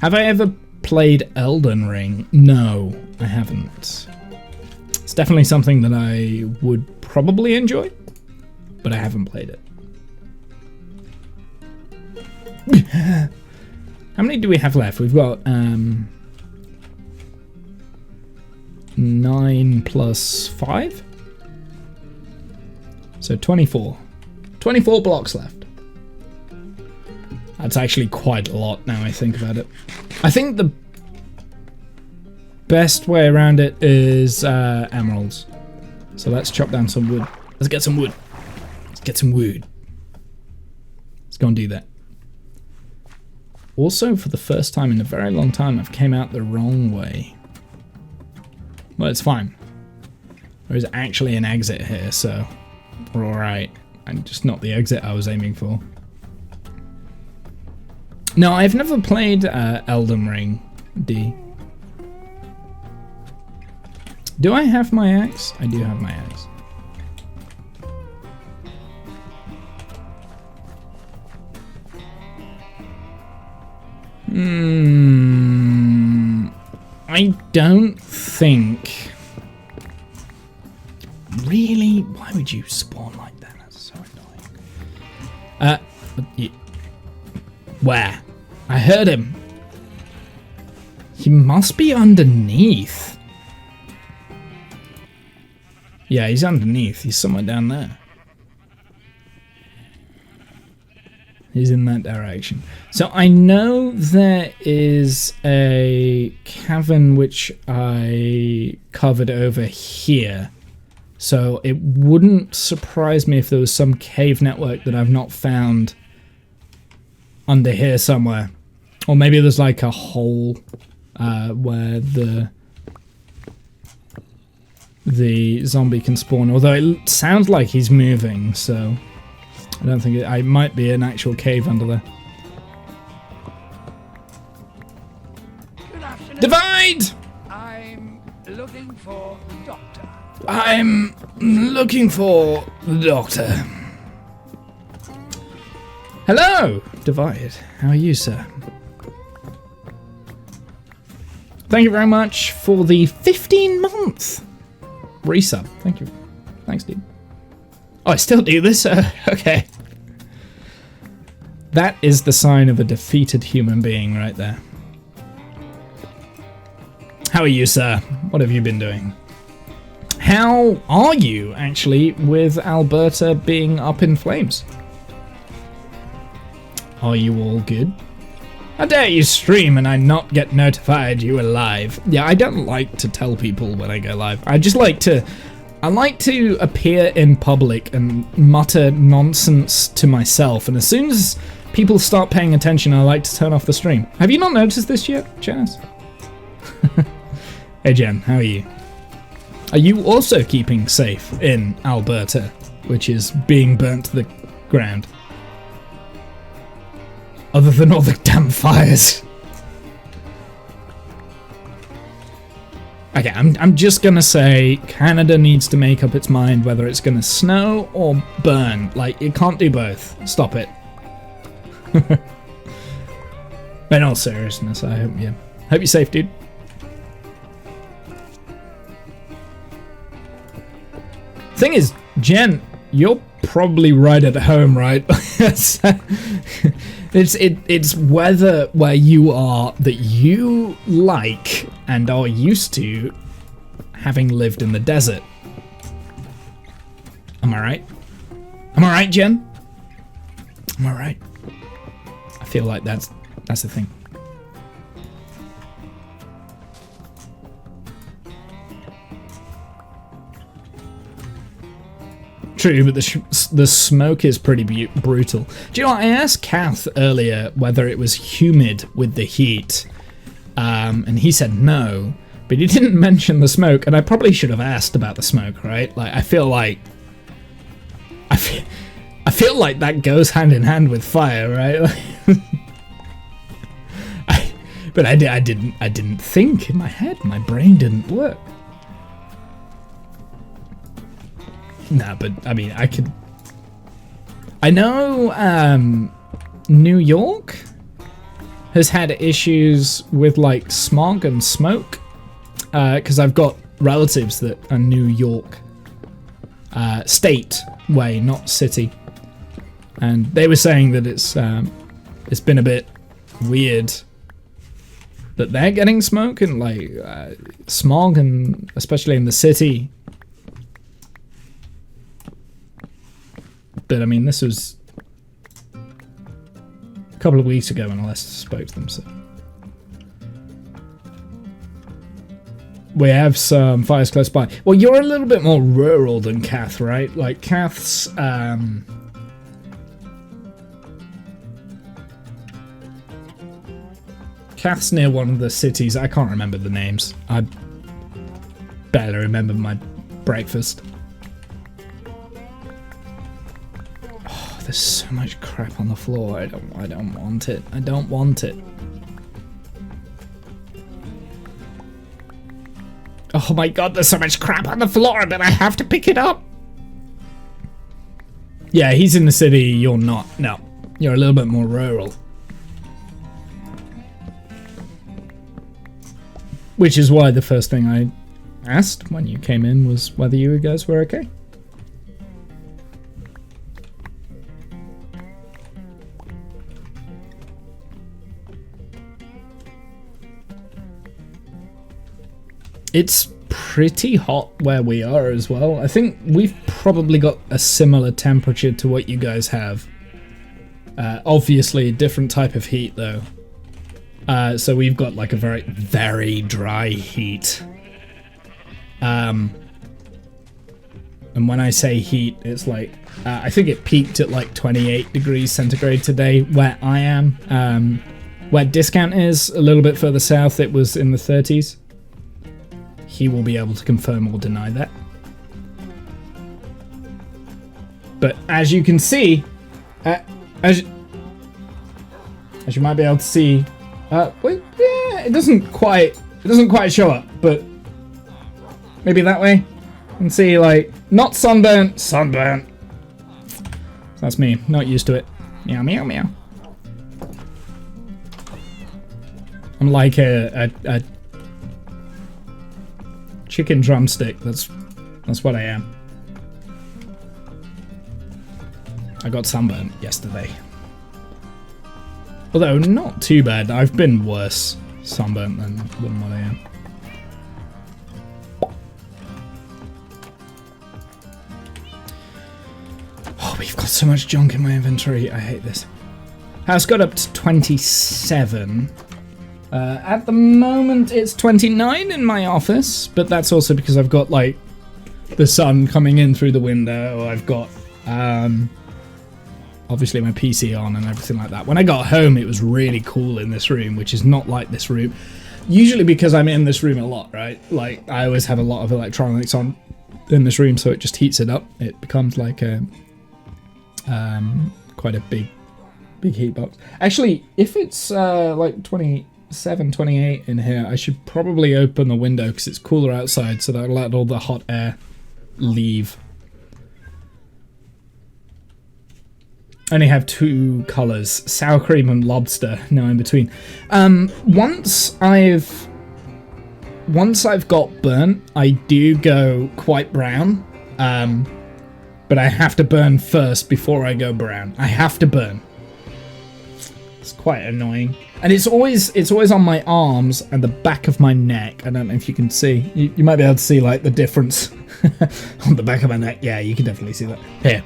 Have I ever played Elden Ring? No, I haven't. It's definitely something that I would probably enjoy, but I haven't played it. How many do we have left? We've got 9 plus 5? So 24. 24 blocks left. That's actually quite a lot now I think about it. I think the best way around it is emeralds. So let's chop down some wood. Let's get some wood. Let's get some wood. Let's go and do that. Also, for the first time in a very long time, I've came out the wrong way. Well, it's fine. There is actually an exit here, so we're alright. And just not the exit I was aiming for. No, I've never played Elden Ring, D. Do I have my axe? I do have my axe. I don't think... Really? Why would you spawn like that? That's so annoying. Where? I heard him. He must be underneath. Yeah, he's underneath. He's somewhere down there. He's in that direction. So I know there is a cavern which I covered over here. So it wouldn't surprise me if there was some cave network that I've not found under here somewhere. Or maybe there's like a hole where the zombie can spawn. Although it sounds like he's moving, so I don't think it might be an actual cave under there. Divide! I'm looking for the doctor. I'm looking for the doctor. Hello, Divide. How are you, sir? Thank you very much for the 15-month resub. Thank you. Thanks, dude. Oh, I still do this? Okay. That is the sign of a defeated human being right there. How are you, sir? What have you been doing? How are you, actually, with Alberta being up in flames? Are you all good? How dare you stream and I not get notified you are live? Yeah, I don't like to tell people when I go live. I like to appear in public and mutter nonsense to myself, and as soon as people start paying attention, I like to turn off the stream. Have you not noticed this yet, Janice? Hey Jen, how are you? Are you also keeping safe in Alberta, which is being burnt to the ground? Other than all the damn fires. Okay, I'm just gonna say Canada needs to make up its mind whether it's gonna snow or burn. Like, it can't do both. Stop it. In all seriousness, I hope you're safe, dude. Thing is, Jen, you're probably right at home, right? It's weather where you are that you like and are used to, having lived in the desert. Am I right? Am I right, Jen? Am I right? I feel like that's the thing. True, but the smoke is pretty brutal. Do you know what? I asked Kath earlier whether it was humid with the heat, and he said no, but he didn't mention the smoke, and I probably should have asked about the smoke, right? Like, I feel like that goes hand in hand with fire, right? But I didn't think in my head. My brain didn't work. Nah, but I mean, I know New York has had issues with like smog and smoke, because I've got relatives that are New York state way, not city, and they were saying that it's been a bit weird that they're getting smoke and like smog, and especially in the city. But I mean, this was a couple of weeks ago when I last spoke to them, so. We have some fires close by. Well, you're a little bit more rural than Kath, right? Like, Kath's, Kath's near one of the cities. I can't remember the names. I barely remember my breakfast. There's so much crap on the floor. I don't want it. I don't want it. Oh my god, there's so much crap on the floor that I have to pick it up. Yeah, he's in the city, you're not. No, you're a little bit more rural. Which is why the first thing I asked when you came in was whether you guys were okay. It's pretty hot where we are as well. I think we've probably got a similar temperature to what you guys have. Obviously, a different type of heat though. So we've got like a very, very dry heat. And when I say heat, it's like, I think it peaked at like 28 degrees centigrade today where I am. Where Discount is, a little bit further south, it was in the 30s. He will be able to confirm or deny that. But as you can see, as you might be able to see, well, yeah, it doesn't quite show up, but maybe that way. You can see like not sunburnt. That's me, not used to it. Meow meow meow. I'm like a chicken drumstick. That's what I am. I got sunburnt yesterday. Although not too bad. I've been worse sunburnt than what I am. Oh, we've got so much junk in my inventory. I hate this. House got up to 27. At the moment, it's 29 in my office, but that's also because I've got like the sun coming in through the window. I've got obviously my PC on and everything like that. When I got home, it was really cool in this room, which is not like this room. Usually because I'm in this room a lot, right? Like I always have a lot of electronics on in this room, so it just heats it up. It becomes like a quite a big heat box. Actually, if it's like 27, 28 in here, I should probably open the window because it's cooler outside, so that'll let all the hot air leave. I only have two colours, sour cream and lobster, no in between. Once I've got burnt, I do go quite brown, but I have to burn first before I go brown. I have to burn. It's quite annoying. And it's always on my arms and the back of my neck. I don't know if you can see. You might be able to see like the difference on the back of my neck. Yeah, you can definitely see that. Here.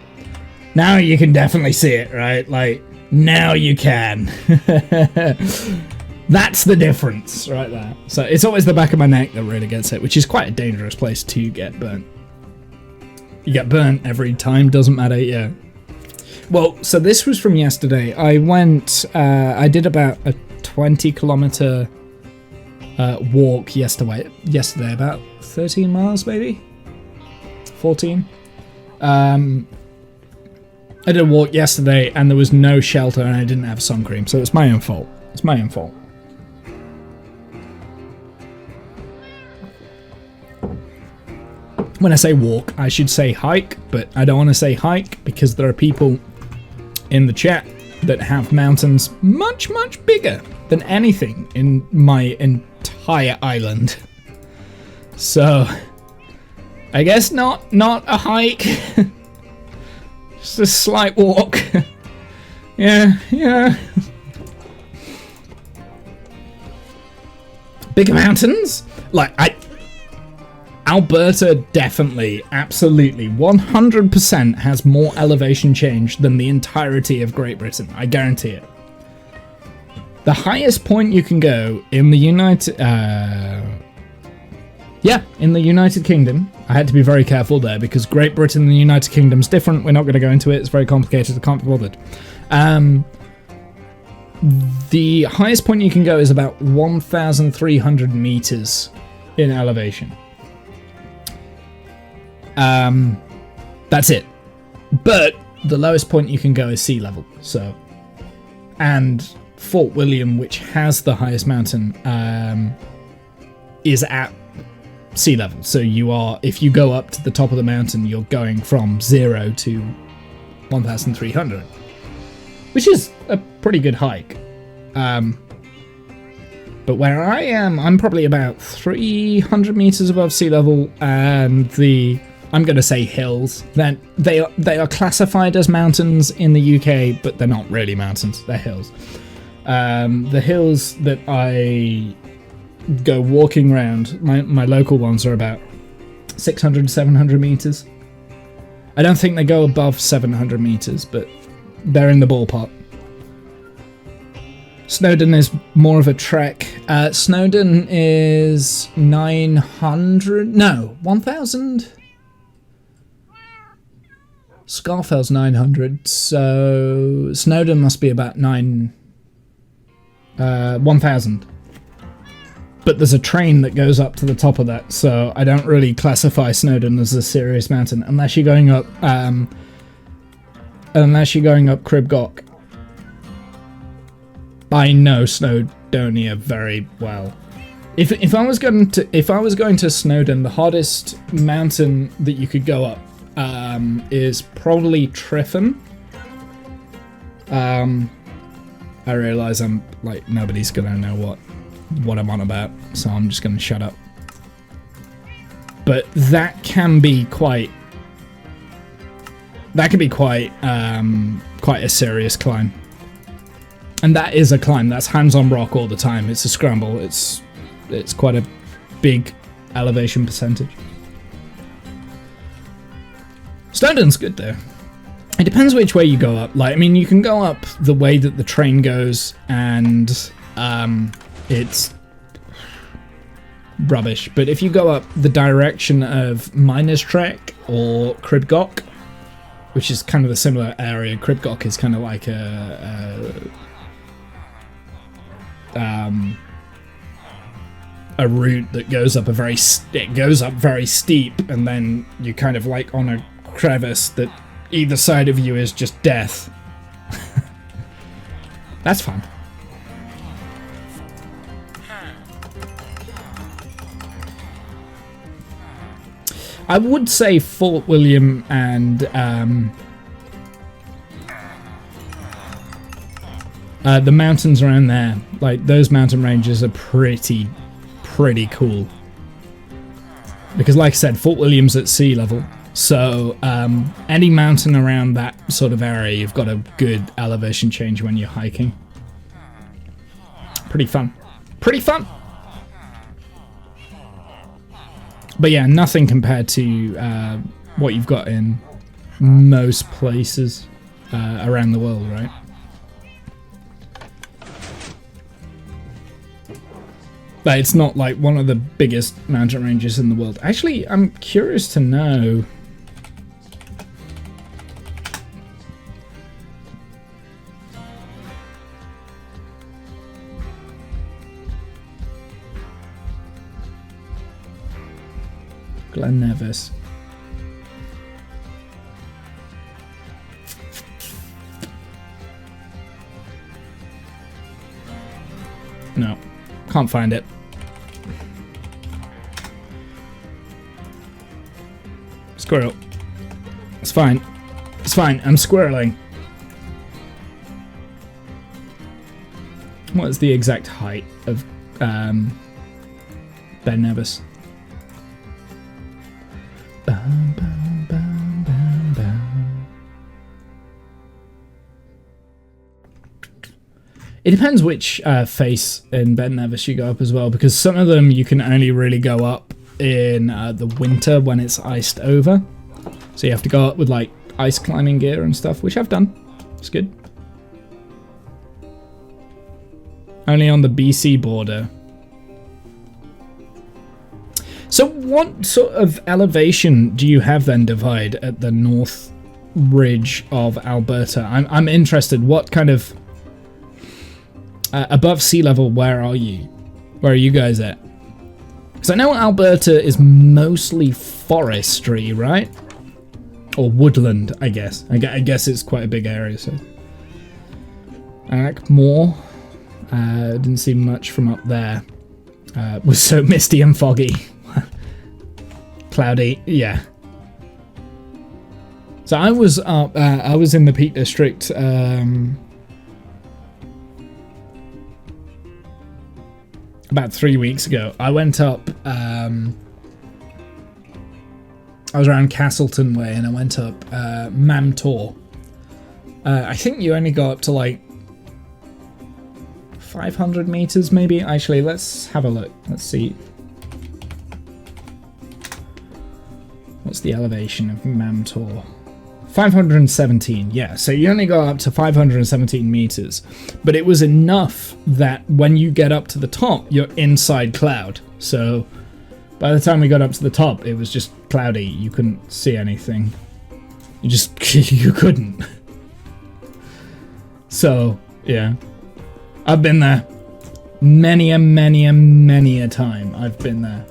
Now you can definitely see it, right? Like, now you can. That's the difference right there. So it's always the back of my neck that really gets it, which is quite a dangerous place to get burnt. You get burnt every time, doesn't matter, yeah. Well, so this was from yesterday. I went, I did about a 20-kilometer walk yesterday, about 13 miles maybe? 14? I did a walk yesterday and there was no shelter and I didn't have sun cream, so it's my own fault. It's my own fault. When I say walk, I should say hike, but I don't want to say hike because there are people in the chat that have mountains much, much bigger than anything in my entire island. So, I guess not a hike. Just a slight walk. Yeah. Bigger mountains? Like, Alberta definitely, absolutely, 100% has more elevation change than the entirety of Great Britain. I guarantee it. The highest point you can go in the United Kingdom. I had to be very careful there because Great Britain and the United Kingdom is different. We're not going to go into it. It's very complicated. I can't be bothered. The highest point you can go is about 1,300 meters in elevation. That's it. But the lowest point you can go is sea level. So, and Fort William, which has the highest mountain, is at sea level. So you are, if you go up to the top of the mountain, you're going from 0 to 1,300, which is a pretty good hike. But where I am, I'm probably about 300 meters above sea level, and I'm going to say hills. Then they are classified as mountains in the UK, but they're not really mountains. They're hills. The hills that I go walking around, my local ones are about 600, 700 meters. I don't think they go above 700 meters, but they're in the ballpark. Snowdon is more of a trek. Snowdon is 900. No, 1,000. Scarfell's 900. So Snowdon must be about 1,000. But there's a train that goes up to the top of that, so I don't really classify Snowdon as a serious mountain unless you're going up. Unless you're going up Crib Goch. I know Snowdonia very well. If I was going to Snowdon, the hardest mountain that you could go up is probably Tryfan. I realise I'm like nobody's gonna know what I'm on about, so I'm just gonna shut up. But that can be quite quite a serious climb. And that is a climb. That's hands-on rock all the time. It's a scramble. It's quite a big elevation percentage. Snowdon's good though. It depends which way you go up. Like, I mean, you can go up the way that the train goes, and it's rubbish. But if you go up the direction of Miner's Trek or Crib Goch, which is kind of a similar area, Crib Goch is kind of like a route that goes up very steep, and then you kind of like on a crevice that either side of you is just death. That's fun. I would say Fort William and the mountains around there, like those mountain ranges are pretty cool. Because like I said, Fort William's at sea level, so any mountain around that sort of area, you've got a good elevation change when you're hiking. Pretty fun. Pretty fun! But yeah, nothing compared to what you've got in most places around the world, right? But it's not like one of the biggest mountain ranges in the world. Actually, I'm curious to know. Glen Nevis. No, can't find it. Squirrel. It's fine. It's fine. I'm squirreling. What is the exact height of Ben Nevis? It depends which face in Ben Nevis you go up as well, because some of them you can only really go up in the winter when it's iced over. So you have to go up with like ice climbing gear and stuff, which I've done. It's good. Only on the BC border. So what sort of elevation do you have then, Divide, at the north ridge of Alberta? I'm interested. What kind of above sea level, where are you? Where are you guys at? Because I know Alberta is mostly forestry, right? Or woodland, I guess. I guess it's quite a big area, so. More. Didn't see much from up there. It was so misty and foggy. Cloudy, yeah. So I was up, I was in the Peak District, about 3 weeks ago. I went up, I was around Castleton Way, and I went up Mamtor. I think you only go up to like 500 meters maybe. Actually, let's have a look. Let's see. What's the elevation of Mamtor? 517, yeah. So you only go up to 517 meters. But it was enough that when you get up to the top, you're inside cloud. So by the time we got up to the top, it was just cloudy. You couldn't see anything. You couldn't. So, yeah. I've been there. Many a time I've been there.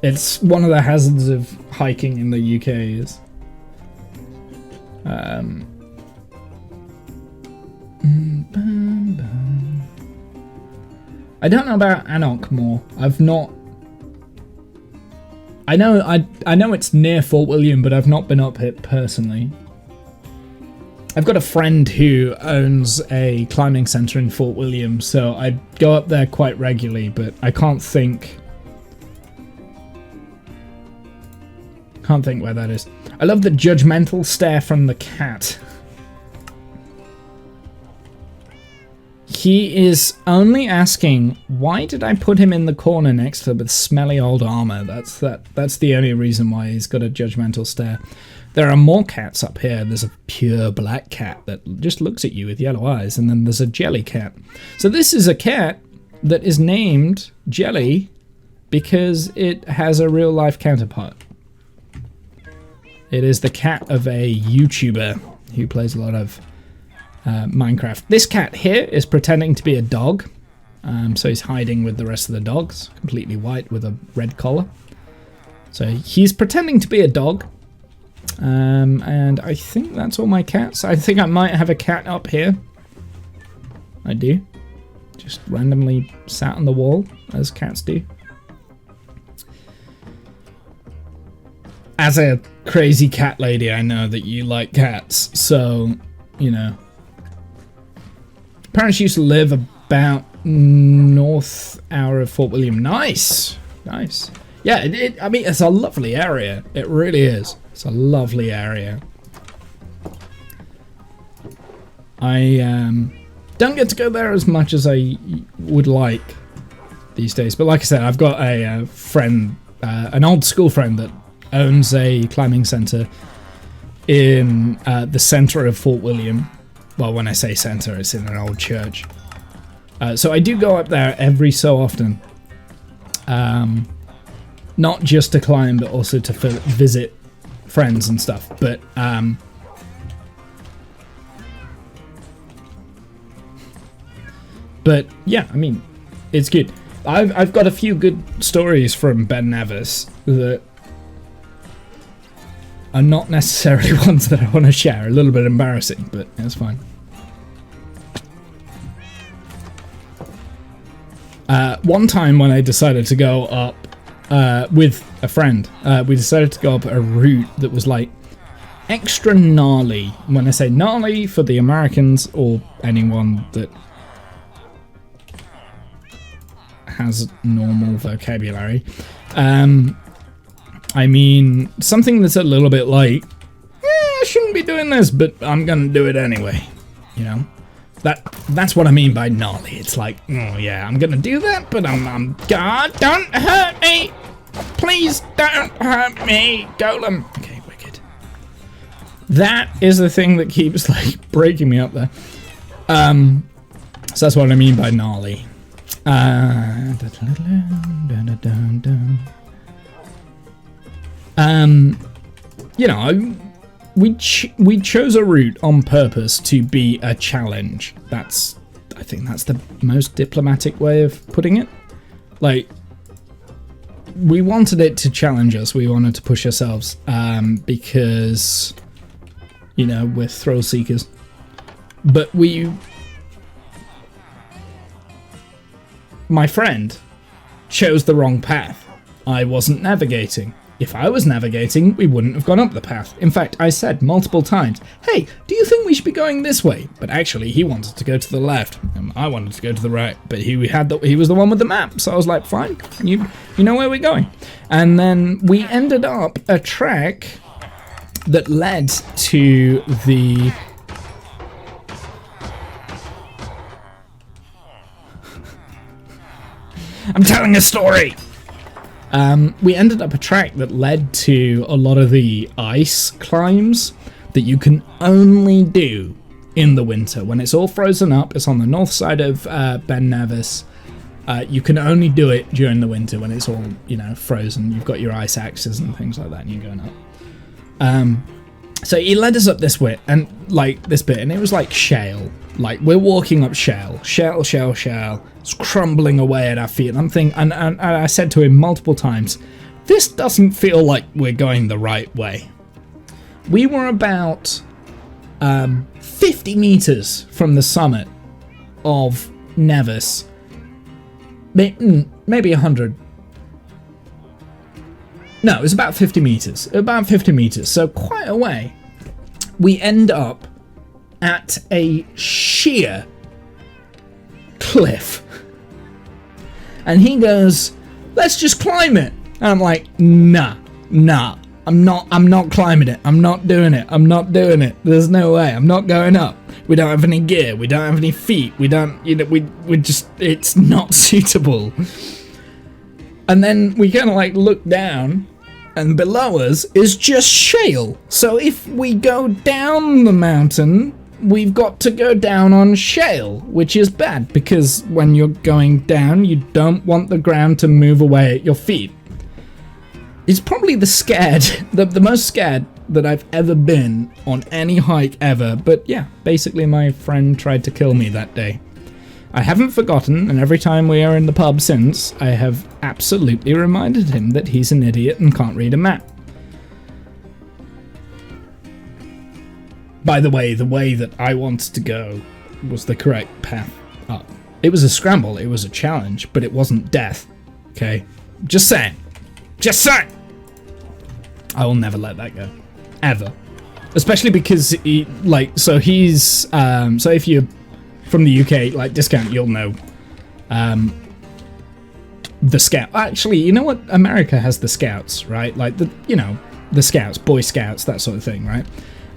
It's one of the hazards of hiking in the UK is I don't know about Anok more. I've not. I know it's near Fort William, but I've not been up it personally. I've got a friend who owns a climbing center in Fort William, so I go up there quite regularly, but I can't think where that is. I love the judgmental stare from the cat. He is only asking, why did I put him in the corner next to the smelly old armor? That's the only reason why he's got a judgmental stare. There are more cats up here. There's a pure black cat that just looks at you with yellow eyes, and then there's a jelly cat. So this is a cat that is named Jelly because it has a real life counterpart. It is the cat of a YouTuber who plays a lot of Minecraft. This cat here is pretending to be a dog. So he's hiding with the rest of the dogs, completely white with a red collar. So he's pretending to be a dog. And I think that's all my cats. I think I might have a cat up here. I do. Just randomly sat on the wall, as cats do. As a crazy cat lady, I know that you like cats, so, you know. Parents used to live about north hour of Fort William. Nice! Nice. Yeah, I mean, it's a lovely area. It really is. It's a lovely area. I don't get to go there as much as I would like these days. But like I said, I've got a friend, an old school friend that owns a climbing center in the center of Fort William. Well, when I say center, it's in an old church. So I do go up there every so often. Not just to climb, but also to visit friends and stuff. But yeah, I mean, it's good. I've got a few good stories from Ben Nevis that are not necessarily ones that I want to share. A little bit embarrassing, but it's fine. One time when I decided to go up with a friend, we decided to go up a route that was like extra gnarly. When I say gnarly, for the Americans or anyone that has normal vocabulary, I mean something that's a little bit like, I shouldn't be doing this, but I'm gonna do it anyway, you know. That's what I mean by gnarly. It's like, oh yeah, I'm gonna do that, but I'm God, don't hurt me! Please don't hurt me, Golem. Okay, wicked. That is the thing that keeps like breaking me up there. So that's what I mean by gnarly. You know, we chose a route on purpose to be a challenge. I think that's the most diplomatic way of putting it. Like, we wanted it to challenge us. We wanted to push ourselves because, you know, we're thrill seekers. But my friend chose the wrong path. I wasn't navigating. If I was navigating, we wouldn't have gone up the path. In fact, I said multiple times, hey, do you think we should be going this way? But actually, he wanted to go to the left, and I wanted to go to the right. But he was the one with the map, so I was like, fine, you know where we're going. And then we ended up a track that led to the... I'm telling a story! We ended up a track that led to a lot of the ice climbs that you can only do in the winter. When it's all frozen up, it's on the north side of Ben Nevis. You can only do it during the winter when it's all, you know, frozen. You've got your ice axes and things like that, and you're going up. So he led us up this bit, and like this bit, and it was like shale. Like we're walking up shale. It's crumbling away at our feet, and I'm thinking, and I said to him multiple times, this doesn't feel like we're going the right way. We were about 50 meters from the summit of Nevis. Maybe 100. No, it was about 50 meters. About 50 meters, so quite a way. We end up at a sheer cliff. And he goes, let's just climb it. And I'm like, nah. I'm not climbing it. I'm not doing it. There's no way. I'm not going up. We don't have any gear. We don't have any feet. We don't, you know, we just, it's not suitable. And then we kind of like look down, and below us is just shale. So if we go down the mountain, we've got to go down on shale, which is bad because when you're going down, you don't want the ground to move away at your feet. It's probably the most scared that I've ever been on any hike ever. But yeah, basically my friend tried to kill me that day. I haven't forgotten, and every time we are in the pub since, I have absolutely reminded him that he's an idiot and can't read a map. By the way that I wanted to go was the correct path up. It was a scramble, it was a challenge, but it wasn't death. Okay? Just saying. I will never let that go. Ever. Especially because he, like, so if you're from the UK, like, discount, you'll know the Scout. Actually, you know what? America has the Scouts, right? Like, the Scouts, Boy Scouts, that sort of thing, right?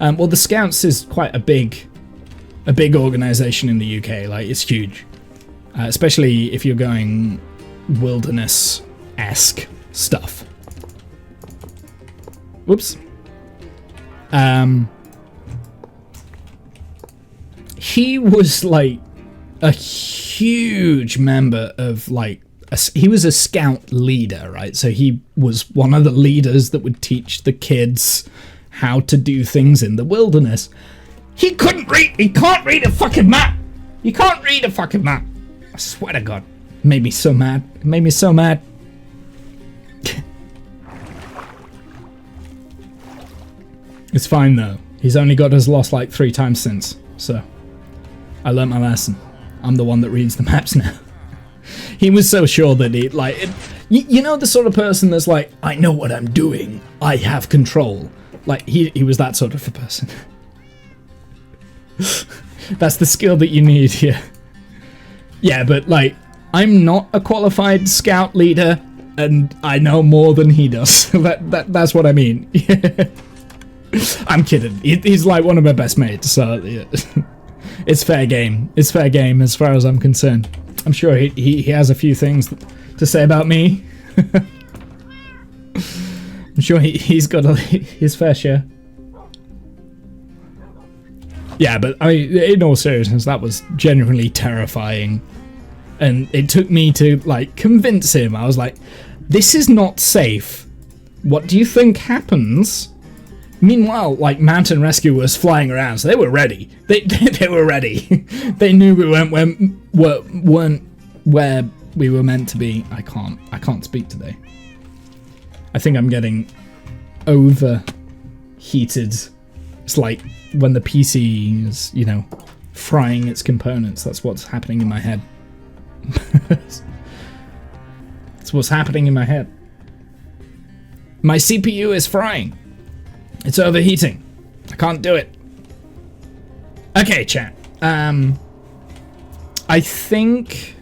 Well, the Scouts is quite a big organization in the UK. Like, it's huge. Especially if you're going wilderness-esque stuff. Whoops. He was like a huge member of like, he was a scout leader, right? So he was one of the leaders that would teach the kids how to do things in the wilderness. He can't read a fucking map. I swear to God. It made me so mad. It's fine though. He's only got us lost like 3 times since, so I learnt my lesson. I'm the one that reads the maps now. He was so sure that he, like, you know the sort of person that's like, I know what I'm doing. I have control. Like, he was that sort of a person. That's the skill that you need here. Yeah, but like, I'm not a qualified scout leader, and I know more than he does. That's what I mean. I'm kidding. He's like one of my best mates, so yeah. It's fair game. It's fair game as far as I'm concerned. I'm sure he has a few things to say about me. I'm sure he's got his fair share. Yeah, but I mean, in all seriousness, that was genuinely terrifying. And it took me to, like, convince him. I was like, this is not safe. What do you think happens? Meanwhile, like, mountain rescue was flying around, so they were ready. They were ready. They knew we weren't where we were meant to be. I can't speak today. I think I'm getting overheated. It's like when the PC is, you know, frying its components. That's what's happening in my head. That's what's happening in my head. My CPU is frying. It's overheating. I can't do it. Okay, chat. I think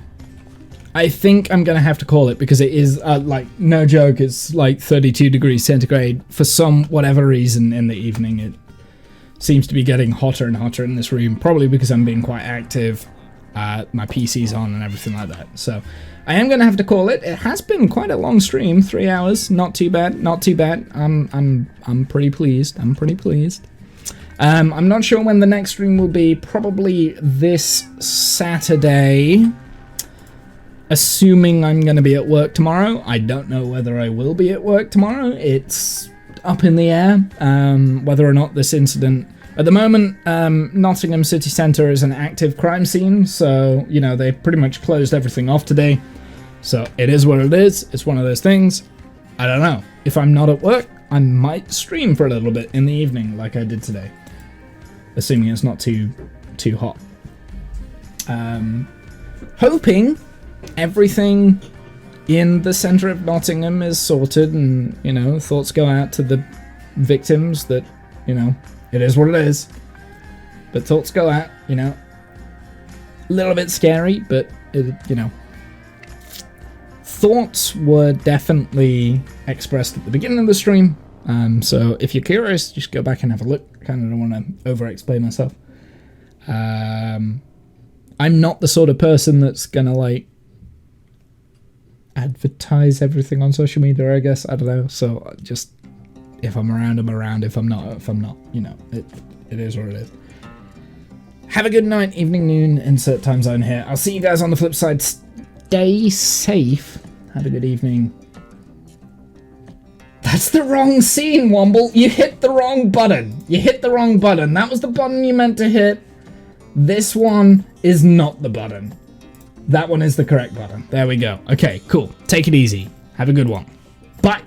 I'm gonna have to call it because it is like, no joke, it's like 32 degrees centigrade for some whatever reason in the evening. It seems to be getting hotter and hotter in this room, probably because I'm being quite active. my PC's on and everything like that. So I am going to have to call it. It has been quite a long stream, 3 hours. Not too bad. Not too bad. I'm pretty pleased. I'm pretty pleased. I'm not sure when the next stream will be. Probably this Saturday. Assuming I'm going to be at work tomorrow. I don't know whether I will be at work tomorrow. It's up in the air. Whether or not this incident... At the moment, Nottingham City Centre is an active crime scene, so, you know, they pretty much closed everything off today. So it is what it is. It's one of those things. I don't know. If I'm not at work, I might stream for a little bit in the evening like I did today. Assuming it's not too hot. Hoping everything in the centre of Nottingham is sorted and, you know, thoughts go out to the victims that, you know... It is what it is. But thoughts go out, you know. A little bit scary, but, you know. Thoughts were definitely expressed at the beginning of the stream. So if you're curious, just go back and have a look. I kind of don't want to over-explain myself. I'm not the sort of person that's going to, like, advertise everything on social media, I guess. I don't know. So just... If I'm around, I'm around. If I'm not, you know, it is what it is. Have a good night, evening, noon, insert time zone here. I'll see you guys on the flip side. Stay safe. Have a good evening. That's the wrong scene, Womble. You hit the wrong button. You hit the wrong button. That was the button you meant to hit. This one is not the button. That one is the correct button. There we go. Okay, cool. Take it easy. Have a good one. Bye.